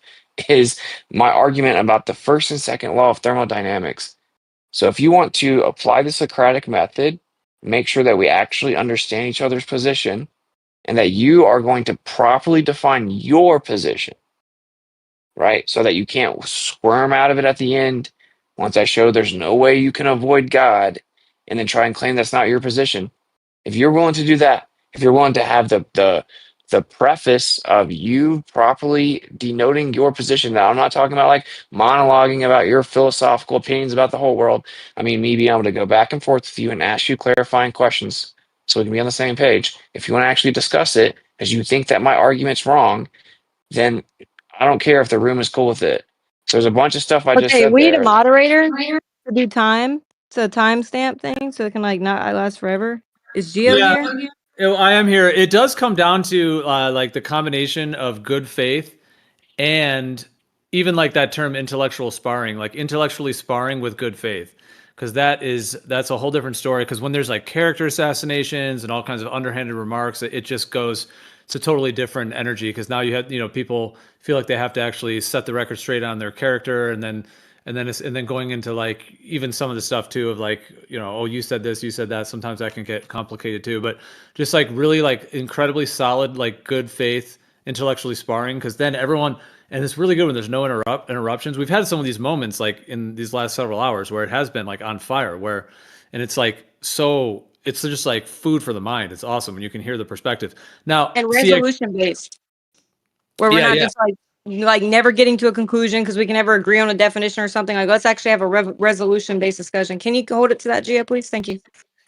is my argument about the first and second law of thermodynamics. So if you want to apply the Socratic method, make sure that we actually understand each other's position and that you are going to properly define your position, right? So that you can't squirm out of it at the end once I show there's no way you can avoid God and then try and claim that's not your position. If you're willing to do that, if you're willing to have the preface of you properly denoting your position. Now, I'm not talking about like monologuing about your philosophical opinions about the whole world. I mean, me being able to go back and forth with you and ask you clarifying questions so we can be on the same page. If you want to actually discuss it as you think that my argument's wrong, then I don't care if the room is cool with it. So there's a bunch of stuff I just said We need a there. moderator to do time. It's a timestamp thing, so it can like not last forever. Is Gio here? I am here. It does come down to like the combination of good faith and even like that term intellectual sparring, like intellectually sparring with good faith, because that's a whole different story. Because when there's like character assassinations and all kinds of underhanded remarks, it just goes. It's a totally different energy because now you have people feel like they have to actually set the record straight on their character, and then going into like even some of the stuff too of like oh, you said this, you said that. Sometimes that can get complicated too, but just like really like incredibly solid like good faith intellectually sparring, because then everyone, and it's really good when there's no interruptions. We've had some of these moments like in these last several hours where it has been like on fire, and it's like it's just like food for the mind. It's awesome when you can hear the perspective. Now, And resolution based, where we're not just like never getting to a conclusion because we can never agree on a definition or something. Like let's actually have a resolution based discussion. Can you hold it to that, Gia, please? Thank you.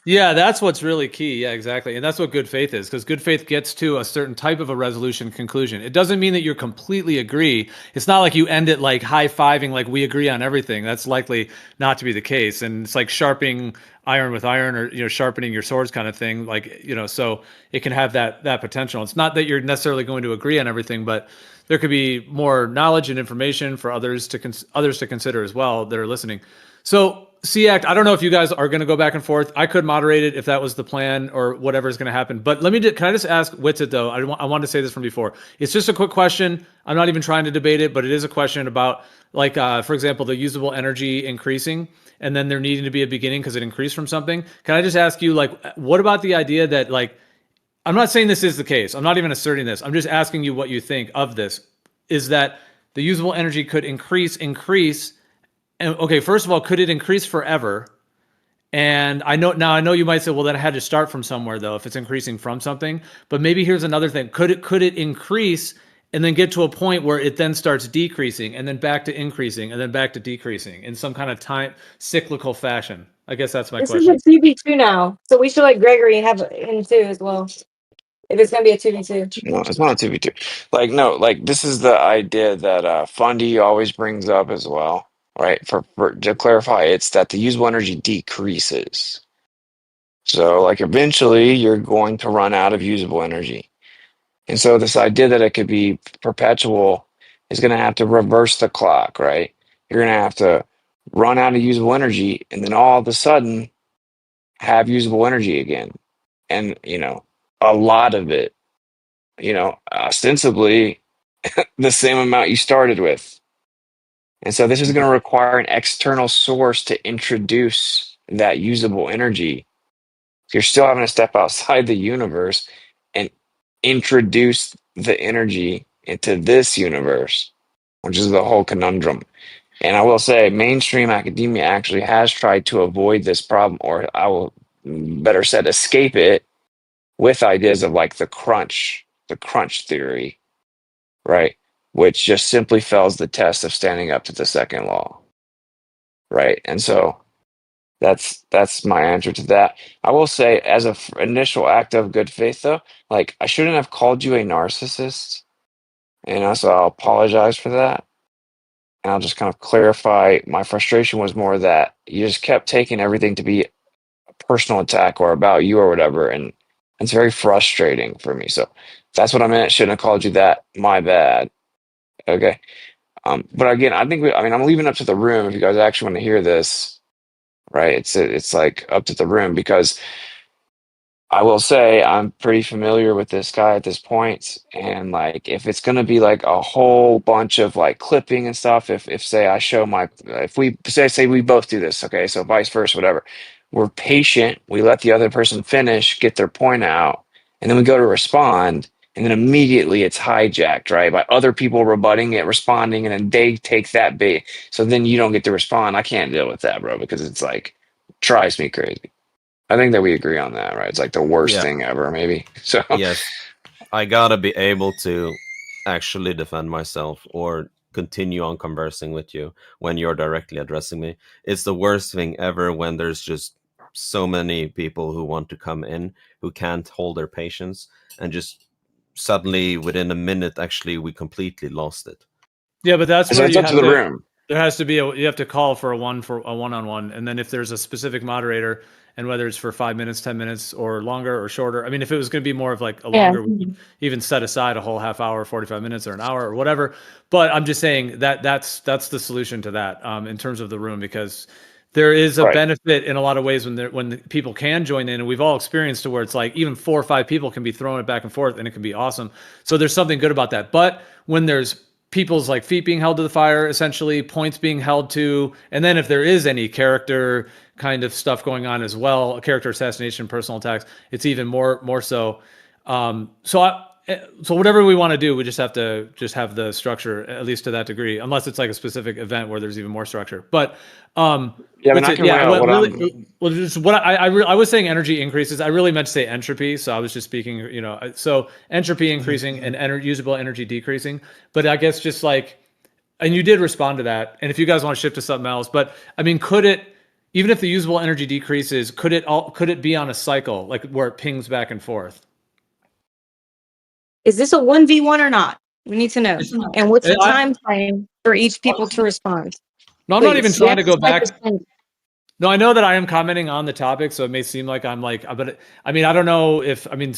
Yeah, that's what's really key. Yeah, exactly. And that's what good faith is, because good faith gets to a certain type of a resolution conclusion. It doesn't mean that you're completely agree. It's not like you end it like high-fiving, like we agree on everything. That's likely not to be the case. And it's like sharpening iron with iron, or sharpening your swords kind of thing. Like, so it can have that potential. It's not that you're necessarily going to agree on everything, but there could be more knowledge and information for others to consider as well that are listening. So CACT, I don't know if you guys are going to go back and forth. I could moderate it if that was the plan or whatever is going to happen. But can I just ask Witsit though? I wanted to say this from before. It's just a quick question. I'm not even trying to debate it, but it is a question about, like, for example, the usable energy increasing and then there needing to be a beginning because it increased from something. Can I just ask you, like, what about the idea that, like, I'm not saying this is the case. I'm not even asserting this. I'm just asking you what you think of this. Is that the usable energy could increase, and okay, first of all, could it increase forever? And I know you might say, well, then I had to start from somewhere though, if it's increasing from something. But maybe here's another thing. Could it increase and then get to a point where it then starts decreasing and then back to increasing and then back to decreasing in some kind of time cyclical fashion? I guess that's my question. This is a 2v2 now, so we should let Gregory have in too as well. If it's gonna be a 2v2. No, it's not a 2v2. Like, no, like this is the idea that Fundy always brings up as well, right? For to clarify, it's that the usable energy decreases. So, like, eventually you're going to run out of usable energy. And so this idea that it could be perpetual is going to have to reverse the clock, right? You're going to have to run out of usable energy and then all of a sudden have usable energy again. And, a lot of it, ostensibly the same amount you started with. And so this is going to require an external source to introduce that usable energy. You're still having to step outside the universe and introduce the energy into this universe, which is the whole conundrum. And I will say, mainstream academia actually has tried to avoid this problem, or I will better said, escape it with ideas of like the crunch theory, right? Which just simply fails the test of standing up to the second law, right? And so that's my answer to that. I will say, as a initial act of good faith, though, like I shouldn't have called you a narcissist, so I'll apologize for that. And I'll just kind of clarify my frustration was more that you just kept taking everything to be a personal attack or about you or whatever, and it's very frustrating for me. So that's what I meant. Shouldn't have called you that. My bad. Okay. But again, I think I'm leaving up to the room if you guys actually want to hear this, right? It's like up to the room, because I will say I'm pretty familiar with this guy at this point, and like if it's gonna be like a whole bunch of like clipping and stuff, if say I show my if we say we both do this, okay, so vice versa, whatever, we're patient, we let the other person finish, get their point out, and then we go to respond, and then immediately it's hijacked, right, by other people rebutting it, responding, and then they take that bait, so then you don't get to respond. I can't deal with that, bro, because it's like drives me crazy. I think that we agree on that, right? It's like the worst thing ever, maybe. So yes, I gotta be able to actually defend myself or continue on conversing with you when you're directly addressing me. It's the worst thing ever when there's just so many people who want to come in who can't hold their patience, and just suddenly within a minute, actually, we completely lost it. Yeah, but that's where it's up to the room. There has to be you have to call for a one-on-one, and then if there's a specific moderator, and whether it's for 5 minutes, 10 minutes, or longer or shorter. I mean, if it was going to be more of like a longer, we could even set aside a whole half hour, 45 minutes, or an hour, or whatever. But I'm just saying that's the solution to that, in terms of the room, because there is a benefit in a lot of ways when the people can join in, and we've all experienced to where it's like even 4 or 5 people can be throwing it back and forth, and it can be awesome. So there's something good about that. But when there's people's like feet being held to the fire, essentially points being held to, and then if there is any character kind of stuff going on as well, character assassination, personal attacks, it's even more so. So whatever we want to do, we just have to have the structure, at least to that degree, unless it's like a specific event where there's even more structure. But I was saying energy increases. I really meant to say entropy, so I was just speaking, so entropy increasing and usable energy decreasing. But I guess just like, and you did respond to that. And if you guys want to shift to something else, but I mean, could it even if the usable energy decreases, could it be on a cycle, like where it pings back and forth? Is this a 1v1 or not? We need to know. And what's the time frame for each people to respond? No, I'm not even trying to go back. No, I know that I am commenting on the topic, so it may seem like I'm like, but I mean, I don't know if, I mean,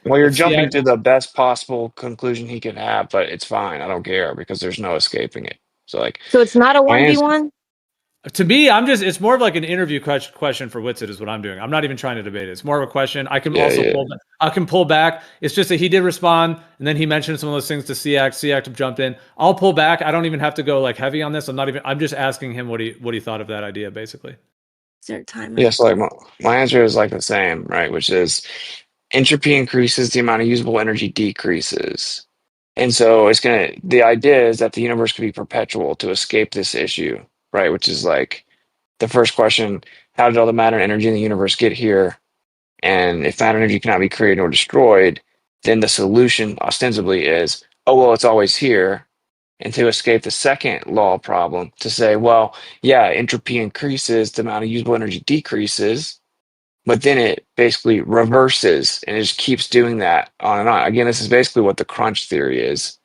well, you're jumping to the best possible conclusion he can have, but it's fine. I don't care because there's no escaping it. So it's not a 1v1? To me, it's more of like an interview question for Witsit is what I'm doing. I'm not even trying to debate it. It's more of a question. I can pull back. It's just that he did respond, and then he mentioned some of those things to XYNACT. XYNACT jumped in. I'll pull back. I don't even have to go like heavy on this. I'm just asking him what he thought of that idea, basically. Is there a timer? Yeah, so like my answer is like the same, right? Which is entropy increases, the amount of usable energy decreases. And so the idea is that the universe could be perpetual to escape this issue, right? Which is like the first question, how did all the matter and energy in the universe get here? And if matter and energy cannot be created or destroyed, then the solution ostensibly is, oh, well, it's always here. And to escape the second law problem, to say, well, yeah, entropy increases, the amount of usable energy decreases, but then it basically reverses and it just keeps doing that on and on. Again, this is basically what the crunch theory is,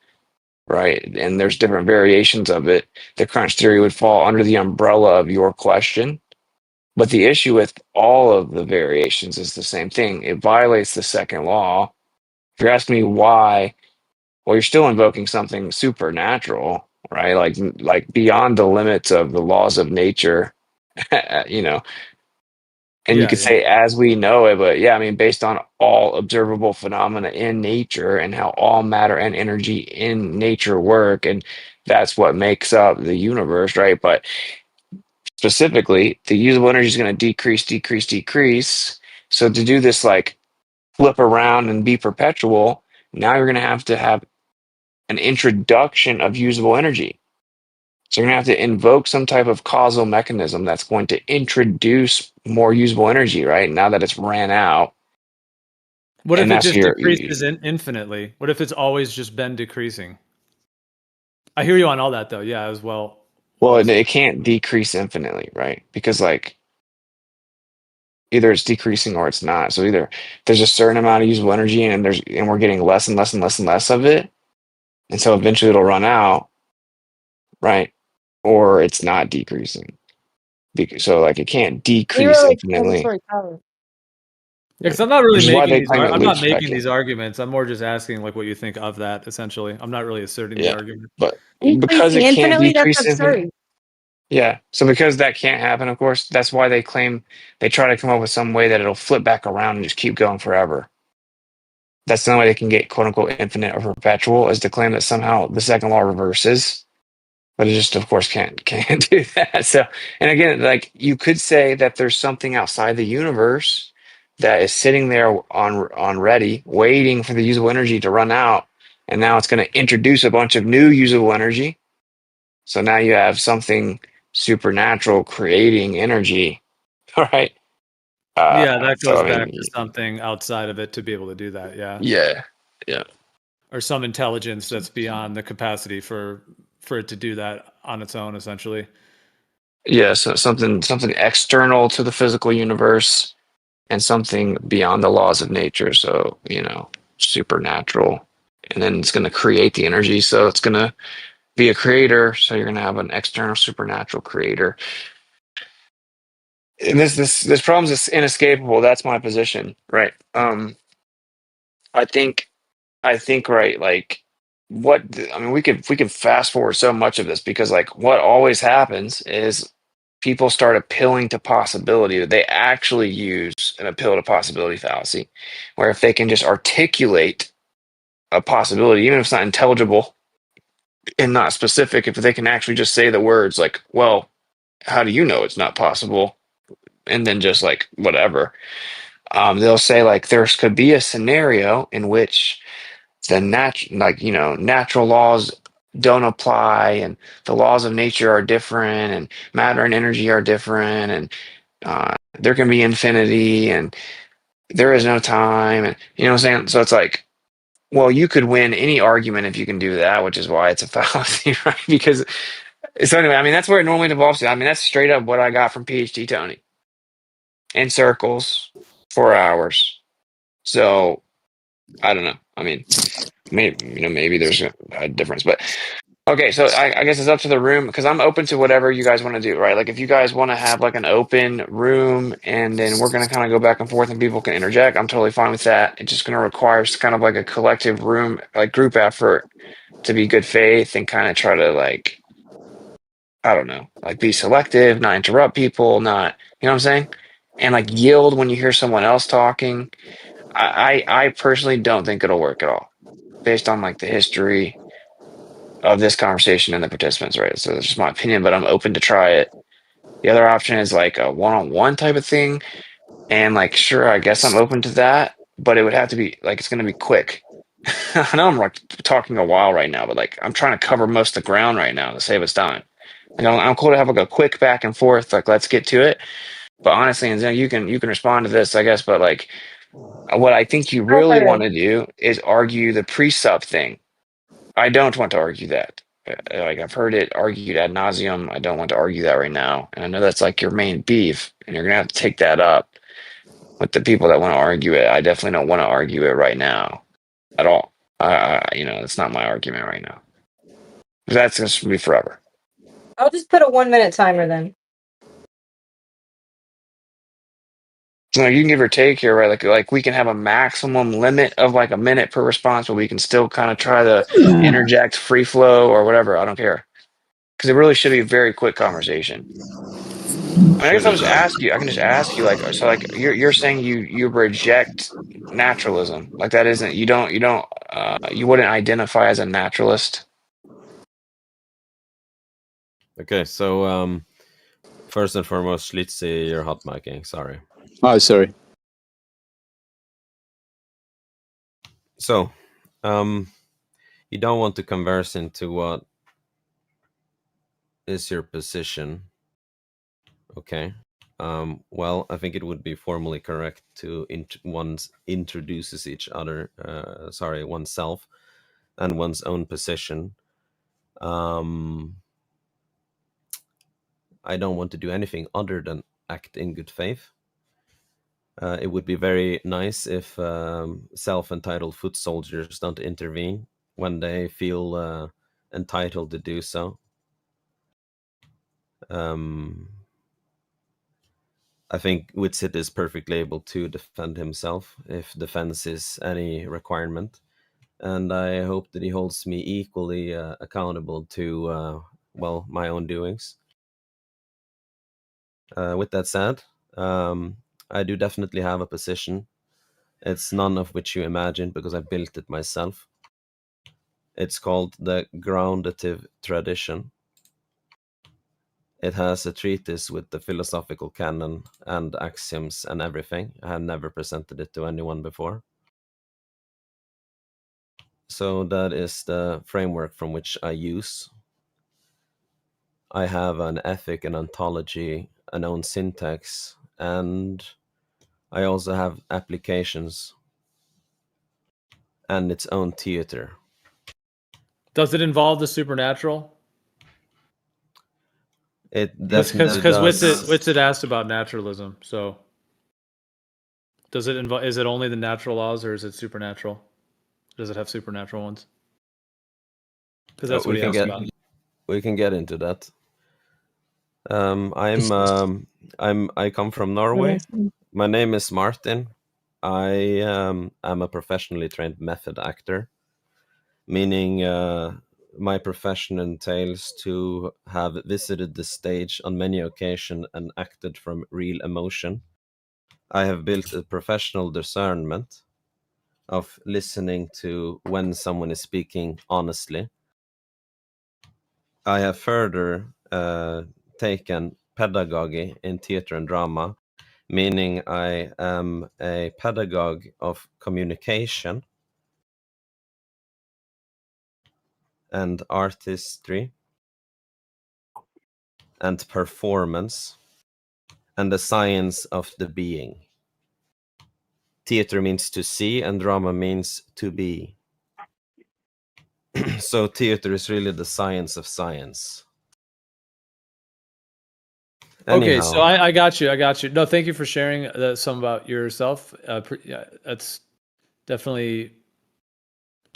right? And there's different variations of it. The crunch theory would fall under the umbrella of your question. But the issue with all of the variations is the same thing. It violates the second law. If you're asking me why, well, you're still invoking something supernatural, right? Like beyond the limits of the laws of nature, you know. And you could say as we know it, but yeah, I mean, based on all observable phenomena in nature and how all matter and energy in nature work, and that's what makes up the universe, right? But specifically, the usable energy is going to decrease. So to do this like flip around and be perpetual, now you're going to have an introduction of usable energy. So you're going to have to invoke some type of causal mechanism that's going to introduce more usable energy, right? Now that it's ran out. What if it just decreases infinitely? What if it's always just been decreasing? I hear you on all that, though. Yeah, as well. Well, it can't decrease infinitely, right? Because like either it's decreasing or it's not. So either there's a certain amount of usable energy and we're getting less and less and less and less of it. And so eventually it'll run out, right? Or it's not decreasing. So like it can't decrease infinitely. Yeah, because I'm not really making these arguments. I'm more just asking like what you think of that. Essentially, I'm not really asserting the argument. But because it can't decrease infinitely. Yeah. So because that can't happen, of course, that's why they try to come up with some way that it'll flip back around and just keep going forever. That's the only way they can get quote unquote infinite or perpetual, is to claim that somehow the second law reverses. But it just, of course, can't do that. So, and again, like you could say that there's something outside the universe that is sitting there on ready, waiting for the usable energy to run out, and now it's going to introduce a bunch of new usable energy. So now you have something supernatural creating energy, right? Yeah, that goes back to something outside of it to be able to do that. Yeah. Yeah. Or some intelligence that's beyond the capacity for it to do that on its own, essentially. Yeah, so something external to the physical universe and something beyond the laws of nature. So, supernatural. And then it's going to create the energy. So it's going to be a creator. So you're going to have an external supernatural creator. And this problem is inescapable. That's my position, right? I think right, like we could fast forward so much of this, because like what always happens is people start appealing to possibility. That they actually use an appeal to possibility fallacy, where if they can just articulate a possibility, even if it's not intelligible and not specific, if they can actually just say the words like, well, how do you know it's not possible? And then just like whatever. They'll say like there could be a scenario in which the natural laws don't apply, and the laws of nature are different, and matter and energy are different, and there can be infinity, and there is no time, and you know what I'm saying? So it's like, well, you could win any argument if you can do that, which is why it's a fallacy, right? Because So anyway, I mean, that's where it normally devolves to. I mean, that's straight up what I got from PhD Tony. In circles for hours. So I don't know. I mean, maybe there's a difference, but okay. So I guess it's up to the room because I'm open to whatever you guys want to do, right? Like if you guys want to have like an open room and then we're gonna kind of go back and forth and people can interject, I'm totally fine with that. It's just gonna require kind of like a collective room, like group effort to be good faith and kind of try to like, I don't know, like be selective, not interrupt people, not, you know what I'm saying? And like yield when you hear someone else talking. I personally don't think it'll work at all based on like the history of this conversation and the participants, right? So that's just my opinion, but I'm open to try it. The other option is like a one-on-one type of thing. And like, sure, I guess I'm open to that, but it would have to be like, it's going to be quick. I know I'm like talking a while right now, but like I'm trying to cover most of the ground right now to save us time. Like I'm cool to have like a quick back and forth, like let's get to it. But honestly, and you can respond to this, I guess, but like what I think you really want to do is argue the pre-sub thing. I don't want to argue that. Like I've heard it argued ad nauseum. I don't want to argue that right now. And I know that's like your main beef, and you're gonna have to take that up with the people that want to argue it. I definitely don't want to argue it right now at all. That's not my argument right now. That's just gonna be forever. I'll just put a 1-minute timer then. So you can give or take here, right? Like we can have a maximum limit of like a minute per response, but we can still kind of try to interject free flow or whatever. I don't care. Because it really should be a very quick conversation. I mean, I guess I'll just ask you. I can just ask you, like, so, like, you're saying you reject naturalism, like that isn't you wouldn't identify as a naturalist. Okay, so first and foremost, let's see your hot micing. Sorry. Oh, sorry. So, you don't want to converse into what is your position. Okay. Well, I think it would be formally correct to introduces each other, oneself and one's own position. I don't want to do anything other than act in good faith. It would be very nice if self-entitled foot soldiers don't intervene when they feel entitled to do so. I think Witsit is perfectly able to defend himself if defense is any requirement. And I hope that he holds me equally accountable to, my own doings. With that said, I do definitely have a position. It's none of which you imagine because I built it myself. It's called the groundative tradition. It has a treatise with the philosophical canon and axioms and everything. I have never presented it to anyone before. So that is the framework from which I use. I have an ethic, an ontology, an own syntax, and I also have applications and its own theater. Does it involve the supernatural? It definitely because does. Witsit asked about naturalism. So, does it involve? Is it only the natural laws, or is it supernatural? Does it have supernatural ones? Because that's what he asked about. We can get into that. I come from Norway. My name is Martin. I am a professionally trained method actor, meaning my profession entails to have visited the stage on many occasions and acted from real emotion. I have built a professional discernment of listening to when someone is speaking honestly. I have further taken pedagogy in theater and drama, meaning I am a pedagogue of communication and artistry and performance and the science of the being. Theater means to see and drama means to be. So theater is really the science of science. Okay, so I got you. I got you. No, thank you for sharing some about yourself. Yeah, that's definitely.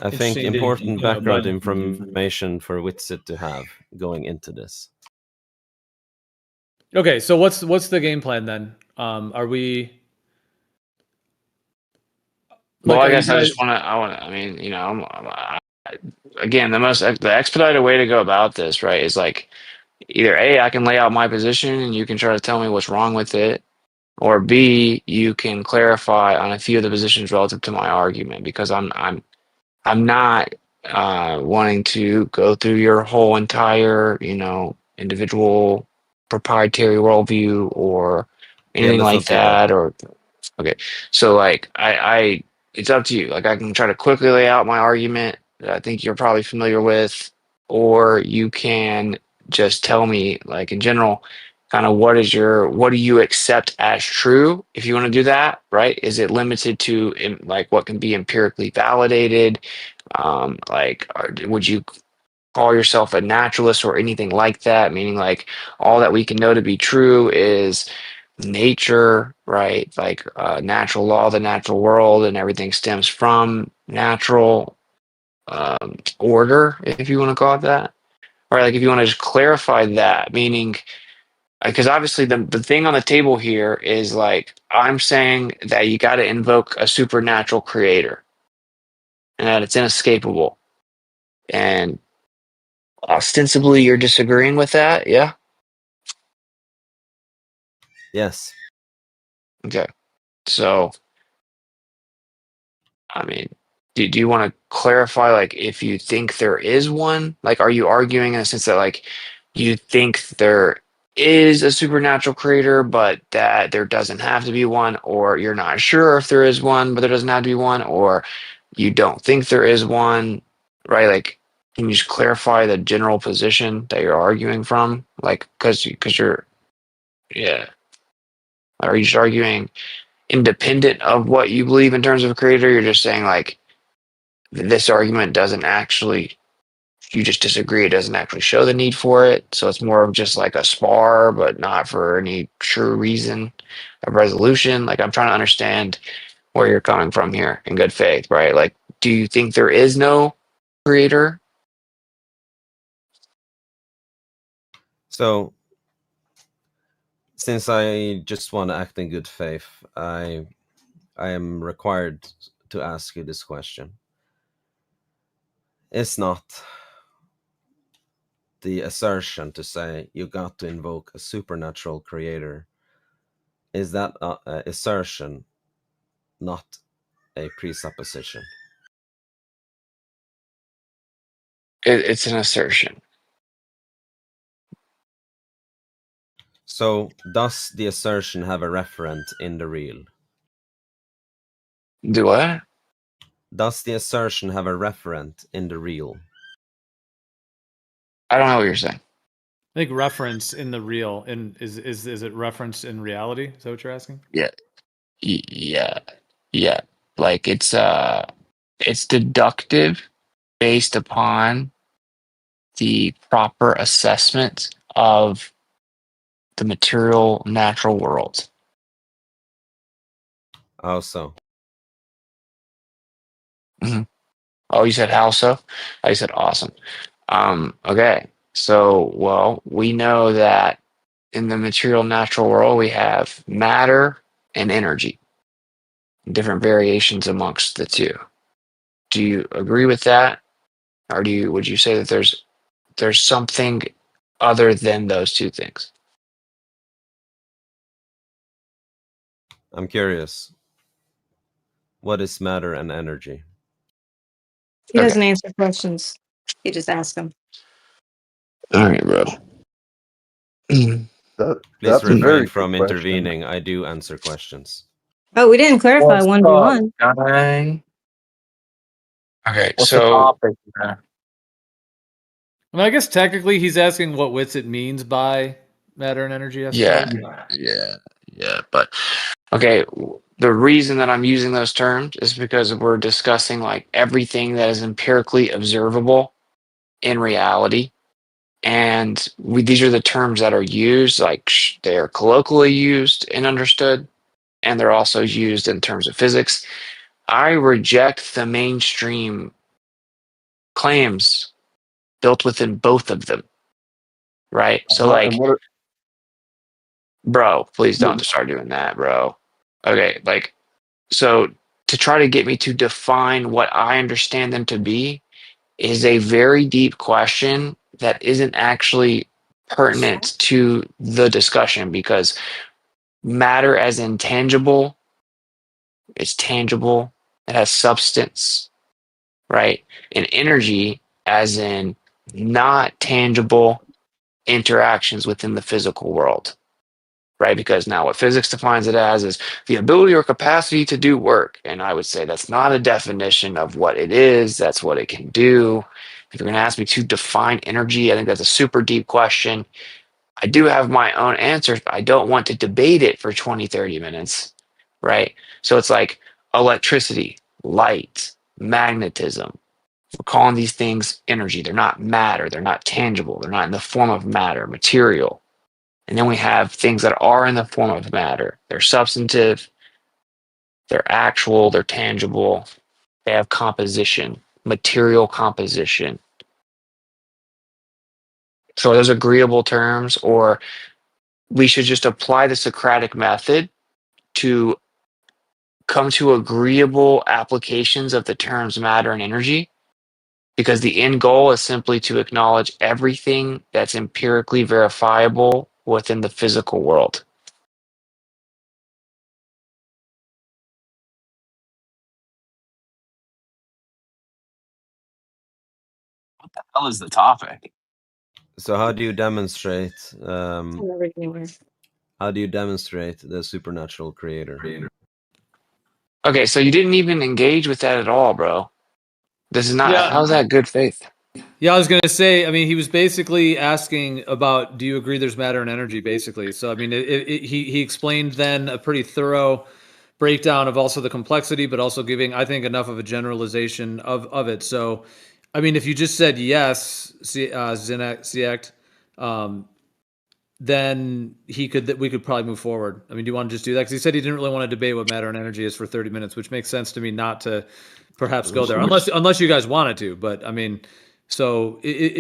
I think important background information for Witsit to have going into this. Okay, so what's the game plan then? Are we? Well, I guess I just want to. I mean, you know, again, the expedited way to go about this, right, is like either A, I can lay out my position and you can try to tell me what's wrong with it, or B, you can clarify on a few of the positions relative to my argument, because I'm not wanting to go through your whole entire, you know, individual proprietary worldview or anything like that. Or okay, so like I it's up to you. Like I can try to quickly lay out my argument that I think you're probably familiar with, or you can just tell me, like in general, kind of what do you accept as true if you want to do that, right? Is it limited to like what can be empirically validated? Would you call yourself a naturalist or anything like that? Meaning like all that we can know to be true is nature, right? Like natural law, the natural world, and everything stems from natural order, if you want to call it that. Or like if you want to just clarify that, meaning because obviously the thing on the table here is like I'm saying that you got to invoke a supernatural creator and that it's inescapable. And ostensibly you're disagreeing with that, yeah? Yes. Okay. So I mean, do you want to clarify, like, if you think there is one? Like, are you arguing in the sense that, like, you think there is a supernatural creator, but that there doesn't have to be one, or you're not sure if there is one, but there doesn't have to be one, or you don't think there is one, right? Like, can you just clarify the general position that you're arguing from? Like, because you're, yeah. Are you just arguing independent of what you believe in terms of a creator? You're just saying, like, this argument doesn't actually, you just disagree, it doesn't actually show the need for it, so it's more of just like a spar but not for any true reason of resolution. Like I'm trying to understand where you're coming from here in good faith, right? Like, do you think there is no creator? So since I just want to act in good faith, I am required to ask you this question. It's not the assertion to say you got to invoke a supernatural creator. Is that assertion not a presupposition? It's an assertion. So does the assertion have a referent in the real? Do what? Does the assertion have a referent in the real? I don't know what you're saying. I think reference in the real, and is it referenced in reality? Is that what you're asking? Yeah. Yeah. Like it's deductive based upon the proper assessment of the material natural world. How so? Mm-hmm. Oh, you said how so? I said awesome. Okay. So, well, we know that in the material natural world, we have matter and energy, different variations amongst the two. Do you agree with that? Or would you say that there's something other than those two things? I'm curious. What is matter and energy? He doesn't answer questions. He just asks them. All right, bro. Please refrain from intervening. I do answer questions. Oh, we didn't clarify 1v1. Okay, What's so the topic? I guess technically he's asking what Witsit means by matter and energy, I suppose. Yeah. But okay, the reason that I'm using those terms is because we're discussing like everything that is empirically observable in reality. and these are the terms that are used, like they are colloquially used and understood, and they're also used in terms of physics. I reject the mainstream claims built within both of them, right? So like, bro, please don't start doing that, bro. Okay, like, so to try to get me to define what I understand them to be is a very deep question that isn't actually pertinent to the discussion, because matter as intangible is tangible, it has substance, right? And energy as in not tangible interactions within the physical world, right? Because now what physics defines it as is the ability or capacity to do work. And I would say that's not a definition of what it is, that's what it can do. If you're going to ask me to define energy, I think that's a super deep question. I do have my own answers, but I don't want to debate it for 20, 30 minutes, right? So it's like electricity, light, magnetism. We're calling these things energy. They're not matter. They're not tangible. They're not in the form of matter, material. And then we have things that are in the form of matter. They're substantive, they're actual, they're tangible. They have composition, material composition. So are those agreeable terms, or we should just apply the Socratic method to come to agreeable applications of the terms matter and energy? Because the end goal is simply to acknowledge everything that's empirically verifiable within the physical world. What the hell is the topic? So how do you demonstrate how do you demonstrate the supernatural creator? Okay, so you didn't even engage with that at all, bro. This is not, how's that good faith? Yeah, I was going to say, I mean, he was basically asking about, do you agree there's matter and energy, basically? So, I mean, he explained then a pretty thorough breakdown of also the complexity, but also giving, I think, enough of a generalization of it. So, I mean, if you just said yes, XYNACT, then we could probably move forward. I mean, do you want to just do that? Because he said he didn't really want to debate what matter and energy is for 30 minutes, which makes sense to me not to perhaps go there, unless you guys wanted to. But I mean, so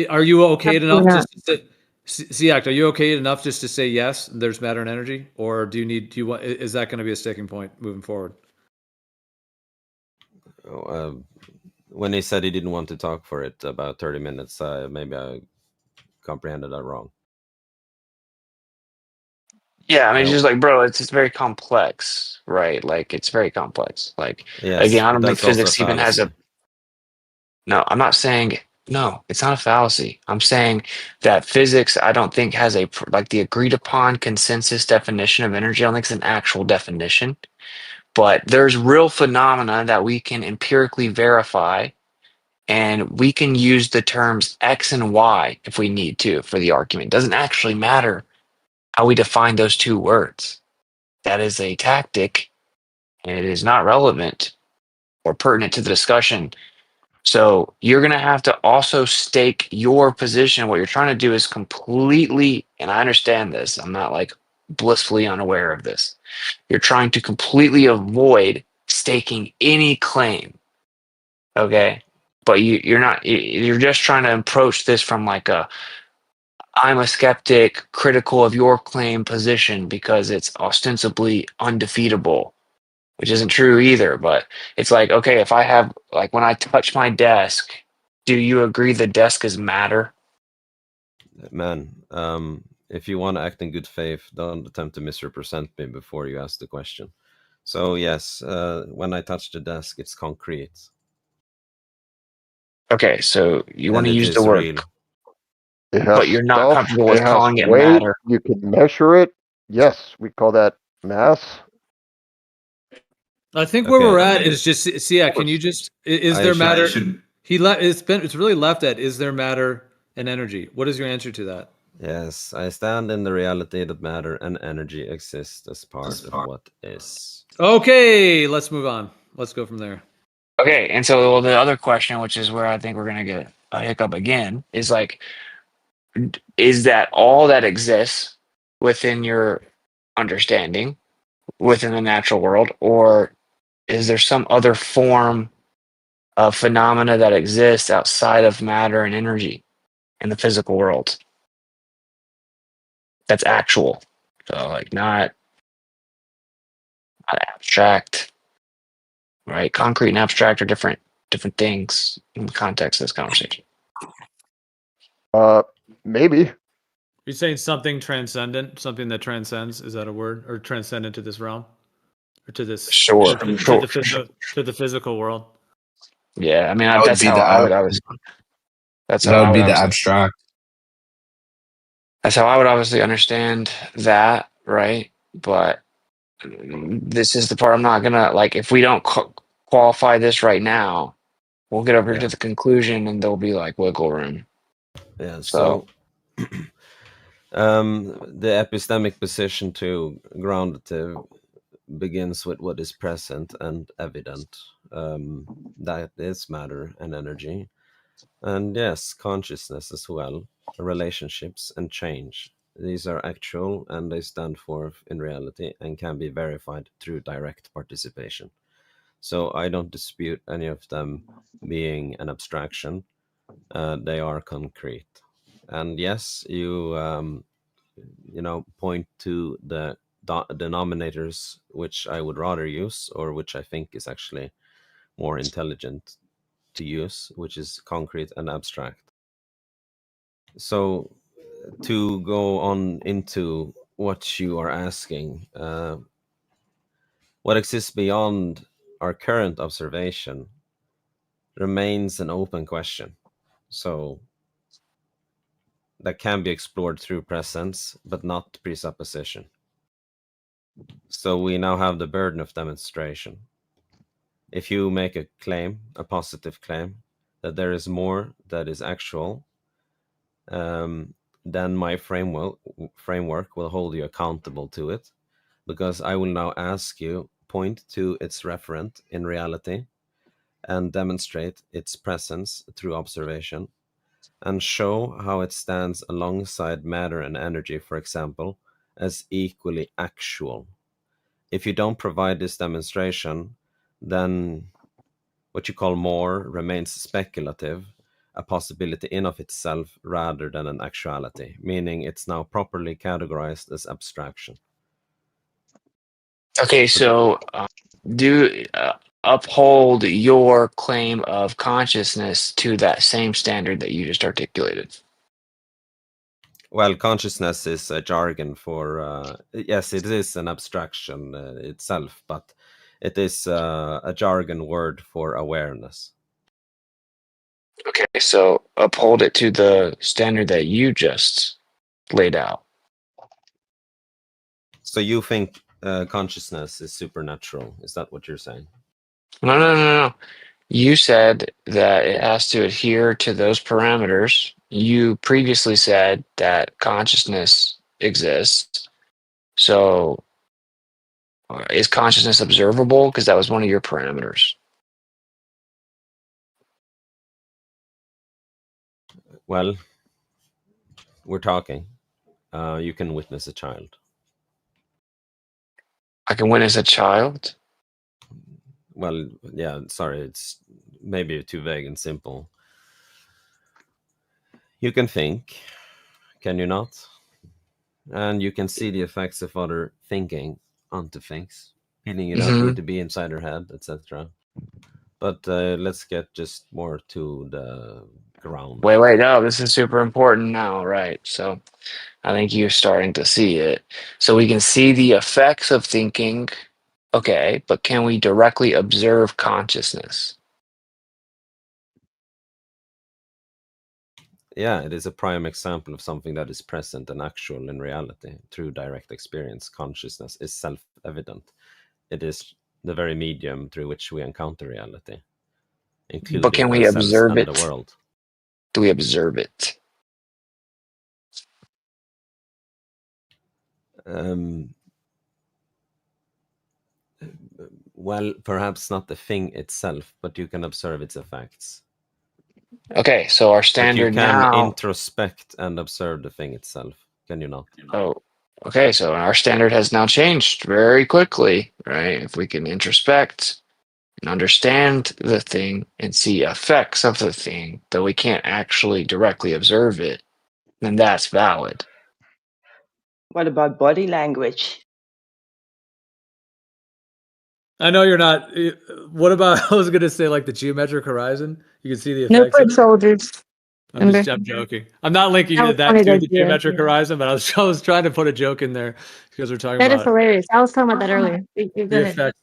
are you okay enough just to XYNACT, are you okay enough just to say yes, there's matter and energy, or do you want? Is that going to be a sticking point moving forward? When he said he didn't want to talk for it about 30 minutes, maybe I comprehended that wrong. Yeah, I mean, it's just like, bro, it's very complex, right? Like, it's very complex. Like, yes, again, I don't think that's also physics even has a. No, I'm not saying no. It's not a fallacy. I'm saying that physics, I don't think has a like the agreed upon consensus definition of energy. I don't think it's an actual definition, but there's real phenomena that we can empirically verify, and we can use the terms X and Y if we need to for the argument. It doesn't actually matter how we define those two words. That is a tactic, and it is not relevant or pertinent to the discussion. So you're going to have to also stake your position. What you're trying to do is completely, and I understand this, I'm not like blissfully unaware of this. You're trying to completely avoid staking any claim. Okay. But you're not, you're just trying to approach this from like I'm a skeptic, critical of your claim position because it's ostensibly undefeatable, which isn't true either. But it's like, okay, if I have, like, when I touch my desk, do you agree the desk is matter? Man, if you want to act in good faith, don't attempt to misrepresent me before you ask the question. So yes, when I touch the desk, it's concrete. Okay, so you want to use the word, it has but you're not stuff, comfortable with it has calling it weight, matter. you can measure it. Yes, we call that mass. I think where we're at is just can you just is there matter? It's really left at is there matter and energy? What is your answer to that? Yes, I stand in the reality that matter and energy exist as part of what is. Okay, let's move on. Let's go from there. Okay, and so the other question, which is where I think we're gonna get a hiccup again, is like, is that all that exists within your understanding, within the natural world, or is there some other form of phenomena that exists outside of matter and energy in the physical world that's actual? So like not abstract, right? Concrete and abstract are different things in the context of this conversation. Maybe. You're saying something transcendent, something that transcends. Is that a word? Or transcendent to this realm, or to this? Sure. To the physical world. Yeah, I mean That would that's be how the I would obviously. That's how that I would would be the obviously. abstract. That's how I would obviously understand that, right? But this is the part I'm not gonna like. If we don't qualify this right now, we'll get over Yeah. to the conclusion, and there'll be like wiggle room. Yeah. So the epistemic position to groundative begins with what is present and evident. That is matter and energy. And yes, consciousness as well, relationships and change. These are actual and they stand forth in reality and can be verified through direct participation. So I don't dispute any of them being an abstraction. They are concrete. And yes, you point to the denominators which I would rather use, or which I think is actually more intelligent to use, which is concrete and abstract. So to go on into what you are asking, what exists beyond our current observation remains an open question. So that can be explored through presence, but not presupposition. So we now have the burden of demonstration. If you make a claim, a positive claim, that there is more that is actual, then my framework will hold you accountable to it, because I will now ask you point to its referent in reality and demonstrate its presence through observation, and show how it stands alongside matter and energy, for example, as equally actual. If you don't provide this demonstration, then what you call more remains speculative, a possibility in of itself rather than an actuality, meaning it's now properly categorized as abstraction. okay, so do uphold your claim of consciousness to that same standard that you just articulated. Well, consciousness is a jargon for, yes, it is an abstraction itself, but it is a jargon word for awareness. Okay, so uphold it to the standard that you just laid out. So you think consciousness is supernatural? Is that what you're saying? No. You said that it has to adhere to those parameters. You previously said that consciousness exists. So is consciousness observable? Because that was one of your parameters. Well, we're talking. You can witness a child. I can witness a child? Well, yeah, sorry, it's maybe too vague and simple. You can think, can you not? And you can see the effects of other thinking onto things, meaning you don't need to be inside their head, etc. But let's get just more to the ground. Wait, no, this is super important now, right? So I think you're starting to see it. So we can see the effects of thinking, okay, but can we directly observe consciousness? Yeah, it is a prime example of something that is present and actual in reality through direct experience. Consciousness is self-evident. It is the very medium through which we encounter reality, But can including we ourselves observe and the it? world. Do we observe it? Well, perhaps not the thing itself, but you can observe its effects. Okay, so our standard but you can now introspect and observe the thing itself, can you not? Oh, okay, so our standard has now changed very quickly, right? If we can introspect and understand the thing and see effects of the thing, though we can't actually directly observe it, then that's valid. What about body language? I know you're not. What about? I was gonna say like the geometric horizon. You can see the No effects. foot soldiers. I'm joking. I'm not linking that to the geometric horizon, but I was trying to put a joke in there because we're talking That about is hilarious. I was talking about that earlier. Go the ahead. effects.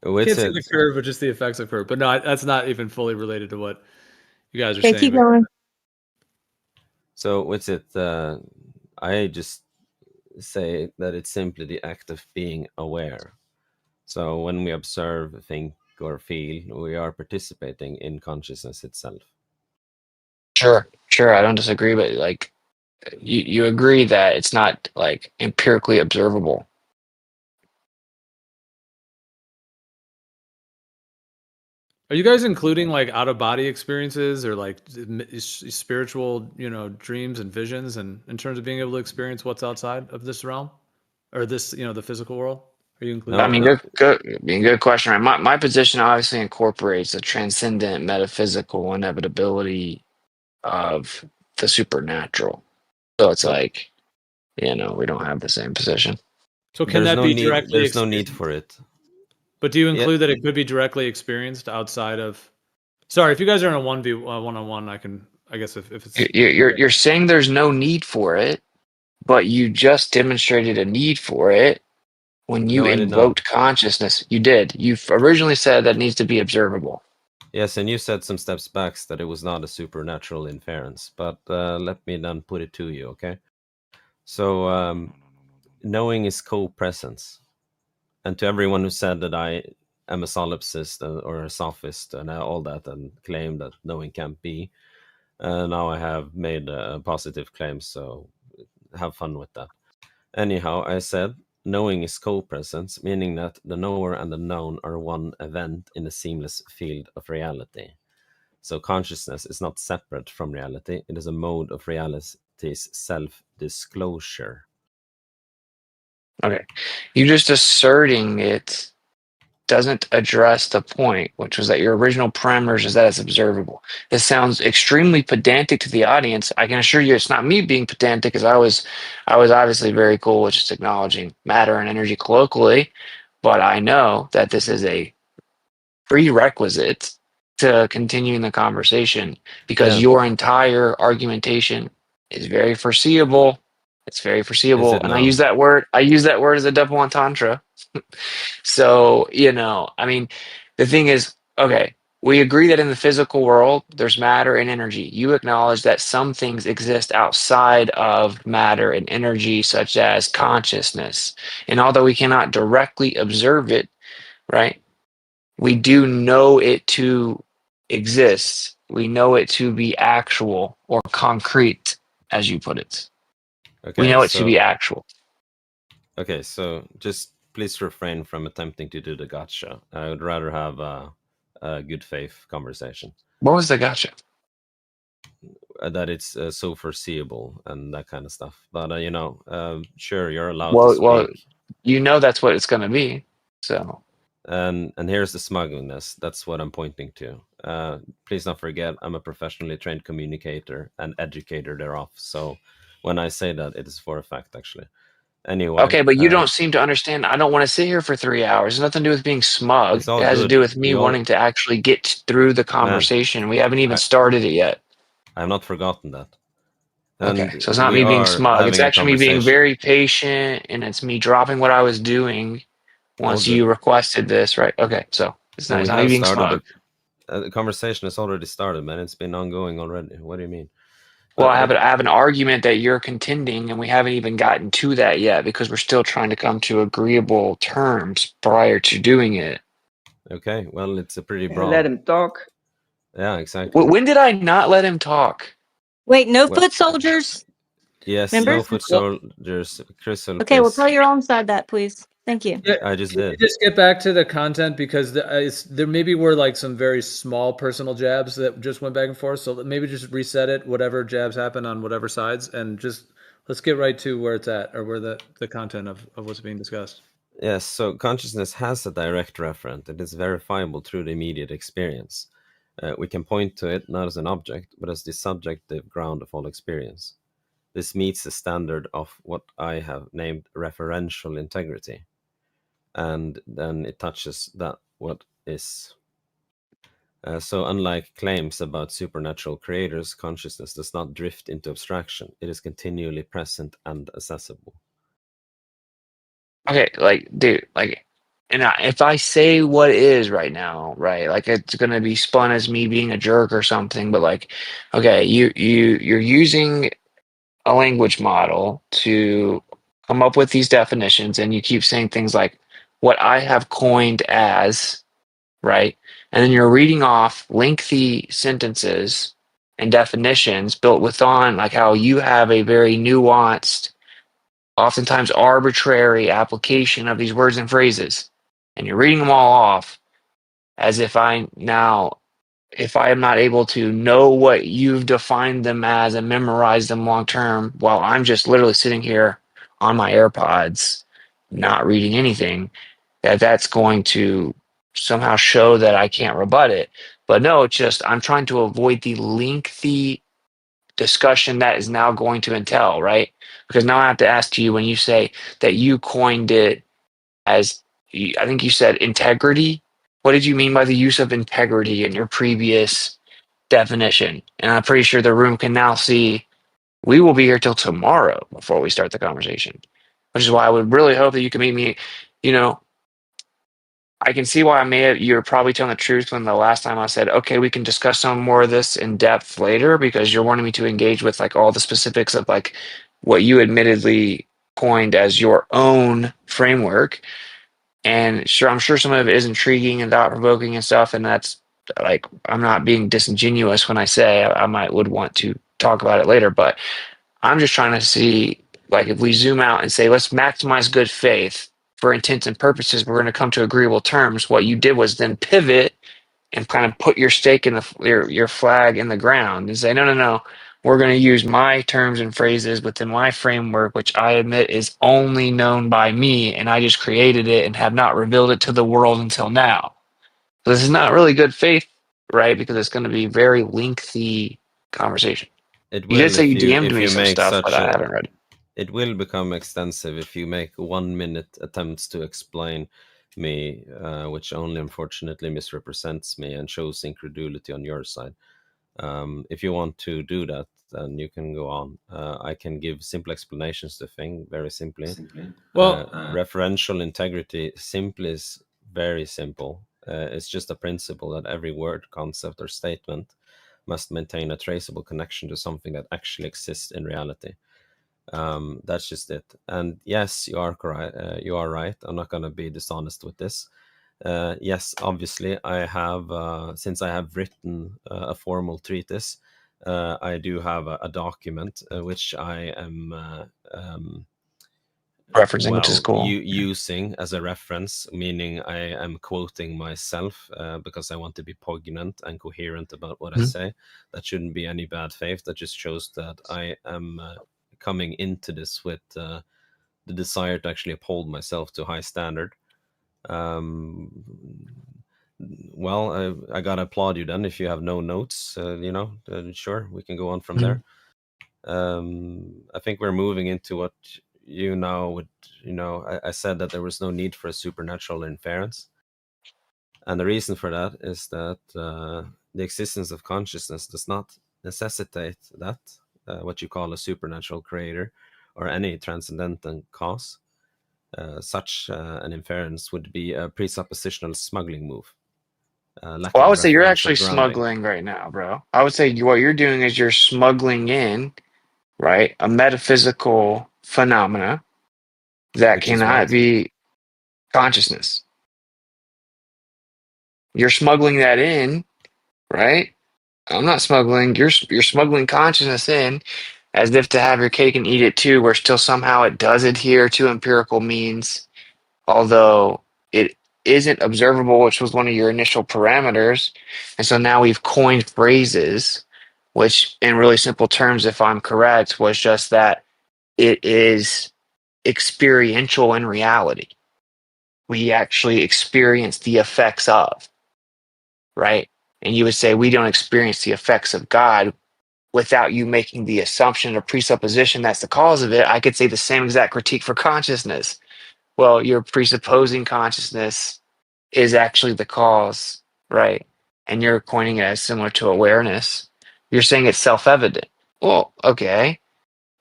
Can't see the curve, but just the effects of curve. But no, that's not even fully related to what you guys are saying. Keep going. So Witsit, I just say that it's simply the act of being aware. So when we observe, think, or feel, we are participating in consciousness itself. Sure, I don't disagree, but like you agree that it's not like empirically observable. Are you guys including like out of body experiences or like spiritual, dreams and visions, and in terms of being able to experience what's outside of this realm or this, the physical world? Are you including? I mean, good question. Right? My position obviously incorporates the transcendent metaphysical inevitability of the supernatural. So it's like, we don't have the same position. So can that be directly? There's no need for it. But do you include that it could be directly experienced outside of? Sorry, if you guys are in a 1v1, I guess if it's you're saying there's no need for it, but you just demonstrated a need for it when you invoked consciousness. You did. You originally said that needs to be observable. Yes, and you said some steps back that it was not a supernatural inference, but let me then put it to you, okay? So knowing is co-presence. And to everyone who said that I am a solipsist or a sophist and all that and claim that knowing can't be, now I have made a positive claim, so have fun with that. Anyhow, I said knowing is co-presence, meaning that the knower and the known are one event in a seamless field of reality. So consciousness is not separate from reality. It is a mode of reality's self-disclosure. Okay. You just asserting it doesn't address the point, which was that your original parameters is that it's observable. This sounds extremely pedantic to the audience. I can assure you it's not me being pedantic, because I was obviously very cool with just acknowledging matter and energy colloquially, but I know that this is a prerequisite to continuing the conversation, because your entire argumentation is very foreseeable. It's very foreseeable. And I use that word as a double entendre. So, I mean, the thing is, okay, we agree that in the physical world, there's matter and energy. You acknowledge that some things exist outside of matter and energy, such as consciousness. And although we cannot directly observe it, right, we do know it to exist. We know it to be actual or concrete, as you put it. Okay, we know it to be actual. Okay, so just please refrain from attempting to do the gotcha. I would rather have a good faith conversation. What was the gotcha? That it's so foreseeable and that kind of stuff. But sure, you're allowed to speak. Well, that's what it's going to be. So. And here's the smugness. That's what I'm pointing to. Please don't forget, I'm a professionally trained communicator and educator thereof. So when I say that, it is for a fact, actually. Anyway. Okay, but you don't seem to understand. I don't want to sit here for 3 hours. It's nothing to do with being smug. It has to do with me wanting to actually get through the conversation. We haven't even started it yet. I have not forgotten that. Okay, so it's not me being smug. It's actually me being very patient, and it's me dropping what I was doing once you requested this, right? Okay, so it's not me being smug. The conversation has already started, man. It's been ongoing already. What do you mean? Well, I have an argument that you're contending, and we haven't even gotten to that yet because we're still trying to come to agreeable terms prior to doing it. Okay, well, it's a pretty broad. Let him talk. Yeah, exactly. When did I not let him talk? Wait, no foot soldiers. Yes, Members? no foot soldiers, Crystal, Okay, well, please. tell your own side that, please. Thank you. Yeah, I just can we did. just get back to the content because there maybe were like some very small personal jabs that just went back and forth. So maybe just reset it, whatever jabs happen on whatever sides, and just let's get right to where it's at or where the content of what's being discussed. Yes, so consciousness has a direct referent. It is verifiable through the immediate experience. We can point to it not as an object, but as the subjective ground of all experience. This meets the standard of what I have named referential integrity. And then it touches that what is. So unlike claims about supernatural creators, consciousness does not drift into abstraction. It is continually present and accessible. Okay, like, dude, like, and if I say what is right now, right, like it's gonna be spun as me being a jerk or something, but like, okay, you're using a language model to come up with these definitions, and you keep saying things like what I have coined as, right, and then you're reading off lengthy sentences and definitions built within like how you have a very nuanced, oftentimes arbitrary application of these words and phrases, and you're reading them all off as if if I am not able to know what you've defined them as and memorize them long term, while I'm just literally sitting here on my AirPods, not reading anything, that's going to somehow show that I can't rebut it. But no, it's just I'm trying to avoid the lengthy discussion that is now going to entail, right? Because now I have to ask you when you say that you coined it as, I think you said integrity. What did you mean by the use of integrity in your previous definition? And I'm pretty sure the room can now see we will be here till tomorrow before we start the conversation, which is why I would really hope that you can meet me. You know, I can see why you're probably telling the truth when the last time I said, okay, we can discuss some more of this in depth later because you're wanting me to engage with like all the specifics of like what you admittedly coined as your own framework. And sure, I'm sure some of it is intriguing and thought provoking and stuff. And that's like, I'm not being disingenuous when I say I might would want to talk about it later, but I'm just trying to see, like, if we zoom out and say, let's maximize good faith for intents and purposes, we're going to come to agreeable terms. What you did was then pivot and kind of put your stake in your flag in the ground and say, no, no, no, we're going to use my terms and phrases within my framework, which I admit is only known by me, and I just created it and have not revealed it to the world until now. So this is not really good faith, right? Because it's going to be very lengthy conversation. It You did will say you DM'd if me you some make stuff, but such I a. haven't read it. It will become extensive if you make 1 minute attempts to explain me, which only unfortunately misrepresents me and shows incredulity on your side. If you want to do that, then you can go on. I can give simple explanations to thing very simply. Well, referential integrity simply is very simple. It's just a principle that every word, concept, or statement must maintain a traceable connection to something that actually exists in reality. That's just it. And yes, you are correct. You are right. I'm not going to be dishonest with this. Yes, obviously, I have since I have written a formal treatise. I do have a document which I am Referencing, which is cool. using as a reference, meaning I am quoting myself because I want to be poignant and coherent about what I say. That shouldn't be any bad faith. That just shows that I am coming into this with the desire to actually uphold myself to a high standard. Well, I gotta applaud you then. If you have no notes, sure, we can go on from there. I think we're moving into what you now would, I said that there was no need for a supernatural inference. And the reason for that is that the existence of consciousness does not necessitate that, what you call a supernatural creator or any transcendental cause. Such an inference would be a presuppositional smuggling move. Well, I would say you're actually smuggling right now, bro. I would say what you're doing is you're smuggling in, right, a metaphysical phenomena that cannot be consciousness. You're smuggling that in, right? I'm not smuggling. You're smuggling consciousness in as if to have your cake and eat it too, where still somehow it does adhere to empirical means, although it isn't observable, which was one of your initial parameters. And so now we've coined phrases, which in really simple terms, if I'm correct, was just that it is experiential in reality. We actually experience the effects of, right? And you would say we don't experience the effects of God without you making the assumption or presupposition that's the cause of it. I could say the same exact critique for consciousness. Well, you're presupposing consciousness is actually the cause, right? And you're coining it as similar to awareness. You're saying it's self-evident. Well, okay.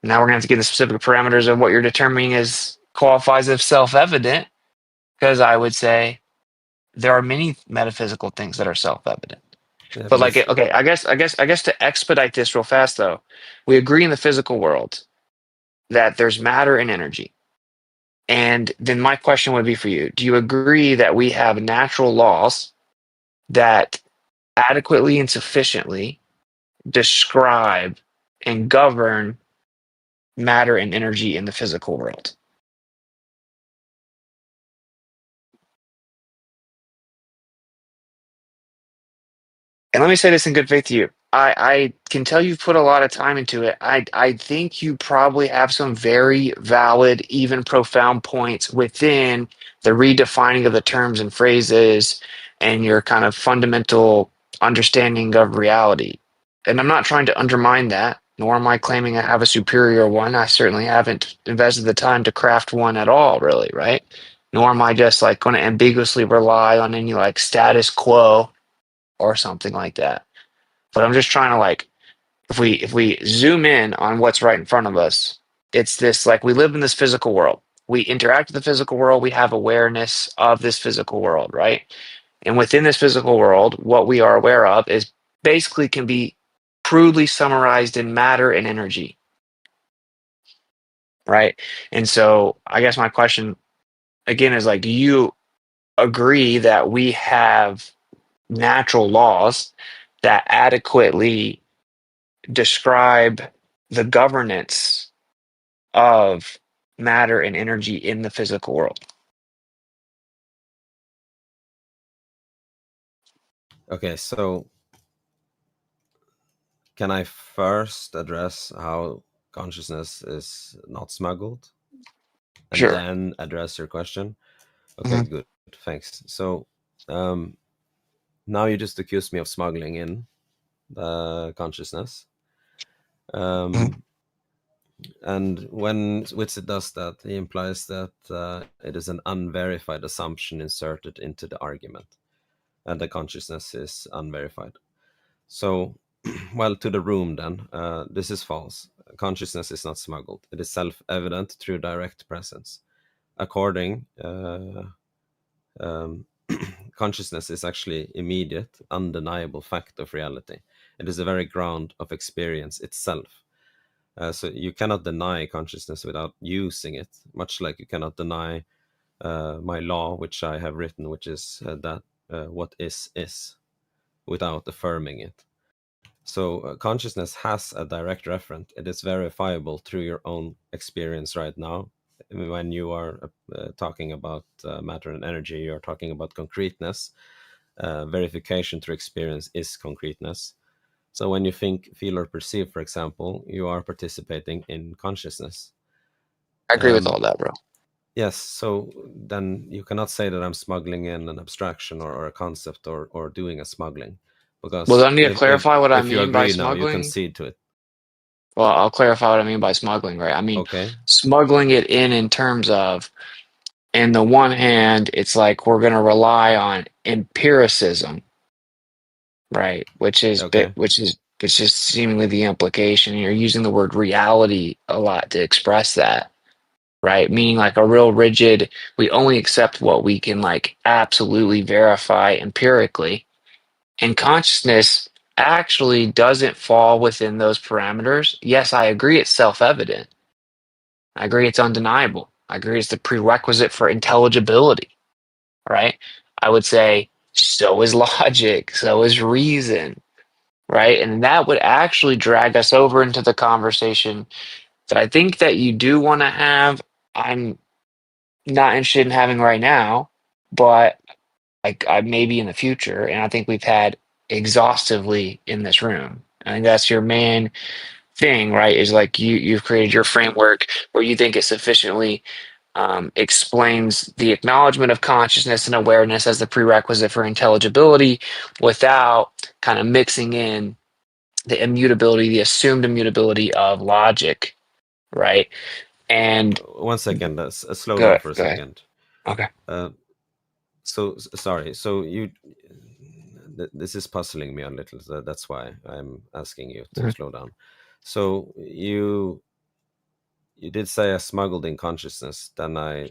Now we're going to have to get the specific parameters of what you're determining as qualifies as self-evident, because I would say there are many metaphysical things that are self-evident. Yeah, But like, because okay, I guess to expedite this real fast though, we agree in the physical world that there's matter and energy. And then my question would be for you, do you agree that we have natural laws that adequately and sufficiently describe and govern matter and energy in the physical world? And let me say this in good faith to you. I can tell you've put a lot of time into it. I think you probably have some very valid, even profound points within the redefining of the terms and phrases and your kind of fundamental understanding of reality. And I'm not trying to undermine that, nor am I claiming I have a superior one. I certainly haven't invested the time to craft one at all, really, right? Nor am I just like going to ambiguously rely on any like status quo or something like that. But I'm just trying to like, if we zoom in on what's right in front of us, it's this like we live in this physical world. We interact with the physical world. We have awareness of this physical world, right? And within this physical world, what we are aware of is basically can be crudely summarized in matter and energy, right? And so I guess my question again is like, do you agree that we have natural laws that adequately describe the governance of matter and energy in the physical world? okay, so can I first address how consciousness is not smuggled and Sure. then address your question? Okay, good. Thanks. So now you just accused me of smuggling in the consciousness. And when Witsit does that, he implies that it is an unverified assumption inserted into the argument, and the consciousness is unverified. So, well, to the room then, this is false. Consciousness is not smuggled. It is self-evident through direct presence. According, consciousness is actually immediate, undeniable fact of reality. It is the very ground of experience itself. So you cannot deny consciousness without using it, much like you cannot deny my law, which I have written, which is that what is, without affirming it. So consciousness has a direct referent. It is verifiable through your own experience right now. When you are talking about matter and energy, you're talking about concreteness. Verification through experience is concreteness. So when you think, feel, or perceive, for example, you are participating in consciousness. I agree with all that, bro. Yes, so then you cannot say that I'm smuggling in an abstraction or a concept or doing a smuggling. Because Well, I need to clarify what I if you mean by agree now, you smuggling. concede to it. Well, I'll clarify what I mean by smuggling, right? I mean, Okay. smuggling it in terms of, in the one hand, it's like we're going to rely on empiricism, right? Which is Okay. which is seemingly the implication. You're using the word reality a lot to express that, right? Meaning like a real rigid, we only accept what we can like absolutely verify empirically. And consciousness actually doesn't fall within those parameters. Yes, I agree it's self-evident. I agree it's undeniable. I agree it's the prerequisite for intelligibility, right? I would say so is logic, so is reason, right? And that would actually drag us over into the conversation that I think that you do want to have. I'm not interested in having right now, but I maybe in the future, and I think we've had exhaustively in this room. I think that's your main thing, right? Is like you've created your framework where you think it sufficiently explains the acknowledgement of consciousness and awareness as the prerequisite for intelligibility without kind of mixing in the immutability, the assumed immutability of logic, right? And 1 second, slow go down ahead, for a go ahead. second. Okay. Sorry. So this is puzzling me a little. So that's why I'm asking you to slow down. So you did say I smuggled in consciousness. Then I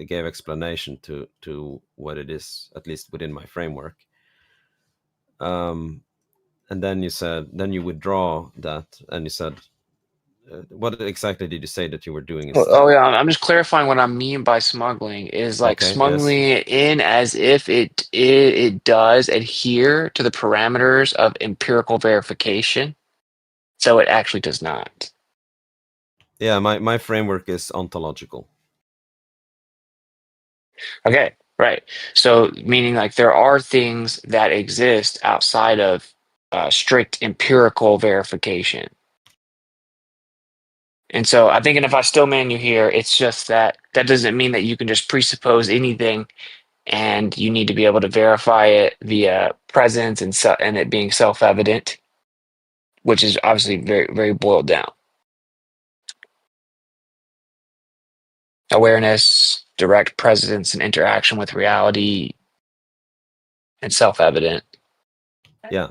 gave explanation to what it is, at least within my framework. And then you said, then you withdraw that, and you said, what exactly did you say that you were doing instead? Oh yeah, I'm just clarifying what I mean by smuggling is like smuggling it in as if it does adhere to the parameters of empirical verification, so it actually does not. Yeah, my framework is ontological. Okay, right. So meaning like there are things that exist outside of strict empirical verification. And so I think, and if I still man you here, it's just that doesn't mean that you can just presuppose anything, and you need to be able to verify it via presence and it being self-evident, which is obviously very, very boiled down. Awareness, direct presence, and interaction with reality, and self-evident. Yeah.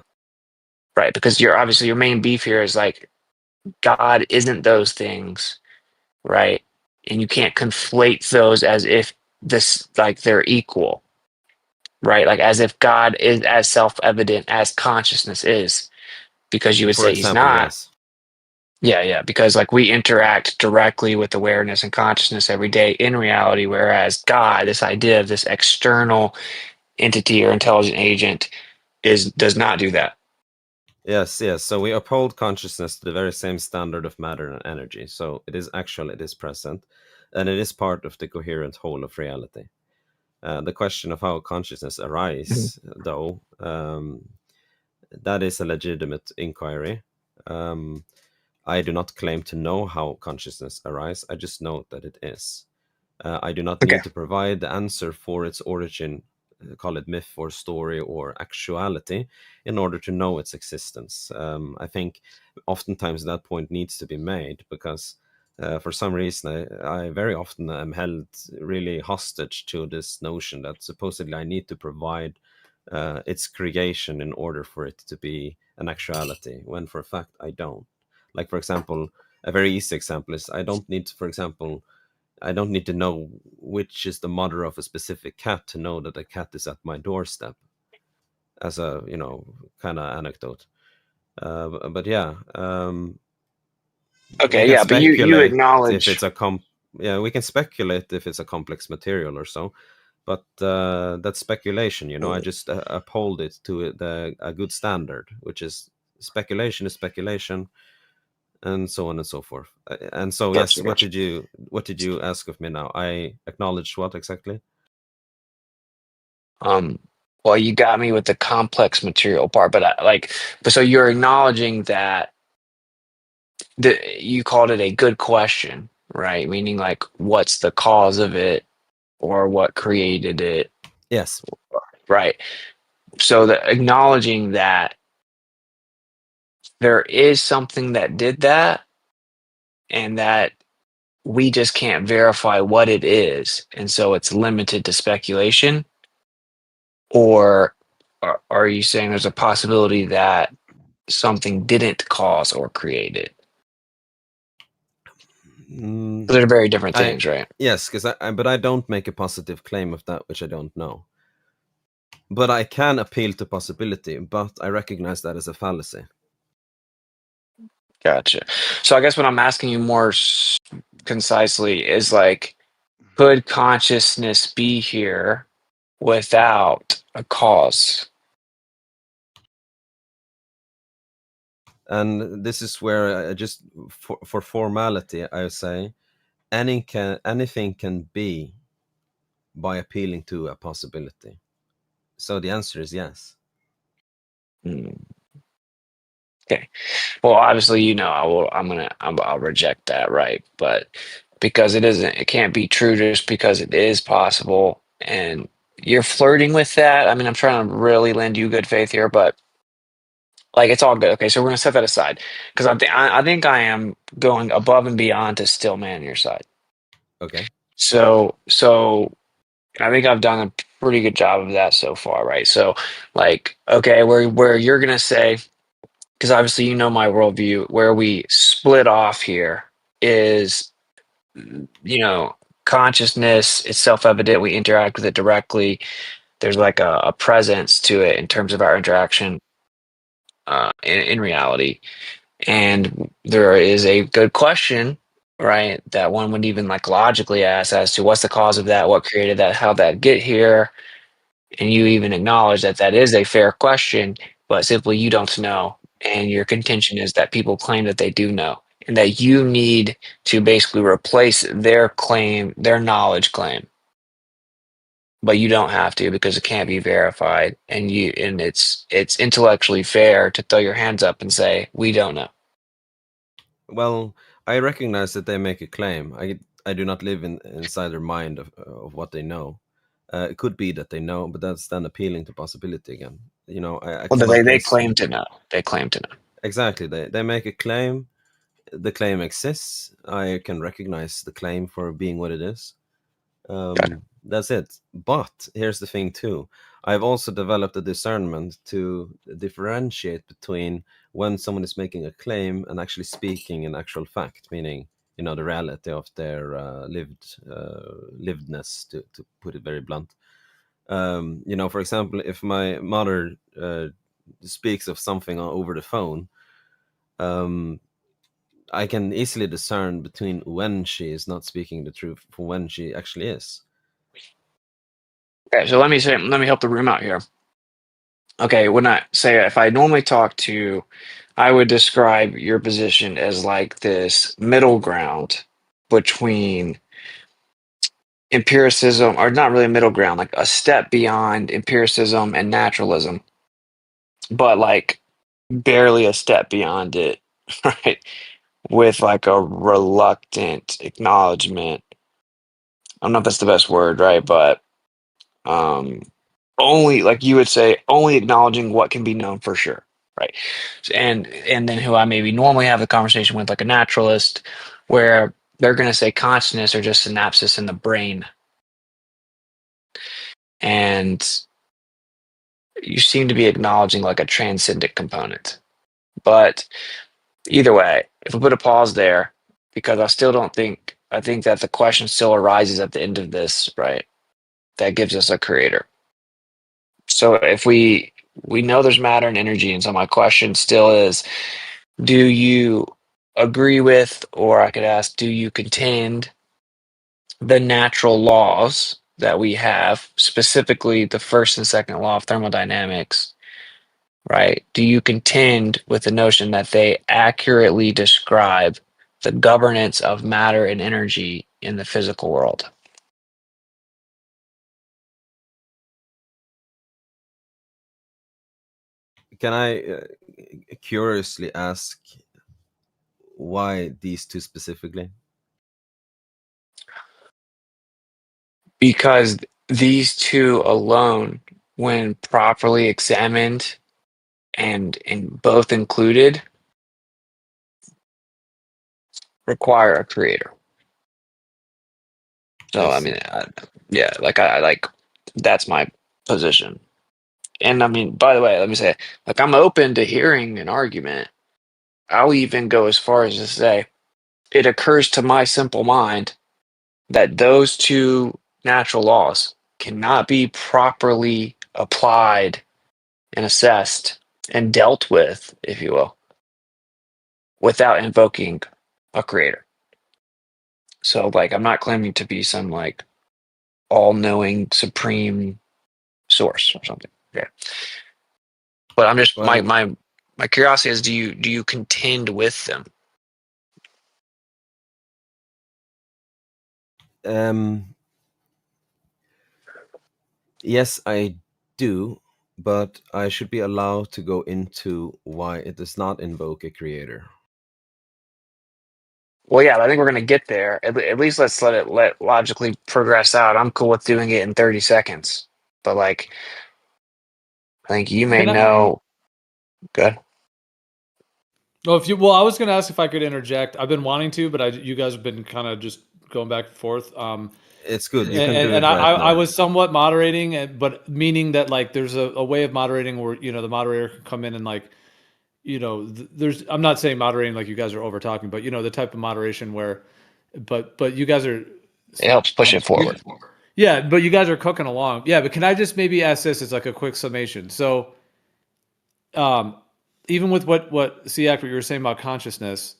Right, because you're obviously your main beef here is like God isn't those things, right? And you can't conflate those as if this like they're equal, right? Like as if God is as self-evident as consciousness is, because you would For say he's example, not. yes. Yeah, because like we interact directly with awareness and consciousness every day in reality, whereas God, this idea of this external entity or intelligent agent, does not do that. Yes. So we uphold consciousness to the very same standard of matter and energy. So it is actual, it is present, and it is part of the coherent whole of reality. The question of how consciousness arises, though, that is a legitimate inquiry. I do not claim to know how consciousness arises. I just know that it is. I do not need to provide the answer for its origin, call it myth or story or actuality, in order to know its existence. I think oftentimes that point needs to be made because for some reason I very often am held really hostage to this notion that supposedly I need to provide its creation in order for it to be an actuality, when for a fact I don't. Like, for example, a very easy example is I don't need to know which is the mother of a specific cat to know that a cat is at my doorstep, as a kind of anecdote. But yeah, we can But you speculate acknowledge. if it's we can speculate if it's a complex material or so, but that's speculation. I just uphold it to a good standard, which is speculation is speculation, and so on and so forth. And so yes, Gotcha. what did you ask of me now? I acknowledged what exactly? Well, you got me with the complex material part, but so you're acknowledging that you called it a good question, right? Meaning like what's the cause of it or what created it? Yes. Right. So acknowledging that there is something that did that, and that we just can't verify what it is, and so it's limited to speculation. Or are you saying there's a possibility that something didn't cause or create it? They're very different things, right? Yes, but I don't make a positive claim of that which I don't know. But I can appeal to possibility, but I recognize that as a fallacy. Gotcha. So I guess what I'm asking you more concisely is like, could consciousness be here without a cause? And this is where I just for formality, I would say anything can be by appealing to a possibility. So the answer is yes. Okay. Well, obviously, I'll reject that, right? But because it can't be true just because it is possible, and you're flirting with that. I mean, I'm trying to really lend you good faith here, but like it's all good. Okay, so we're gonna set that aside because I think I am going above and beyond to still man your side. Okay. So I think I've done a pretty good job of that so far, right? So like, okay, where you're gonna say, because obviously you know my worldview, where we split off here is, consciousness. It's self-evident. We interact with it directly. There's like a presence to it in terms of our interaction in reality. And there is a good question, right, that one would even like logically ask as to what's the cause of that, what created that, how that get here. And you even acknowledge that that is a fair question, but simply you don't know. And your contention is that people claim that they do know, and that you need to basically replace their claim, their knowledge claim. But you don't have to because it can't be verified, and it's intellectually fair to throw your hands up and say we don't know. Well, I recognize that they make a claim. I do not live inside their mind of what they know. It could be that they know, but that's then appealing to possibility again. I Well, cannot they place. claim to know. They claim to know. Exactly. They make a claim. The claim exists. I can recognize the claim for being what it is. That's it. But here's the thing too. I've also developed a discernment to differentiate between when someone is making a claim and actually speaking an actual fact, meaning the reality of their livedness, to put it very blunt. For example, if my mother speaks of something over the phone, I can easily discern between when she is not speaking the truth from when she actually is. Okay, so let me help the room out here. Okay, if I normally talk to, I would describe your position as like this middle ground between empiricism, or not really a middle ground, like a step beyond empiricism and naturalism, but like barely a step beyond it, right? With like a reluctant acknowledgement. I don't know if that's the best word, right? But um only, like you would say, only acknowledging what can be known for sure, right? And then who I maybe normally have the conversation with, like a naturalist, where they're going to say consciousness or just synapses in the brain. And you seem to be acknowledging like a transcendent component. But either way, if we put a pause there, because I think that the question still arises at the end of this, right? That gives us a creator. So if we know there's matter and energy, and so my question still is, do you agree with, or I could ask, do you contend the natural laws that we have, specifically the first and second law of thermodynamics, right? Do you contend with the notion that they accurately describe the governance of matter and energy in the physical world? Can I curiously ask why these two specifically? Because these two alone, when properly examined and both included, require a creator. So I mean, yeah, I like, that's my position. And I mean, by the way, let me say, like, I'm open to hearing an argument. I'll even go as far as to say, it occurs to my simple mind that those two natural laws cannot be properly applied and assessed and dealt with, if you will, without invoking a creator. So, like, I'm not claiming to be some like all-knowing supreme source or something. Yeah. But I'm just Well, My curiosity is, do you contend with them? Yes, I do, but I should be allowed to go into why it does not invoke a creator. Well, yeah, I think we're gonna get there. At least let's let logically progress out. I'm cool with doing it in 30 seconds, but like, I think you may know. Good. Well, I was going to ask if I could interject. I've been wanting to, but you guys have been kind of just going back and forth. It's good. You can do it right I now. was somewhat moderating, but meaning that like there's a way of moderating where the moderator can come in and like there's I'm not saying moderating like you guys are over talking, but the type of moderation where, but you guys are. It helps push it forward. Yeah, but you guys are cooking along. Yeah, but can I just maybe ask this as like a quick summation? So, even with what what you were saying about consciousness,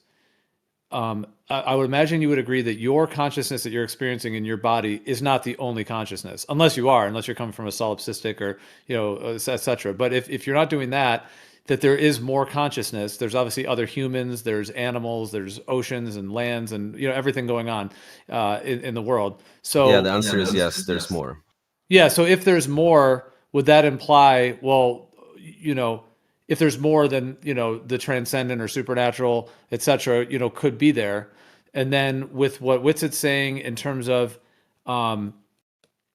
I would imagine you would agree that your consciousness that you're experiencing in your body is not the only consciousness, unless you're coming from a solipsistic or etc. But if you're not doing that, that there is more consciousness. There's obviously other humans, there's animals, there's oceans and lands, and everything going on in the world. So yeah, the answer is yes. There's more. Yeah. So if there's more, would that imply, well, if there's more than, the transcendent or supernatural, et cetera, could be there. And then with what Witsit's saying in terms of, I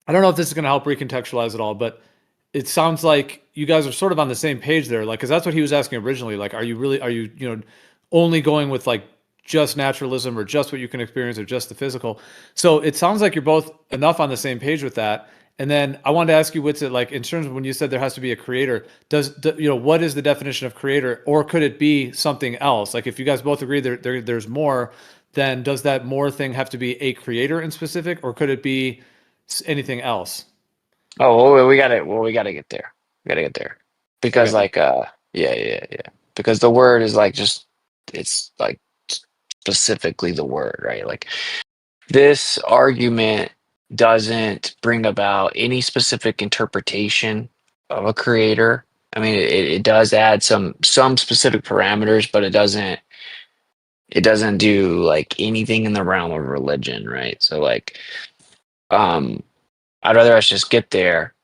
don't know if this is going to help recontextualize it all, but it sounds like you guys are sort of on the same page there. Like, cause that's what he was asking originally. Like, are you only going with like just naturalism or just what you can experience or just the physical? So it sounds like you're both enough on the same page with that. And then I wanted to ask you, Witsit, like in terms of when you said there has to be a creator, what is the definition of creator, or could it be something else? Like if you guys both agree there's more, then does that more thing have to be a creator in specific, or could it be anything else? Oh, well, we gotta get there. We gotta get there because yeah. Because the word is like it's like specifically the word, right? Like this argument doesn't bring about any specific interpretation of a creator. I mean, it does add some specific parameters, but it doesn't do like anything in the realm of religion, right? So like, I'd rather us just get there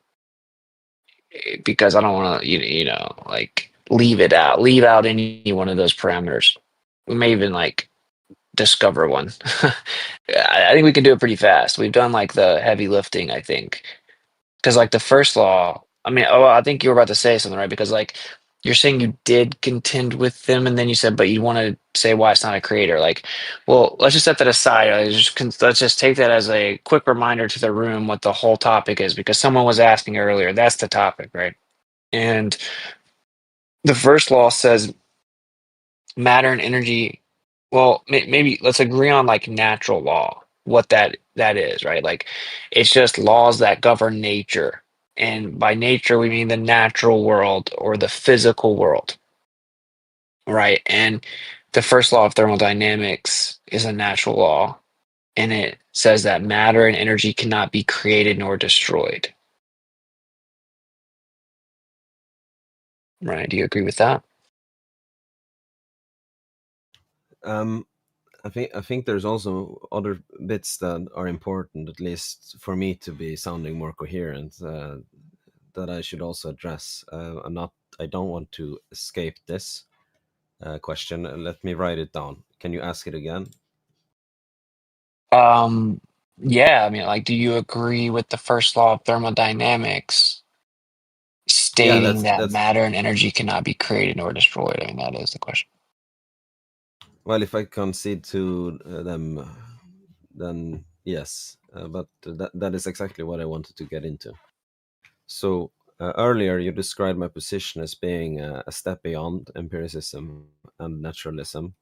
because I don't want to, like leave out any one of those parameters. We may even like discover one. I think we can do it pretty fast. We've done like the heavy lifting, I think. Because like the first law, I mean, I think you were about to say something, right? Because like you're saying you did contend with them, and then you said, but you want to say why it's not a creator. Like, well, let's just set that aside. Let's just take that as a quick reminder to the room what the whole topic is, because someone was asking earlier. That's the topic, right? And the first law says matter and energy. Well, maybe let's agree on like natural law, what that is, right? Like it's just laws that govern nature. And by nature, we mean the natural world or the physical world, right? And the first law of thermodynamics is a natural law, and it says that matter and energy cannot be created nor destroyed. Right? Do you agree with that? I think there's also other bits that are important, at least for me to be sounding more coherent, that I should also address. I don't want to escape this question. Let me write it down. Can you ask it again? Yeah, I mean, like, do you agree with the first law of thermodynamics stating that matter and energy cannot be created nor destroyed? I mean, that is the question. Well, if I concede to them, then yes. But that is exactly what I wanted to get into. So earlier you described my position as being a step beyond empiricism and naturalism,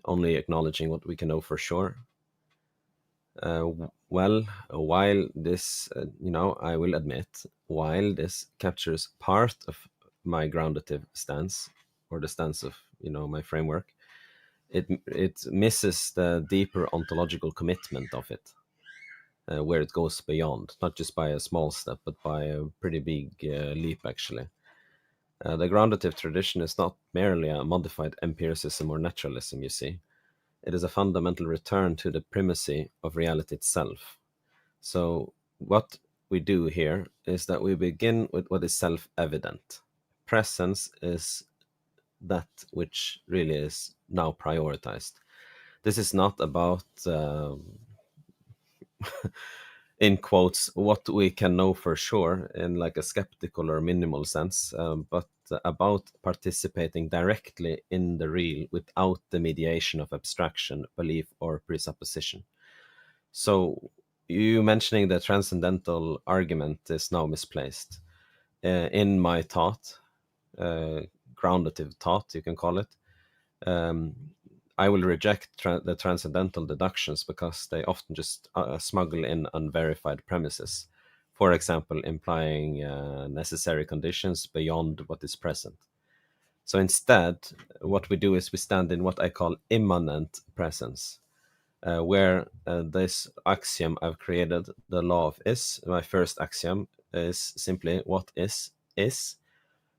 only acknowledging what we can know for sure. Well, while this, I will admit, while this captures part of my groundative stance, or the stance of, my framework, it misses the deeper ontological commitment of it, where it goes beyond, not just by a small step, but by a pretty big leap, actually. The groundative tradition is not merely a modified empiricism or naturalism, you see. It is a fundamental return to the primacy of reality itself. So what we do here is that we begin with what is self-evident. Presence is that which really is now prioritized. This is not about, in quotes, what we can know for sure in like a skeptical or minimal sense, but about participating directly in the real without the mediation of abstraction, belief, or presupposition. So you mentioning the transcendental argument is now misplaced. In my thought, groundative thought, you can call it, I will reject the transcendental deductions because they often just smuggle in unverified premises. For example, implying necessary conditions beyond what is present. So instead, what we do is we stand in what I call immanent presence, where this axiom I've created, the law of is, my first axiom is simply what is.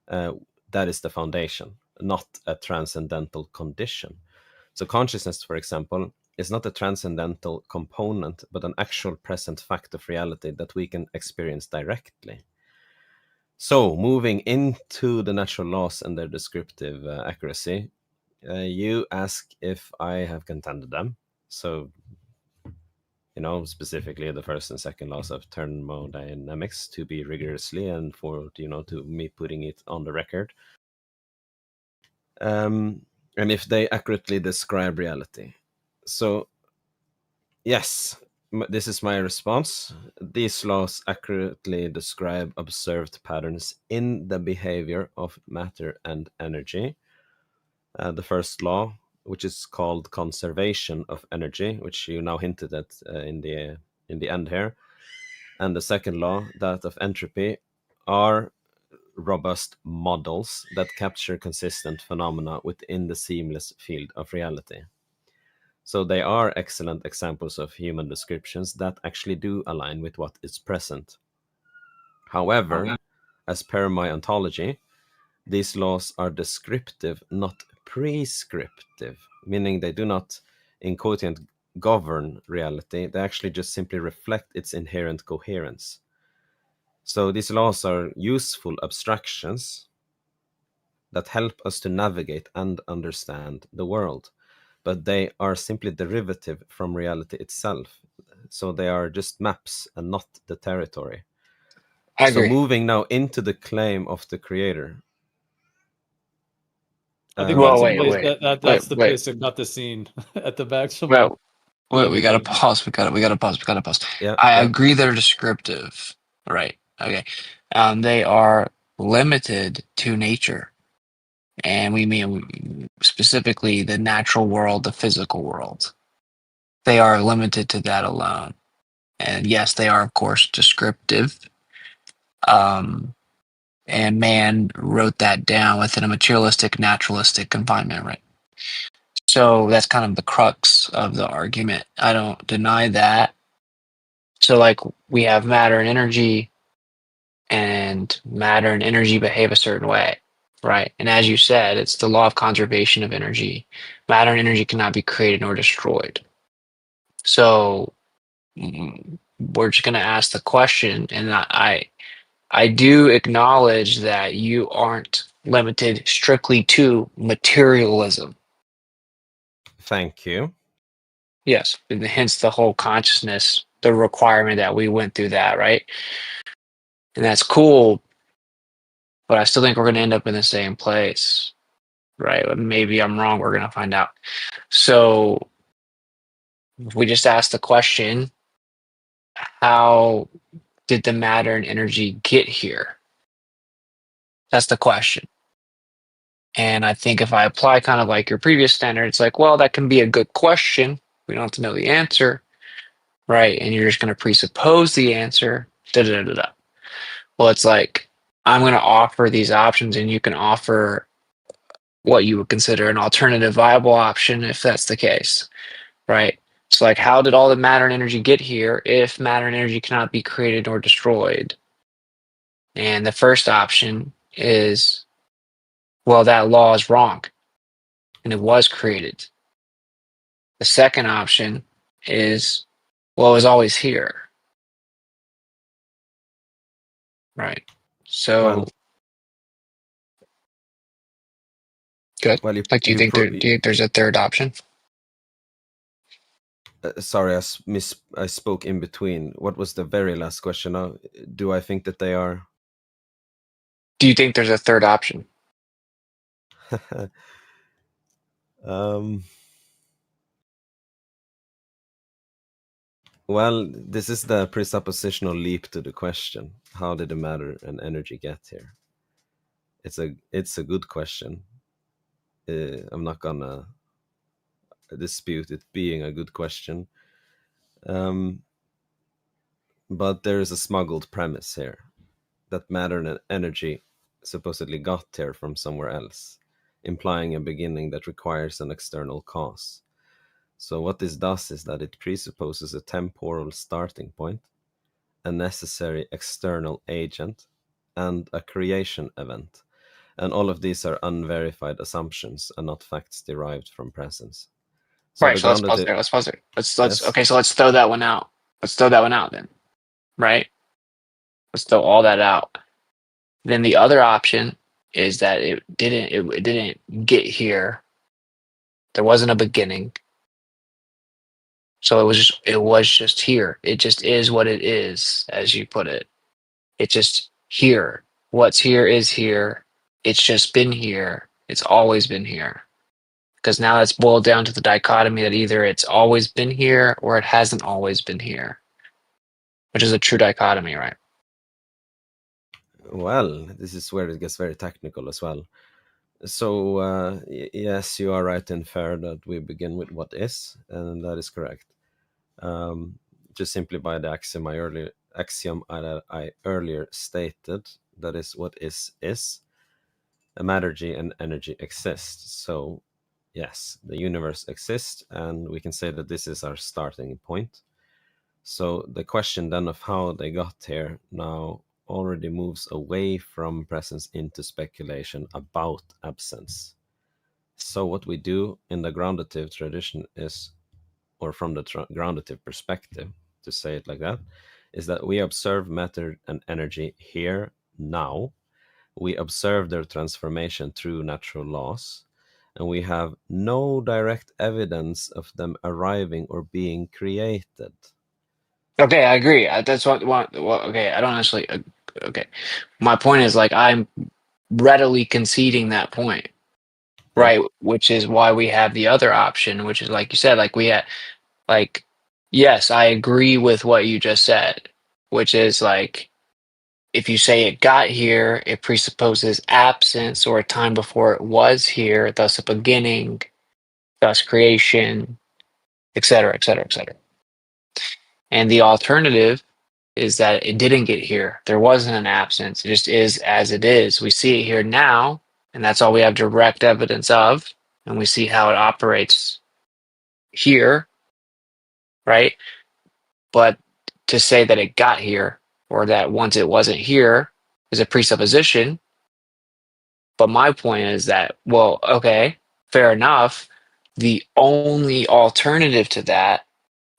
That is the foundation, not a transcendental condition. So consciousness, for example, is not a transcendental component, but an actual present fact of reality that we can experience directly. So moving into the natural laws and their descriptive accuracy, you ask if I have contended them. So, specifically the first and second laws of thermodynamics to be rigorously and for, to me putting it on the record. And if they accurately describe reality. So, yes, this is my response. These laws accurately describe observed patterns in the behavior of matter and energy. The first law, which is called conservation of energy, which you now hinted at in the end here, and the second law, that of entropy, are robust models that capture consistent phenomena within the seamless field of reality. So they are excellent examples of human descriptions that actually do align with what is present. However, as per my ontology, these laws are descriptive, not prescriptive, meaning they do not, in quotient, govern reality. They actually just simply reflect its inherent coherence. So these laws are useful abstractions that help us to navigate and understand the world, but they are simply derivative from reality itself. So they are just maps and not the territory. I So agree. moving now into the claim of the creator. I think that's the place that got the scene at the back. Wait, we gotta pause. We gotta pause. Yeah, I agree they're descriptive. Right. Okay. They are limited to nature. And we mean specifically the natural world, the physical world. They are limited to that alone. And yes, they are, of course, descriptive. And man wrote that down within a materialistic, naturalistic confinement, right? So that's kind of the crux of the argument. I don't deny that. So, like, we have matter and energy, and matter and energy behave a certain way, right? And as you said, it's the law of conservation of energy. Matter and energy cannot be created nor destroyed. So, we're just going to ask the question, and I do acknowledge that you aren't limited strictly to materialism. Thank you. Yes, and hence the whole consciousness, the requirement that we went through that, right? And that's cool, but I still think we're going to end up in the same place, right? Maybe I'm wrong. We're going to find out. So if we just ask the question, how did the matter and energy get here? That's the question. And I think if I apply kind of like your previous standard, it's like, well, that can be a good question. We don't have to know the answer, right? And you're just going to presuppose the answer. Well, it's like, I'm going to offer these options, and you can offer what you would consider an alternative viable option if that's the case, right? So, like, how did all the matter and energy get here if matter and energy cannot be created or destroyed? And the first option is well, that law is wrong and it was created. The second option is, well, it was always here. Right. So, Well, good. well, Like, do you think there's a third option? Sorry, I spoke in between. What was the very last question? Do I think that they are? Do you think there's a third option? Well, this is the presuppositional leap to the question. How did the matter and energy get here? It's a good question. I'm not gonna dispute it being a good question. But there is a smuggled premise here that matter and energy supposedly got here from somewhere else, implying a beginning that requires an external cause. So what this does is that it presupposes a temporal starting point, a necessary external agent, and a creation event. And all of these are unverified assumptions and not facts derived from presence. So right. So let's pause there. Let's yes. Okay. So let's throw that one out. Let's throw that one out then. Right. Let's throw all that out. Then the other option is that it didn't get here. There wasn't a beginning. So it was just here. It just is what it is, as you put it. It's just here. What's here is here. It's just been here. It's always been here. Because now it's boiled down to the dichotomy that either it's always been here or it hasn't always been here, which is a true dichotomy, right? Well, this is where it gets very technical as well. So, yes, you are right and fair that we begin with what is, and that is correct. Just simply by the axiom I earlier stated, that is, what is. A mattergy and energy exist. So, yes, the universe exists, and we can say that this is our starting point. So the question then of how they got here now already moves away from presence into speculation about absence. So what we do in the groundative tradition is, or from the groundative perspective, to say it like that, is that we observe matter and energy here now. We observe their transformation through natural laws, and we have no direct evidence of them arriving or being created. Okay, I agree. That's what. Okay, I don't actually. Okay, my point is, like, I'm readily conceding that point, right? Which is why we have the other option, which is, like you said, like we had, like, yes, I agree with what you just said, which is like, if you say it got here, it presupposes absence or a time before it was here, thus a beginning, thus creation, et cetera, et cetera, et cetera. And the alternative is that it didn't get here. There wasn't an absence. It just is as it is. We see it here now, and that's all we have direct evidence of. And we see how it operates here, right? But to say that it got here or that once it wasn't here is a presupposition. But my point is that, well, okay, fair enough. The only alternative to that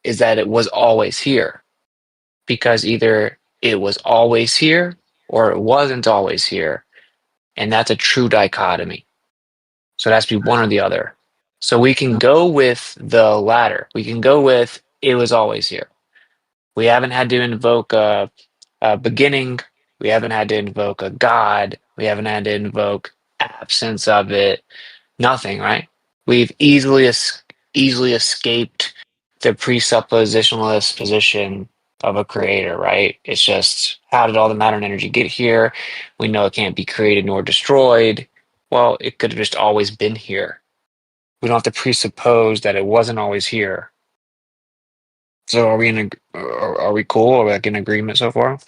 is that it was always here, because either it was always here or it wasn't always here. And that's a true dichotomy. So it has to be one or the other. So we can go with the latter. We can go with it was always here. We haven't had to invoke a beginning. We haven't had to invoke a God. We haven't had to invoke absence of it. Nothing, right? We've easily escaped the presuppositionalist position of a creator, right? It's just, how did all the matter and energy get here? We know it can't be created nor destroyed. Well, it could have just always been here. We don't have to presuppose that it wasn't always here. So are we cool? Are we like in agreement so far?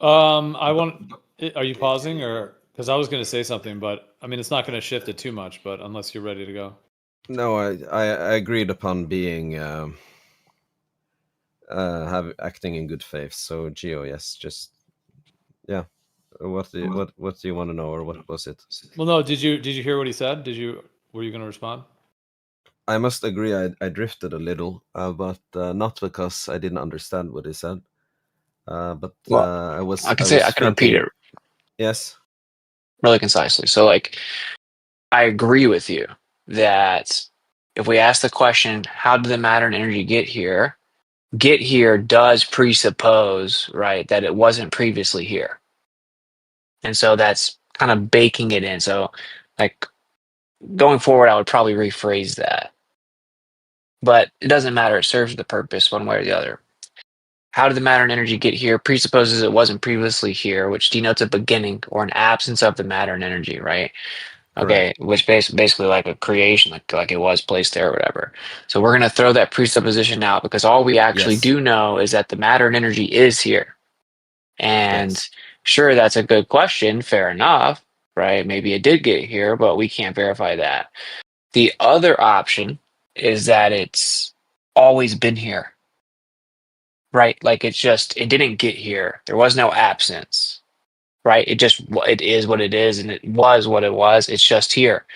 Are you pausing, or because I was going to say something, but I mean it's not going to shift it too much. But unless you're ready to go. No, I agreed upon being acting in good faith. So Geo, yes, just yeah. What do you want to know, or what was it? Well, no. Did you hear what he said? Were you going to respond? I must agree, I drifted a little, but not because I didn't understand what he said. But I was. I can repeat it. Yes. Really concisely. So, like, I agree with you that if we ask the question, how did the matter and energy get here? Get here does presuppose, right, that it wasn't previously here. And so that's kind of baking it in. So, like, going forward, I would probably rephrase that. But it doesn't matter. It serves the purpose one way or the other. How did the matter and energy get here? Presupposes it wasn't previously here, which denotes a beginning or an absence of the matter and energy, right? Okay, Correct. which basically like a creation, like it was placed there or whatever. So we're gonna throw that presupposition out because all we actually do know is that the matter and energy is here. And sure, that's a good question. Fair enough, right? Maybe it did get here, but we can't verify that. The other option is that it's always been here, right? Like it didn't get here. There was no absence, right? It is what it is, and it was what it was. It's just here.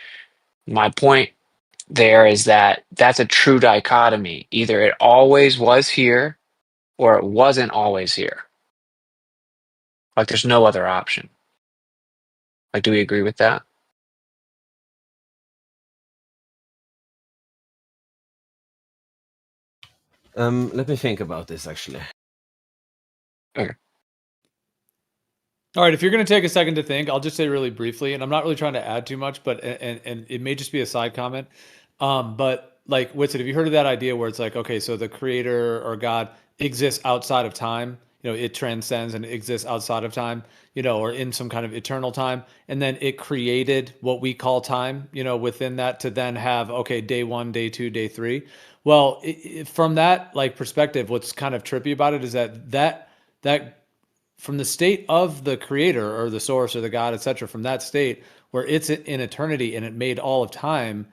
My point there is that that's a true dichotomy. Either it always was here or it wasn't always here. Like there's no other option. Like, do we agree with that? Let me think about this actually. Okay. All right, if you're going to take a second to think, I'll just say really briefly, and I'm not really trying to add too much, but and it may just be a side comment. But like Witsit, have you heard of that idea where it's like, okay, so the creator or God exists outside of time, it transcends and exists outside of time, or in some kind of eternal time, and then it created what we call time, within that to then have, okay, day 1, day 2, day 3. Well, from that like perspective, what's kind of trippy about it is that from the state of the creator or the source or the God, etc., from that state where it's in eternity and it made all of time,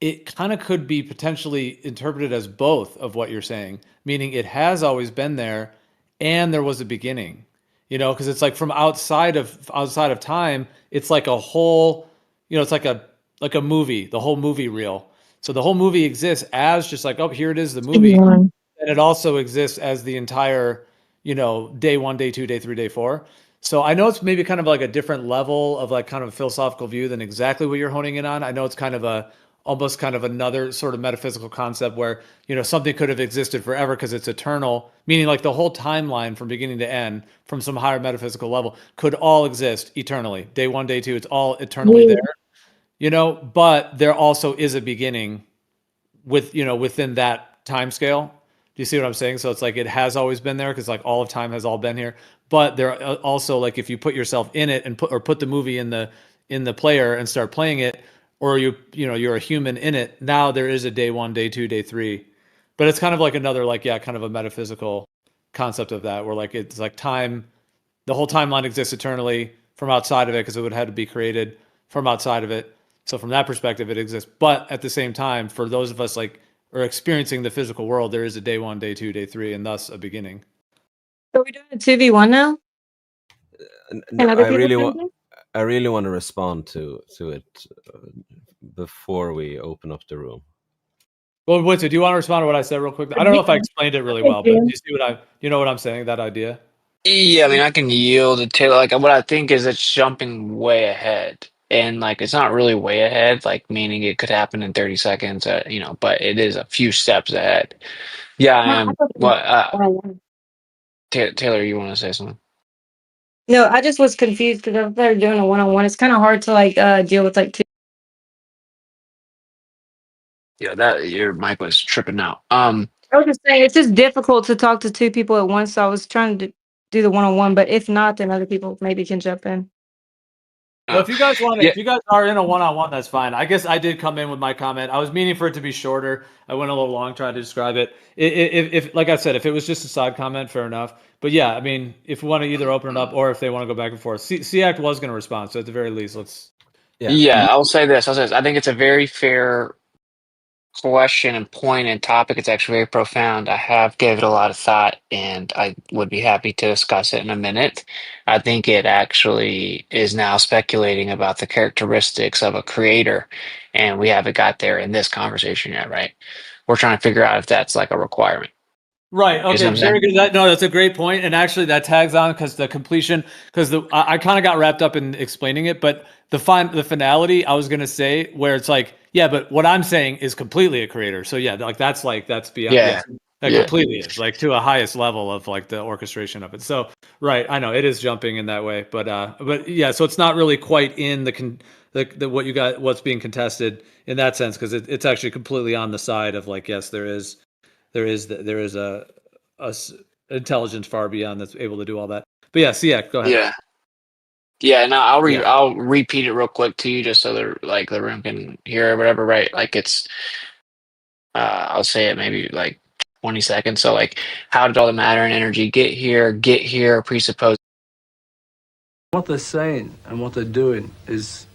it kind of could be potentially interpreted as both of what you're saying, meaning it has always been there and there was a beginning, because it's like from outside of time, it's like a whole, it's like a movie, the whole movie reel. So the whole movie exists as just like, oh, here it is, the movie. And it also exists as the entire, day 1, day 2, day 3, day 4. So I know it's maybe kind of like a different level of like kind of a philosophical view than exactly what you're honing in on. I know it's kind of almost kind of another sort of metaphysical concept where, something could have existed forever because it's eternal, meaning like the whole timeline from beginning to end from some higher metaphysical level could all exist eternally. Day 1, day 2, it's all eternally there, but there also is a beginning within that time scale. Do you see what I'm saying? So it's like it has always been there because like all of time has all been here. But there are also like if you put yourself in it and put the movie in the player and start playing it, or you're a human in it. Now there is a day 1, day 2, day 3, but it's kind of like another like kind of a metaphysical concept of that where like it's like time, the whole timeline exists eternally from outside of it because it would have to be created from outside of it. So from that perspective, it exists. But at the same time, for those of us like are experiencing the physical world, there is a day 1, day 2, day 3, and thus a beginning. Are we doing a 2v1 now? I really want to respond to it before we open up the room. Well, Witsit, do you want to respond to what I said real quick? I don't know if I explained it really well, but do you see what I'm saying? That idea. Yeah, I mean, I can yield it to like what I think is it's jumping way ahead, and like it's not really way ahead, like meaning it could happen in 30 seconds, but it is a few steps ahead. Yeah, Taylor, you want to say something? No, I just was confused because if they're doing a one-on-one, it's kind of hard to like deal with like two. Yeah, that your mic was tripping out. I was just saying it's just difficult to talk to two people at once, so I was trying to do the one-on-one, but if not, then other people maybe can jump in. Well, if you guys want to, if you guys are in a one-on-one, that's fine. I guess I did come in with my comment. I was meaning for it to be shorter. I went a little long trying to describe it. If like I said, if it was just a side comment, fair enough. But yeah, I mean, if we want to either open it up or if they want to go back and forth, XYNACT was going to respond. So at the very least, let's. Yeah, I'll say this. I think it's a very fair question and point and topic. It's actually very profound. I have gave it a lot of thought, and I would be happy to discuss it in a minute. I think it actually is now speculating about the characteristics of a creator, and we haven't got there in this conversation yet, right? We're trying to figure out if that's like a requirement. Right. You see what Okay. I'm Very saying? good. No, that's a great point. And actually, that tags on because the completion, because I kind of got wrapped up in explaining it, but the finality, I was gonna say where it's like, yeah, but what I'm saying is completely a creator. So yeah, that's beyond. Yeah. Yeah, that Yeah. completely is like to a highest level of like the orchestration of it. So right, I know it is jumping in that way, but yeah, so it's not really quite in the what you got, what's being contested in that sense, because it's actually completely on the side of like, yes, there is intelligence far beyond that's able to do all that. But yeah, go ahead. Yeah. Yeah, no, Yeah. I'll repeat it real quick to you just so the room can hear or whatever, right? Like it's I'll say it maybe like 20 seconds. So like how did all the matter and energy get here, presuppose What they're saying and what they're doing is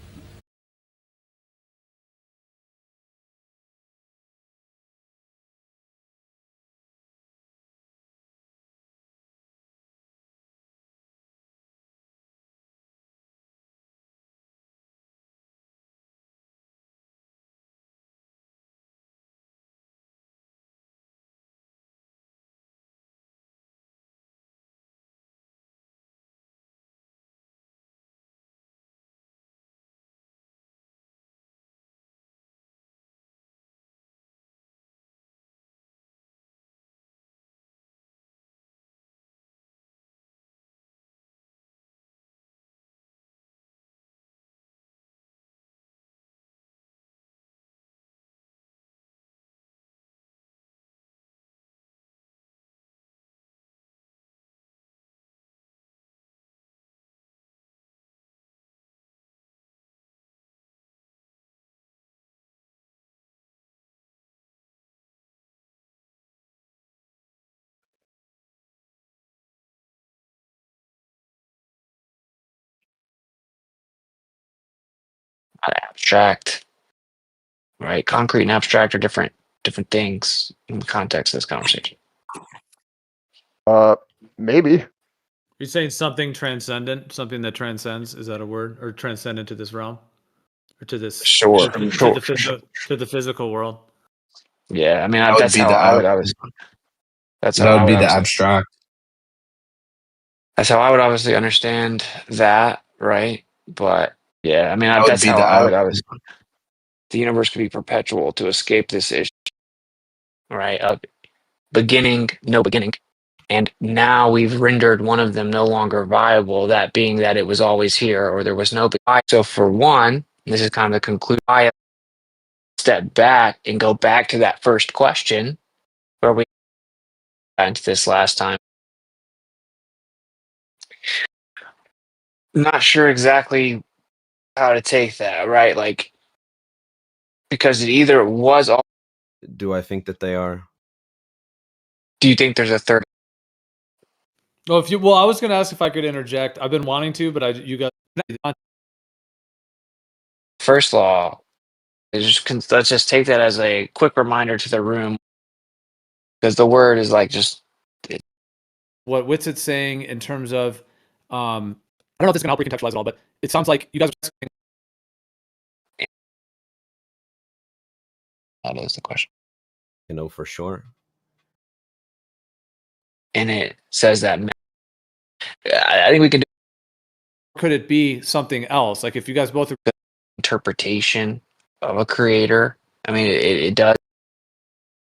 abstract, right? Concrete and abstract are different things in the context of this conversation. Maybe. You're saying something transcendent, something that transcends. Is that a word? Or transcendent to this realm, or to this Sure. to the physical world? Yeah, I mean That would that's be how the I would ab- always that's how that I would would be the obviously abstract. that's how I would obviously understand that, right? But yeah, I mean That would that's be how the I would ab- always the universe could be perpetual to escape this issue, right? Of beginning, no beginning. And now we've rendered one of them no longer viable, that being that it was always here or there was no beginning. So for one, this is kind of the conclusion. I step back and go back to that first question where we got into this last time. Not sure exactly how to take that, right? Like, because it either was all. Do I think that they are? Do you think there's a third? Well, I was going to ask if I could interject. I've been wanting to, but you got First law is just, let's just take that as a quick reminder to the room, because the word is like just what Witsit's saying in terms of, I don't know if this can help recontextualize it all, but it sounds like you guys are asking. That is the question. You know for sure. And it says that I think we can do. Could it be something else? Like if you guys both interpretation of a creator. I mean, it does.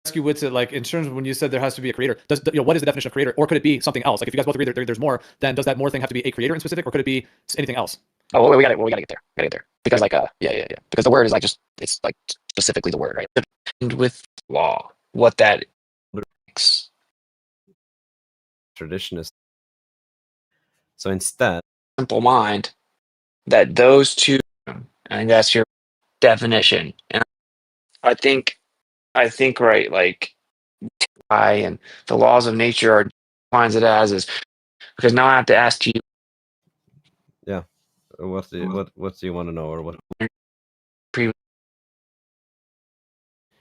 Ask you Witsit, like in terms of when you said there has to be a creator, what is the definition of creator, or could it be something else? Like if you guys both agree there's more, then does that more thing have to be a creator in specific, or could it be anything else? Oh, we got to get there. Because like yeah. Because the word is like just it's like specifically the word, right? And with law, what that is. Traditionist. So instead, simple mind that those two. I think that's your definition, and I think right, like I and the laws of nature are defines it as is because now I have to ask you. Yeah, what do you want to know, or what?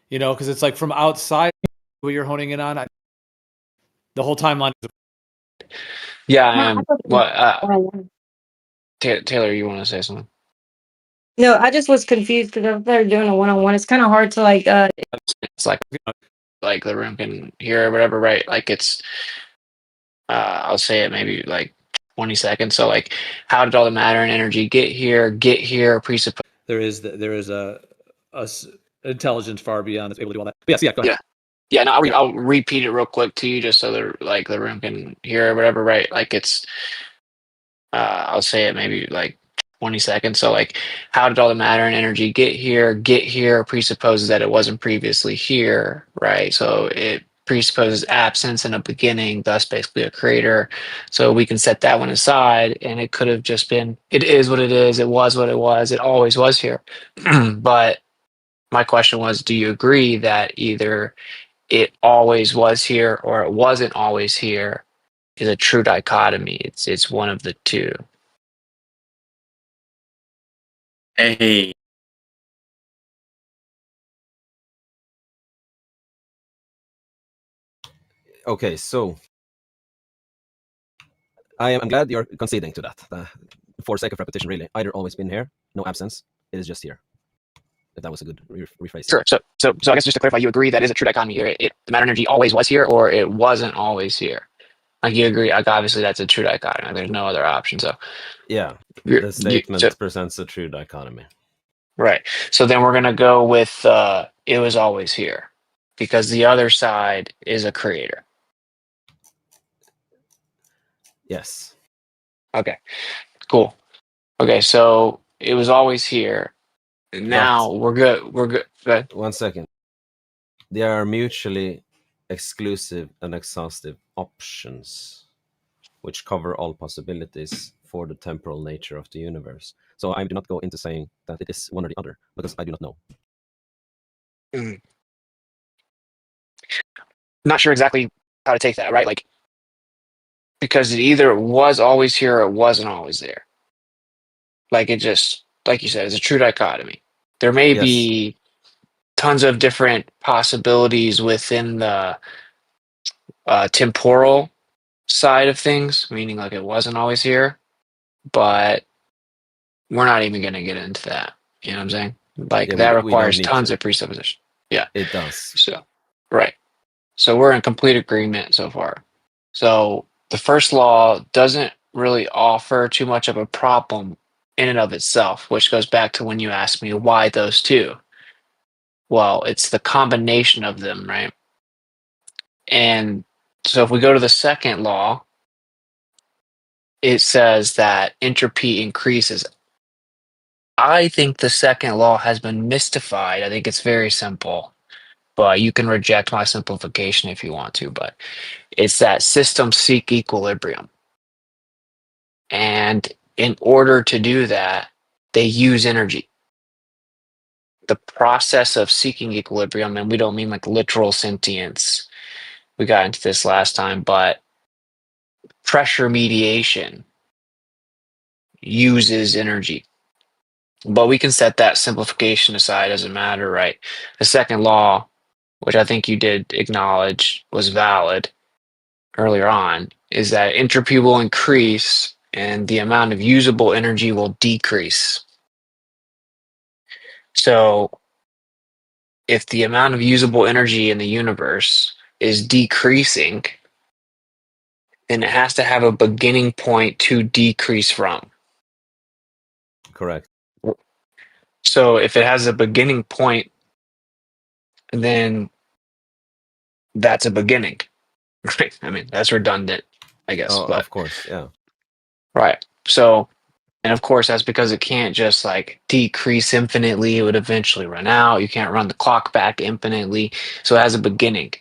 You know, because it's like from outside what you're honing in on. The whole timeline. Yeah, I am. What? Taylor, you want to say something? No, I just was confused because if they're doing a one-on-one, it's kind of hard to like. It's like the room can hear or whatever, right? Like it's. I'll say it maybe like 20 seconds. So like, how did all the matter and energy get here? Presuppose. There is a intelligence far beyond that's able to do all that. But yes, go ahead. Yeah. No, I'll repeat it real quick to you just so the room can hear or whatever, right? Like it's. I'll say it maybe like 20 seconds. So like, how did all the matter and energy get here? Presupposes that it wasn't previously here, right? So it presupposes absence and a beginning, thus basically a creator. So we can set that one aside, and it could have just been, it is what it is, it was what it was, it always was here. But my question was, do you agree that either it always was here or it wasn't always here is a true dichotomy? It's one of the two. Hey. Okay, so I'm glad you're conceding to that. For sake of repetition, really, either always been here, no absence, it is just here. If that was a good rephrase. Sure. So I guess just to clarify, you agree that is a true dichotomy here. The matter energy always was here, or it wasn't always here. Like you agree, like obviously that's a true dichotomy. Like, there's no other option. So yeah, the statement presents a true dichotomy. Right. So then we're gonna go with it was always here, because the other side is a creator. Yes. Okay. Cool. Okay. So it was always here. Now we're good. We're good. Go ahead. 1 second. They are mutually exclusive and exhaustive options, which cover all possibilities for the temporal nature of the universe. So I do not go into saying that it is one or the other, because I do not know. Not sure exactly how to take that, right? Like, because it either was always here or it wasn't always there. Like it just, like you said, it's a true dichotomy. There may be tons of different possibilities within the temporal side of things, meaning like it wasn't always here, but we're not even going to get into that. You know what I'm saying? Like that requires tons of presupposition. Yeah, it does. So, right. So we're in complete agreement so far. So the first law doesn't really offer too much of a problem in and of itself, which goes back to when you asked me why those two. Well, it's the combination of them, right? And so if we go to the second law, it says that entropy increases. I think the second law has been mystified. I think it's very simple, but you can reject my simplification if you want to. But it's that systems seek equilibrium. And in order to do that, they use energy. The process of seeking equilibrium, and we don't mean like literal sentience. We got into this last time, but pressure mediation uses energy. But we can set that simplification aside as a matter, right? The second law, which I think you did acknowledge was valid earlier on, is that entropy will increase and the amount of usable energy will decrease. So if the amount of usable energy in the universe is decreasing, then it has to have a beginning point to decrease from. Correct. So if it has a beginning point, then that's a beginning. Right? I mean, that's redundant, I guess. Oh, but, of course, yeah. Right. So, and of course, that's because it can't just like decrease infinitely. It would eventually run out. You can't run the clock back infinitely. So it has a beginning.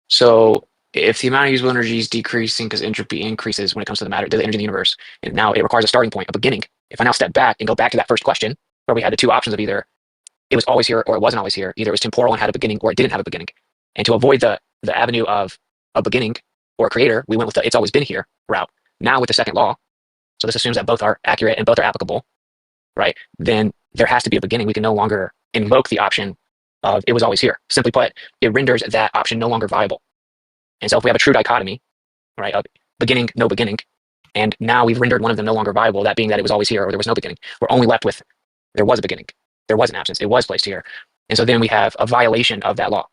So if the amount of usable energy is decreasing because entropy increases when it comes to the matter, the energy in the universe, and now it requires a starting point, a beginning. If I now step back and go back to that first question, where we had the two options of either it was always here or it wasn't always here, either it was temporal and had a beginning or it didn't have a beginning. And to avoid the avenue of a beginning or a creator, we went with the it's always been here route. Now with the second law, so this assumes that both are accurate and both are applicable, right? Then there has to be a beginning. We can no longer invoke the option of it was always here. Simply put, it renders that option no longer viable. And so if we have a true dichotomy, right, of beginning, no beginning, and now we've rendered one of them no longer viable, that being that it was always here or there was no beginning, we're only left with there was a beginning, there was an absence, it was placed here. And so then we have a violation of that law,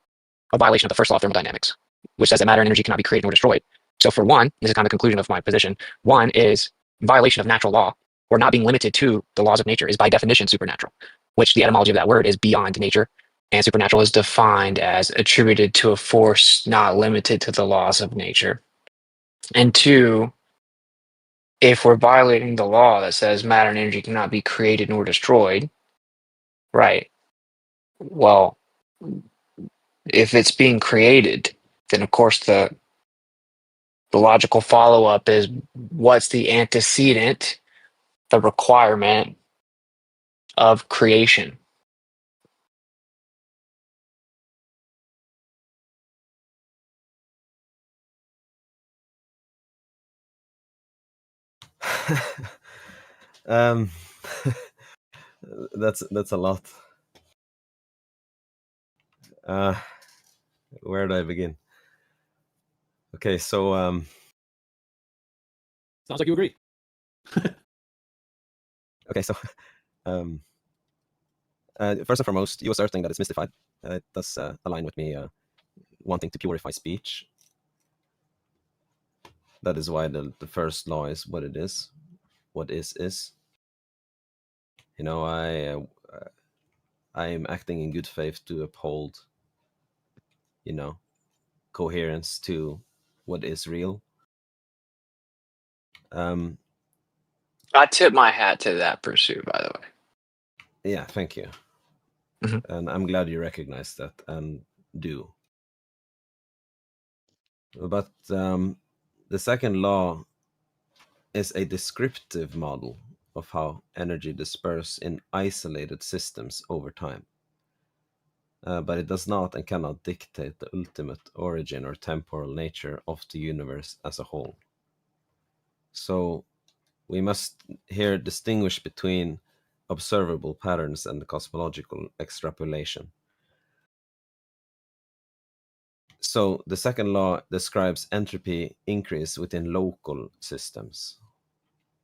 a violation of the first law of thermodynamics, which says that matter and energy cannot be created nor destroyed. So for one, this is kind of the conclusion of my position, one is violation of natural law, or not being limited to the laws of nature, is by definition supernatural, which the etymology of that word is beyond nature. And supernatural is defined as attributed to a force not limited to the laws of nature. And two, if we're violating the law that says matter and energy cannot be created nor destroyed, right? Well, if it's being created, then of course the logical follow-up is what's the antecedent, the requirement of creation? um, that's a lot. Where do I begin? Okay, so sounds like you agree. Okay, so first and foremost, you asserting that it's mystified. It does align with me wanting to purify speech. That is why the first law is what it is. What is. You know, I am acting in good faith to uphold, you know, coherence to what is real. I tip my hat to that pursuit, by the way. Yeah, thank you. Mm-hmm. And I'm glad you recognize that and do. But the second law is a descriptive model of how energy disperses in isolated systems over time. But it does not and cannot dictate the ultimate origin or temporal nature of the universe as a whole. So we must here distinguish between observable patterns and the cosmological extrapolation. So the second law describes entropy increase within local systems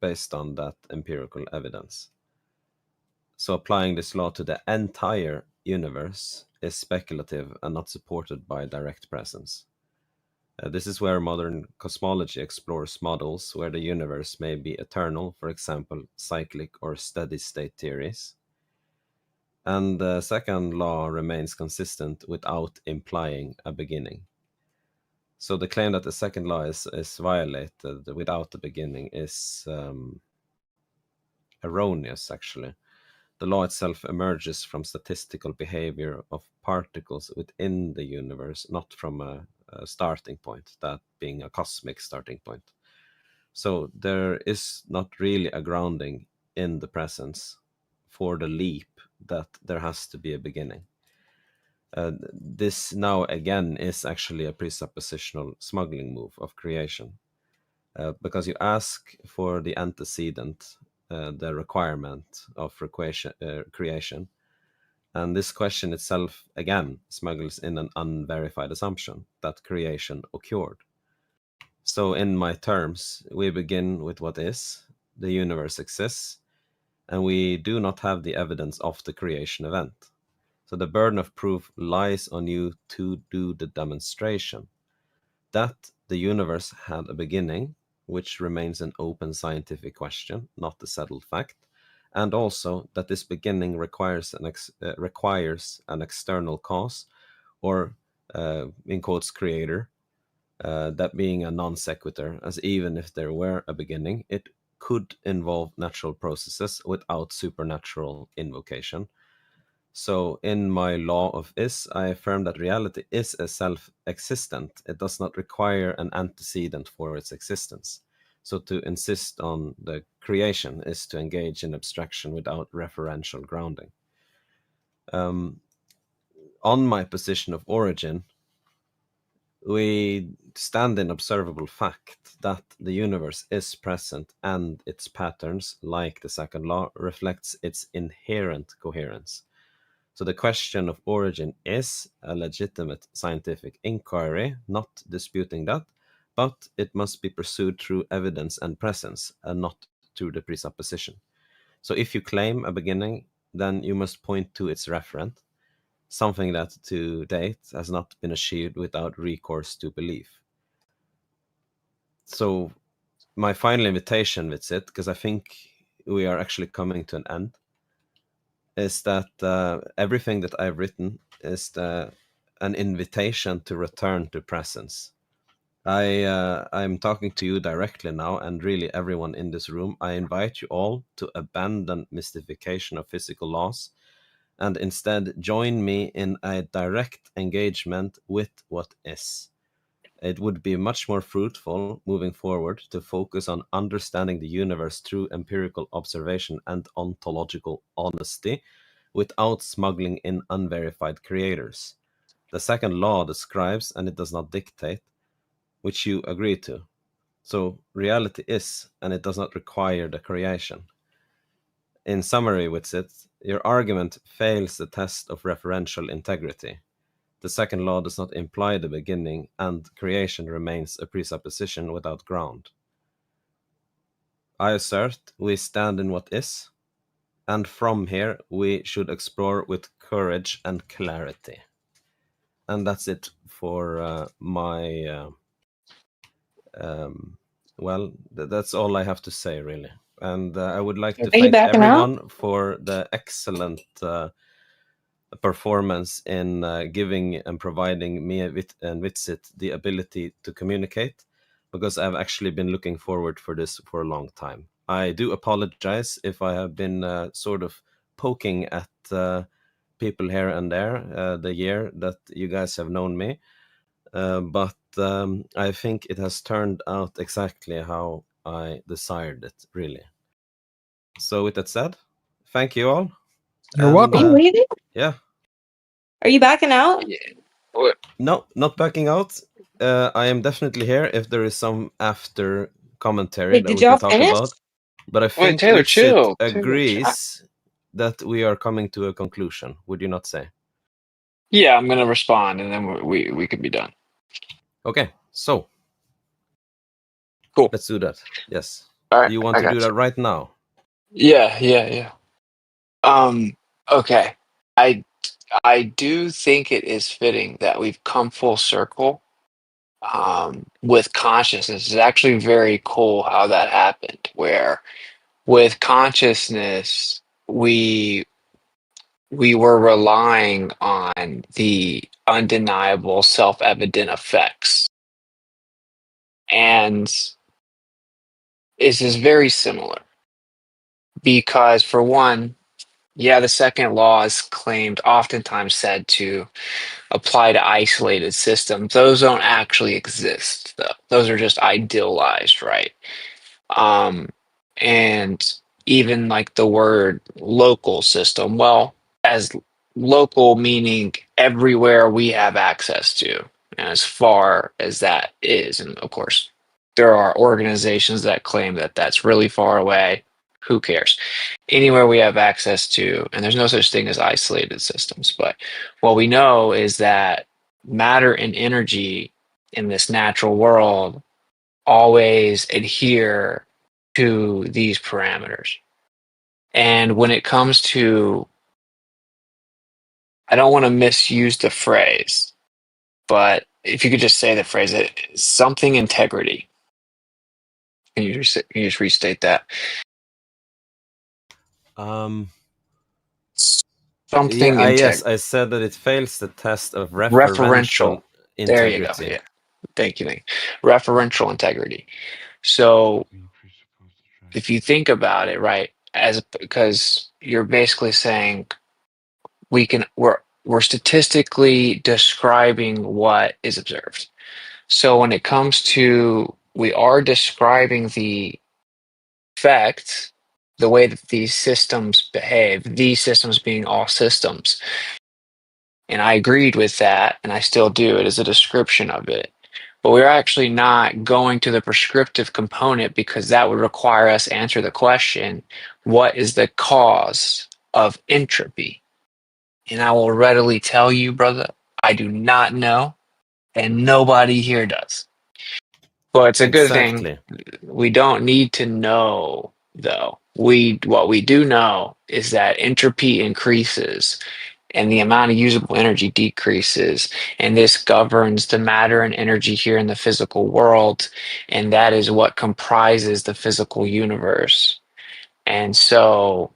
based on that empirical evidence. So applying this law to the entire universe is speculative and not supported by direct presence. This is where modern cosmology explores models where the universe may be eternal, for example, cyclic or steady-state theories. And the second law remains consistent without implying a beginning. So the claim that the second law is violated without the beginning is erroneous, actually. The law itself emerges from statistical behavior of particles within the universe, not from a starting point, that being a cosmic starting point. So there is not really a grounding in the presence for the leap that there has to be a beginning. This now again is actually a presuppositional smuggling move of creation, because you ask for the antecedent, the requirement of creation, and this question itself again smuggles in an unverified assumption that creation occurred. So in my terms, we begin with what is, the universe exists, and we do not have the evidence of the creation event. So the burden of proof lies on you to do the demonstration that the universe had a beginning, which remains an open scientific question, not a settled fact, and also that this beginning requires an external cause, or in quotes, creator, that being a non sequitur, as even if there were a beginning, it could involve natural processes without supernatural invocation. So in my law of is, I affirm that reality is a self-existent. It does not require an antecedent for its existence. So to insist on the creation is to engage in abstraction without referential grounding. On my position of origin, we stand in observable fact that the universe is present and its patterns, like the second law, reflects its inherent coherence. So the question of origin is a legitimate scientific inquiry, not disputing that, but it must be pursued through evidence and presence, and not through the presupposition. So if you claim a beginning, then you must point to its referent, something that to date has not been achieved without recourse to belief. So my final invitation with it, because I think we are actually coming to an end, is that everything that I've written is an invitation to return to presence. I'm talking to you directly now, and really everyone in this room. I invite you all to abandon mystification of physical laws and instead join me in a direct engagement with what is. It would be much more fruitful moving forward to focus on understanding the universe through empirical observation and ontological honesty without smuggling in unverified creators. The second law describes, and it does not dictate, which you agree to. So reality is, and it does not require the creation. In summary, Witsit, your argument fails the test of referential integrity. The second law does not imply the beginning, and creation remains a presupposition without ground. I assert we stand in what is, and from here we should explore with courage and clarity. And that's it for my... that's all I have to say, really. And I would like to thank everyone for the excellent performance in giving and providing me and Witsit the ability to communicate, because I've actually been looking forward for this for a long time. I do apologize if I have been sort of poking at people here and there the year that you guys have known me, but I think it has turned out exactly how I desired it, really. So with that said, thank you all. You're welcome. Are you leaving? Yeah. Are you backing out? No, not backing out. I am definitely here if there is some after commentary that we can talk about. But I think Taylor, Witsit chill. agrees that we are coming to a conclusion. Would you not say? Yeah, I'm gonna respond, and then we could be done. Okay, so cool. Let's do that. Yes. All right. Do you want to do that right now? Yeah. Okay. I do think it is fitting that we've come full circle with consciousness. It's actually very cool how that happened, where with consciousness we were relying on the undeniable self-evident effects. And this is very similar because, for one, the second law is claimed, oftentimes said to apply to isolated systems. Those don't actually exist, though. Those are just idealized, right? And even like the word local system, well, as local meaning everywhere we have access to, and as far as that is. And of course, there are organizations that claim that that's really far away. Who cares? Anywhere we have access to, and there's no such thing as isolated systems. But what we know is that matter and energy in this natural world always adhere to these parameters. And when it comes to, I don't want to misuse the phrase, but if you could just say the phrase, something integrity. Can you just restate that? Something yes, I said that it fails the test of referential integrity. There you go. Yeah. Thank you. Referential integrity. So if you think about it, right, because you're basically saying we're statistically describing what is observed. So when it comes to, we are describing the effect, the way that these systems behave, these systems being all systems. And I agreed with that, and I still do. It is a description of it. But we're actually not going to the prescriptive component, because that would require us to answer the question, what is the cause of entropy? And I will readily tell you, brother, I do not know, and nobody here does. Well, it's a good thing. Exactly. We don't need to know, though. What we do know is that entropy increases and the amount of usable energy decreases, and this governs the matter and energy here in the physical world, and that is what comprises the physical universe. And so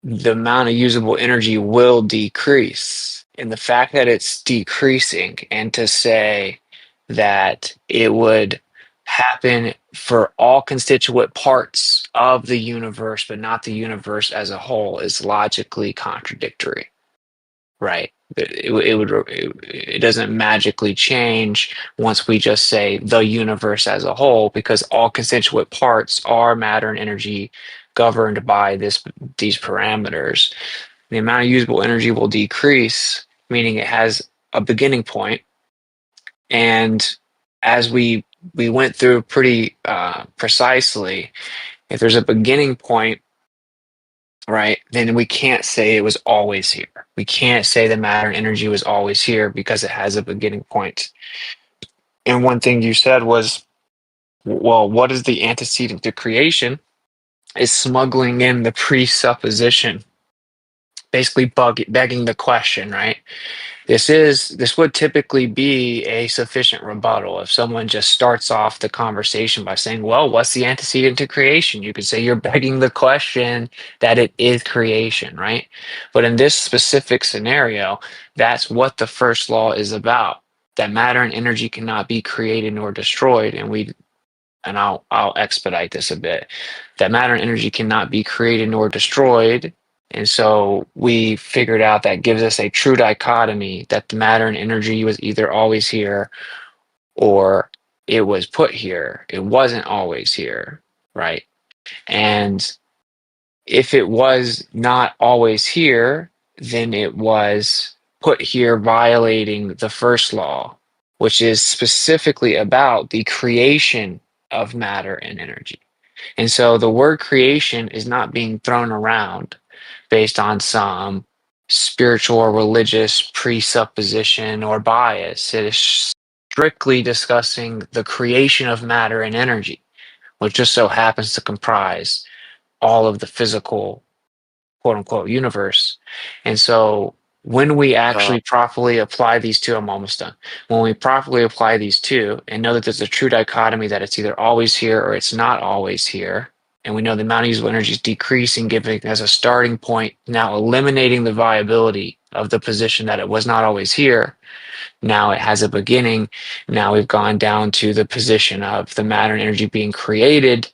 the amount of usable energy will decrease. And the fact that it's decreasing, and to say that it would happen for all constituent parts of the universe, but not the universe as a whole, is logically contradictory, right? It doesn't magically change once we just say the universe as a whole, because all constituent parts are matter and energy governed by these parameters. The amount of usable energy will decrease, meaning it has a beginning point. And as we went through pretty precisely, if there's a beginning point, right, then we can't say it was always here. We can't say the matter and energy was always here because it has a beginning point. And one thing you said was, well, what is the antecedent to creation? Is smuggling in the presupposition, basically begging the question, right? This would typically be a sufficient rebuttal if someone just starts off the conversation by saying, well, what's the antecedent to creation? You could say you're begging the question that it is creation, right? But in this specific scenario, that's what the first law is about, that matter and energy cannot be created nor destroyed. And I'll expedite this a bit, that matter and energy cannot be created nor destroyed. And so we figured out that gives us a true dichotomy, that the matter and energy was either always here or it was put here. It wasn't always here, right? And if it was not always here, then it was put here violating the first law, which is specifically about the creation of matter and energy. And so the word creation is not being thrown around based on some spiritual or religious presupposition or bias. It is strictly discussing the creation of matter and energy, which just so happens to comprise all of the physical, quote unquote, universe. And so when we actually properly apply these two, I'm almost done. When we properly apply these two and know that there's a true dichotomy, that it's either always here or it's not always here, and we know the amount of usable energy is decreasing, giving as a starting point, now eliminating the viability of the position that it was not always here. Now it has a beginning. Now we've gone down to the position of the matter and energy being created.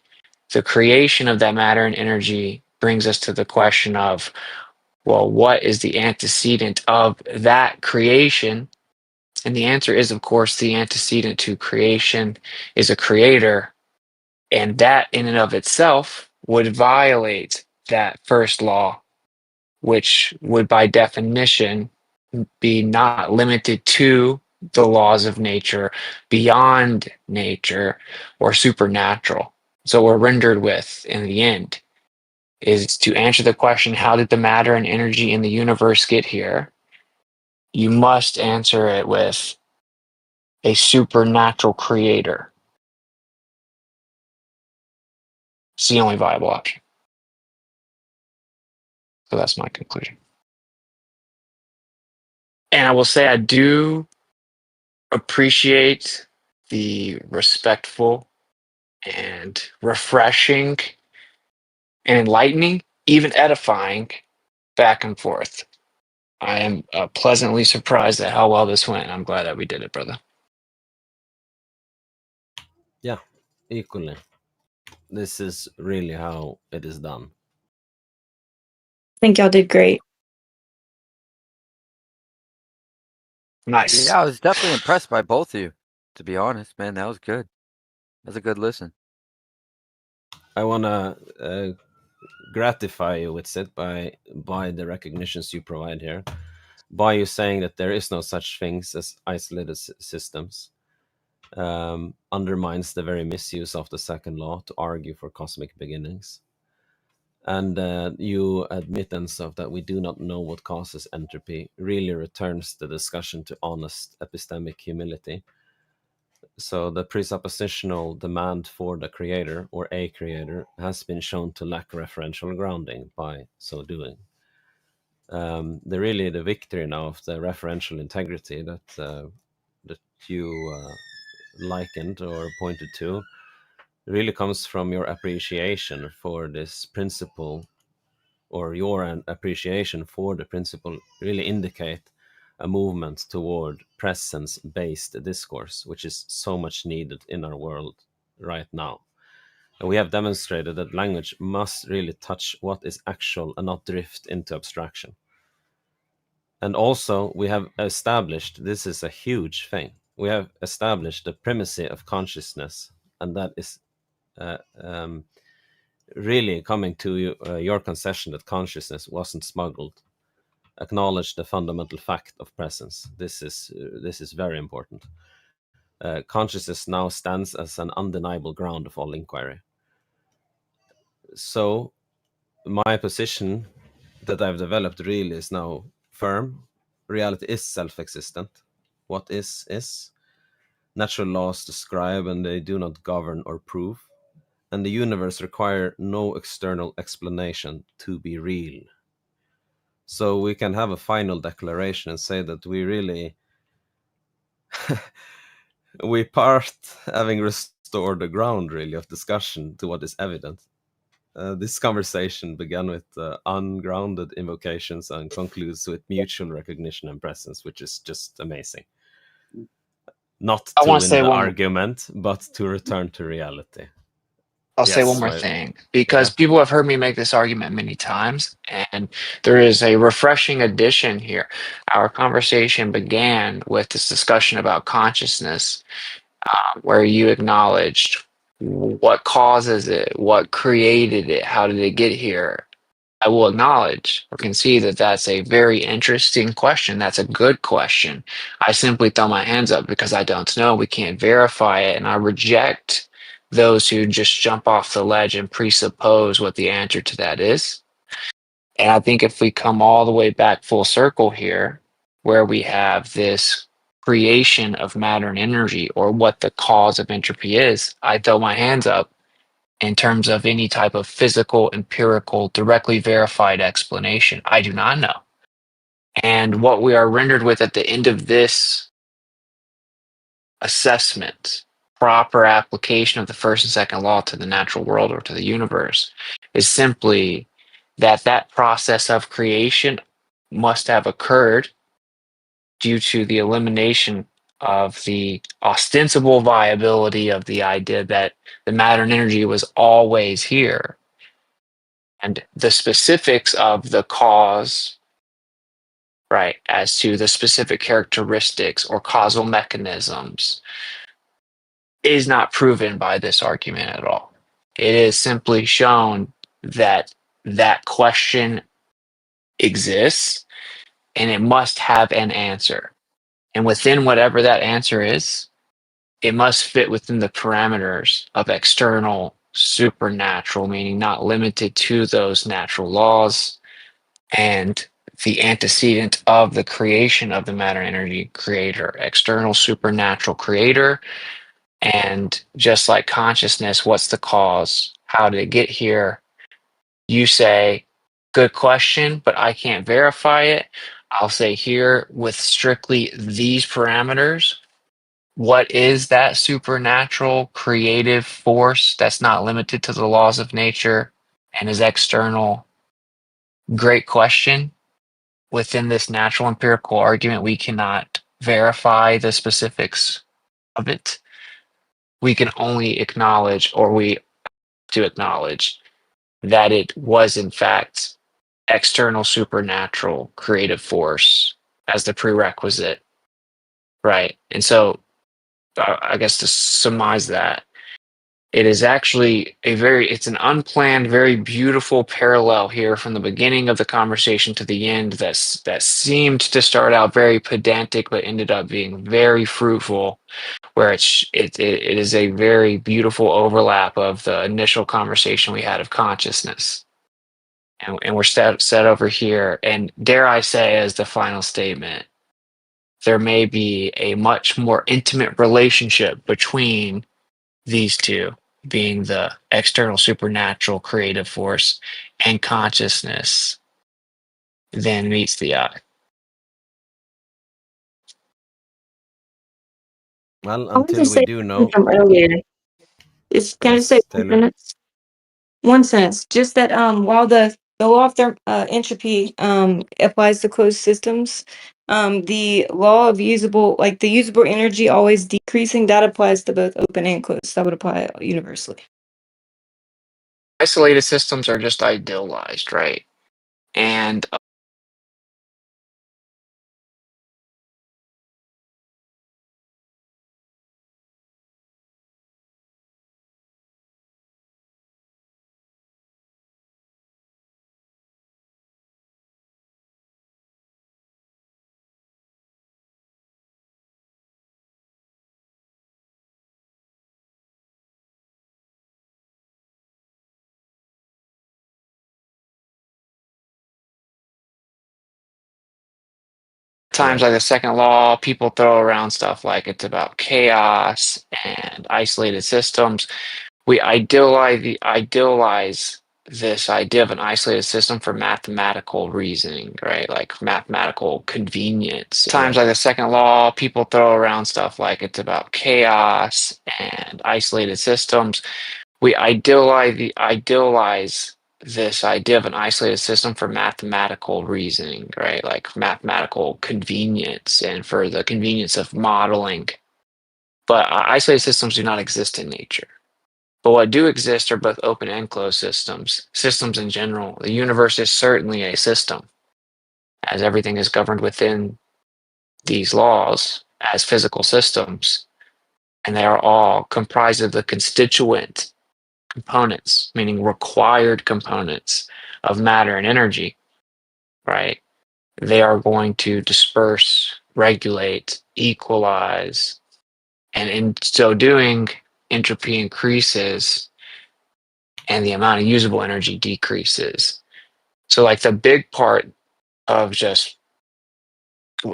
The creation of that matter and energy brings us to the question of, well, what is the antecedent of that creation? And the answer is, of course, the antecedent to creation is a creator. And that in and of itself would violate that first law, which would by definition be not limited to the laws of nature, beyond nature, or supernatural. So we're rendered with, in the end, is to answer the question, how did the matter and energy in the universe get here? You must answer it with a supernatural creator. It's the only viable option. So that's my conclusion. And I will say I do appreciate the respectful and refreshing and enlightening, even edifying back and forth. I am pleasantly surprised at how well this went. I'm glad that we did it, brother. Yeah, equally. This is really how it is done. I think y'all did great. Nice. Yeah, I was definitely impressed by both of you, to be honest, man. That was good. That was a good listen. I want to gratify you with it by the recognitions you provide here, by you saying that there is no such things as isolated systems. Undermines the very misuse of the second law to argue for cosmic beginnings. And your admittance of that we do not know what causes entropy really returns the discussion to honest epistemic humility. So the presuppositional demand for the creator or a creator has been shown to lack referential grounding by so doing. The victory now of the referential integrity that you likened or pointed to really comes from your appreciation for this principle, or your appreciation for the principle really indicate a movement toward presence-based discourse, which is so much needed in our world right now. And we have demonstrated that language must really touch what is actual and not drift into abstraction. And also, we have established, this is a huge thing, we have established the primacy of consciousness, and that is really coming to your concession that consciousness wasn't smuggled. Acknowledge the fundamental fact of presence. This is very important. Consciousness now stands as an undeniable ground of all inquiry. So my position that I've developed really is now firm. Reality is self-existent. What is. Natural laws describe and they do not govern or prove. And the universe require no external explanation to be real. So we can have a final declaration and say that we really we part having restored the ground really of discussion to what is evident. This conversation began with ungrounded invocations and concludes with mutual recognition and presence, which is just amazing. Not I to want to win say the one. argument, but to return to reality. I'll say one more thing, because people have heard me make this argument many times, and there is a refreshing addition here. Our conversation began with this discussion about consciousness, where you acknowledged what causes it, what created it, how did it get here. I will acknowledge or concede that that's a very interesting question. That's a good question. I simply throw my hands up because I don't know. We can't verify it. And I reject those who just jump off the ledge and presuppose what the answer to that is. And I think if we come all the way back full circle here, where we have this creation of matter and energy, or what the cause of entropy is, I throw my hands up in terms of any type of physical, empirical, directly verified explanation. I do not know. And what we are rendered with at the end of this assessment, proper application of the first and second law to the natural world or to the universe, is simply that that process of creation must have occurred due to the elimination of the ostensible viability of the idea that the matter and energy was always here. And the specifics of the cause, right, as to the specific characteristics or causal mechanisms, is not proven by this argument at all. It is simply shown that that question exists and it must have an answer. And within whatever that answer is, it must fit within the parameters of external supernatural, meaning not limited to those natural laws and the antecedent of the creation of the matter energy creator, external supernatural creator. And just like consciousness, what's the cause? How did it get here? You say, good question, but I can't verify it. I'll say here with strictly these parameters, what is that supernatural creative force that's not limited to the laws of nature and is external? Great question. Within this natural empirical argument, we cannot verify the specifics of it. We can only acknowledge, or we have to acknowledge, that it was in fact external supernatural creative force as the prerequisite, right? And so I guess to surmise that, it is actually it's an unplanned, very beautiful parallel here from the beginning of the conversation to the end that seemed to start out very pedantic, but ended up being very fruitful, where it is a very beautiful overlap of the initial conversation we had of consciousness. and we're set over here. And dare I say, as the final statement, there may be a much more intimate relationship between these two, being the external supernatural creative force and consciousness, than meets the eye. Well, I want to until we say do know. from earlier. Can I just say Yes, 1 Taylor. sentence? 1 sentence. Just that while the law of entropy applies to closed systems, the law of usable energy always decreasing, that applies to both open and closed. That would apply universally. Isolated systems are just idealized, right? And times like the second law, people throw around stuff like it's about chaos and isolated systems. We idealize this idea of an isolated system for mathematical reasoning, right? Like mathematical convenience. Times like the second law, people throw around stuff like it's about chaos and isolated systems. We idealize this idea of an isolated system for mathematical reasoning, right? Like mathematical convenience and for the convenience of modeling. But isolated systems do not exist in nature. But what do exist are both open and closed systems, systems in general. The universe is certainly a system, as everything is governed within these laws as physical systems, and they are all comprised of the constituent components, meaning required components of matter and energy, right? They are going to disperse, regulate, equalize, and in so doing, entropy increases and the amount of usable energy decreases. So, like, the big part of just,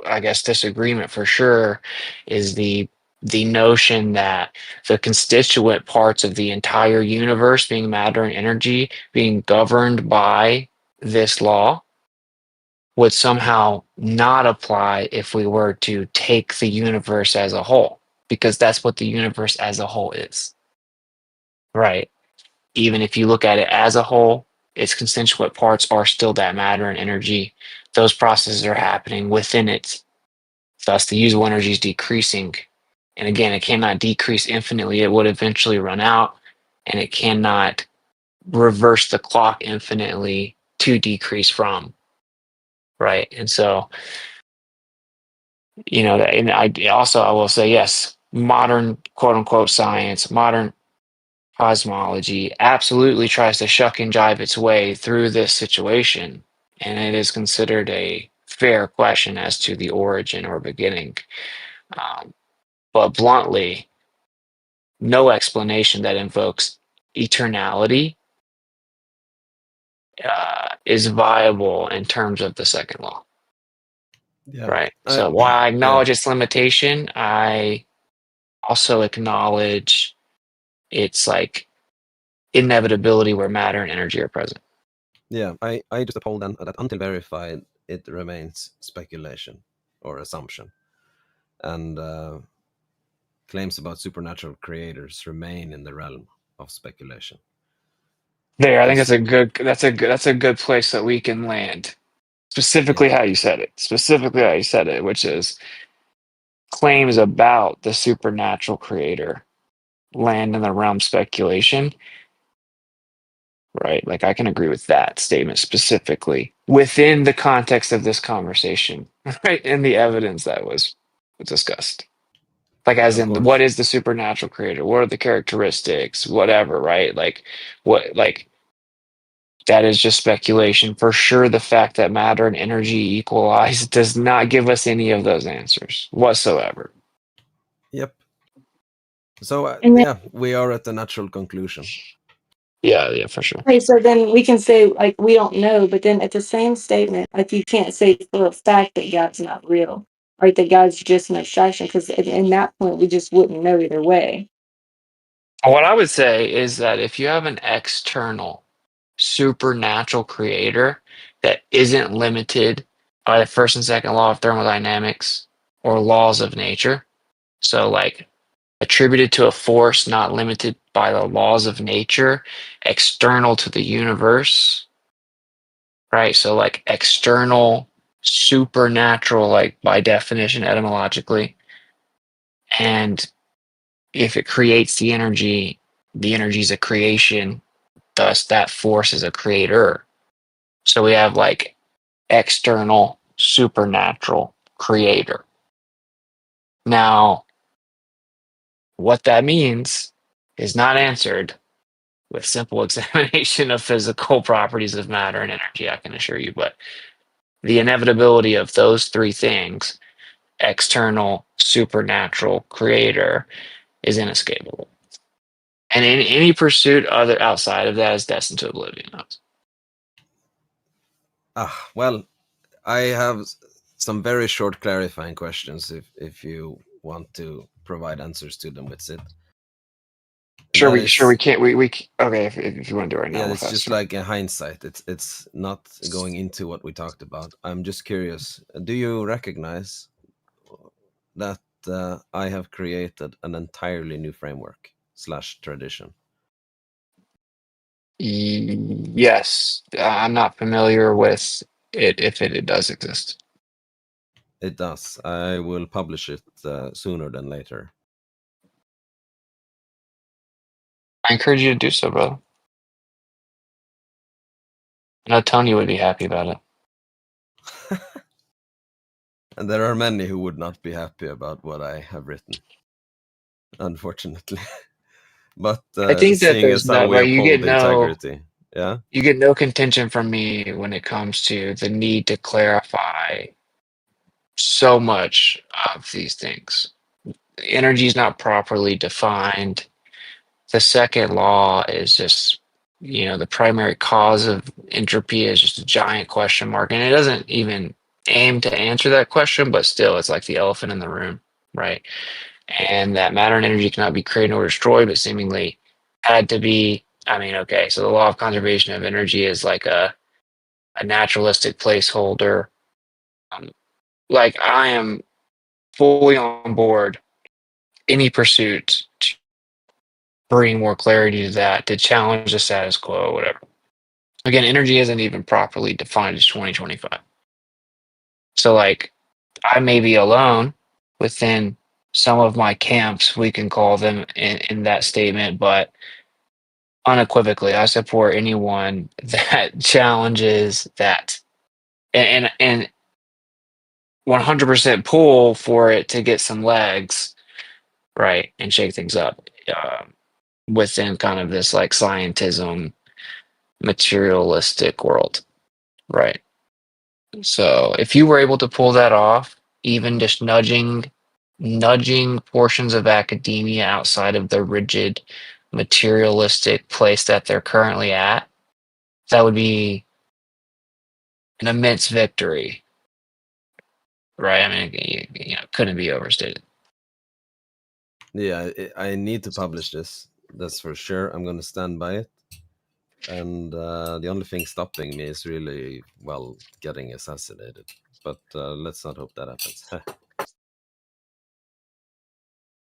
I guess, disagreement for sure is the notion that the constituent parts of the entire universe, being matter and energy, being governed by this law, would somehow not apply if we were to take the universe as a whole, because that's what the universe as a whole is, right? Even if you look at it as a whole, its constituent parts are still that matter and energy. Those processes are happening within it. Thus, the usable energy is decreasing. And again, it cannot decrease infinitely. It would eventually run out, and it cannot reverse the clock infinitely to decrease from. Right. And so, and I will say, yes, modern quote unquote science, modern cosmology absolutely tries to shuck and jive its way through this situation, and it is considered a fair question as to the origin or beginning. But bluntly, no explanation that invokes eternality is viable in terms of the second law. Yeah. Right. So while I acknowledge its limitation, I also acknowledge its like inevitability where matter and energy are present. Yeah, I just uphold then that until verified, it remains speculation or assumption, and claims about supernatural creators remain in the realm of speculation. There, I think that's a good place that we can land. Specifically how you said it, which is claims about the supernatural creator land in the realm of speculation. Right. Like I can agree with that statement specifically within the context of this conversation, right? And the evidence that was discussed. Like as in what is the supernatural creator? What are the characteristics? Whatever, right? Like that is just speculation. For sure, the fact that matter and energy equalize does not give us any of those answers whatsoever. Yep. So, we are at the natural conclusion. Yeah, for sure. Okay, so then we can say like we don't know, but then at the same statement, like you can't say for a fact that God's not real, right? That God's just an abstraction, because in that point we just wouldn't know either way. What I would say is that if you have an external supernatural creator that isn't limited by the first and second law of thermodynamics or laws of nature, so like attributed to a force not limited by the laws of nature, external to the universe, right? So like external, supernatural, like by definition, etymologically. And if it creates the energy is a creation, thus that force is a creator. So we have like external, supernatural creator. Now, what that means is not answered with simple examination of physical properties of matter and energy, I can assure you. But the inevitability of those three things, external, supernatural, creator, is inescapable. And in any pursuit other outside of that is destined to oblivion. Well, I have some very short clarifying questions if you want to provide answers to them, Witsit. Sure, we can't. Okay, if you want to do it right now, Yeah, we'll it's just like in hindsight. It's not going into what we talked about. I'm just curious. Do you recognize that I have created an entirely new framework / tradition? Yes, I'm not familiar with it if it does exist. It does. I will publish it sooner than later. I encourage you to do so, brother. I know Tony would be happy about it. And there are many who would not be happy about what I have written, unfortunately. But I think that seeing there's as how no, we right, you get uphold no, integrity, yeah. you get no contention from me when it comes to the need to clarify so much of these things. Energy is not properly defined. The second law is just, the primary cause of entropy is just a giant question mark. And it doesn't even aim to answer that question, but still, it's like the elephant in the room, right? And that matter and energy cannot be created or destroyed, but seemingly had to be. I mean, okay, so the law of conservation of energy is like a naturalistic placeholder. Like, I am fully on board any pursuit to bring more clarity to that, to challenge the status quo, whatever. Again, energy isn't even properly defined as 2025. So, like, I may be alone within some of my camps, we can call them in that statement, but unequivocally, I support anyone that challenges that and 100% pull for it to get some legs, right, and shake things up within kind of this like scientism, materialistic world, right? So if you were able to pull that off, even just nudging portions of academia outside of the rigid materialistic place that they're currently at, that would be an immense victory, right? I mean, couldn't be overstated. Yeah, I need to publish this. That's for sure. I'm going to stand by it. And the only thing stopping me is really, well, getting assassinated. But let's not hope that happens.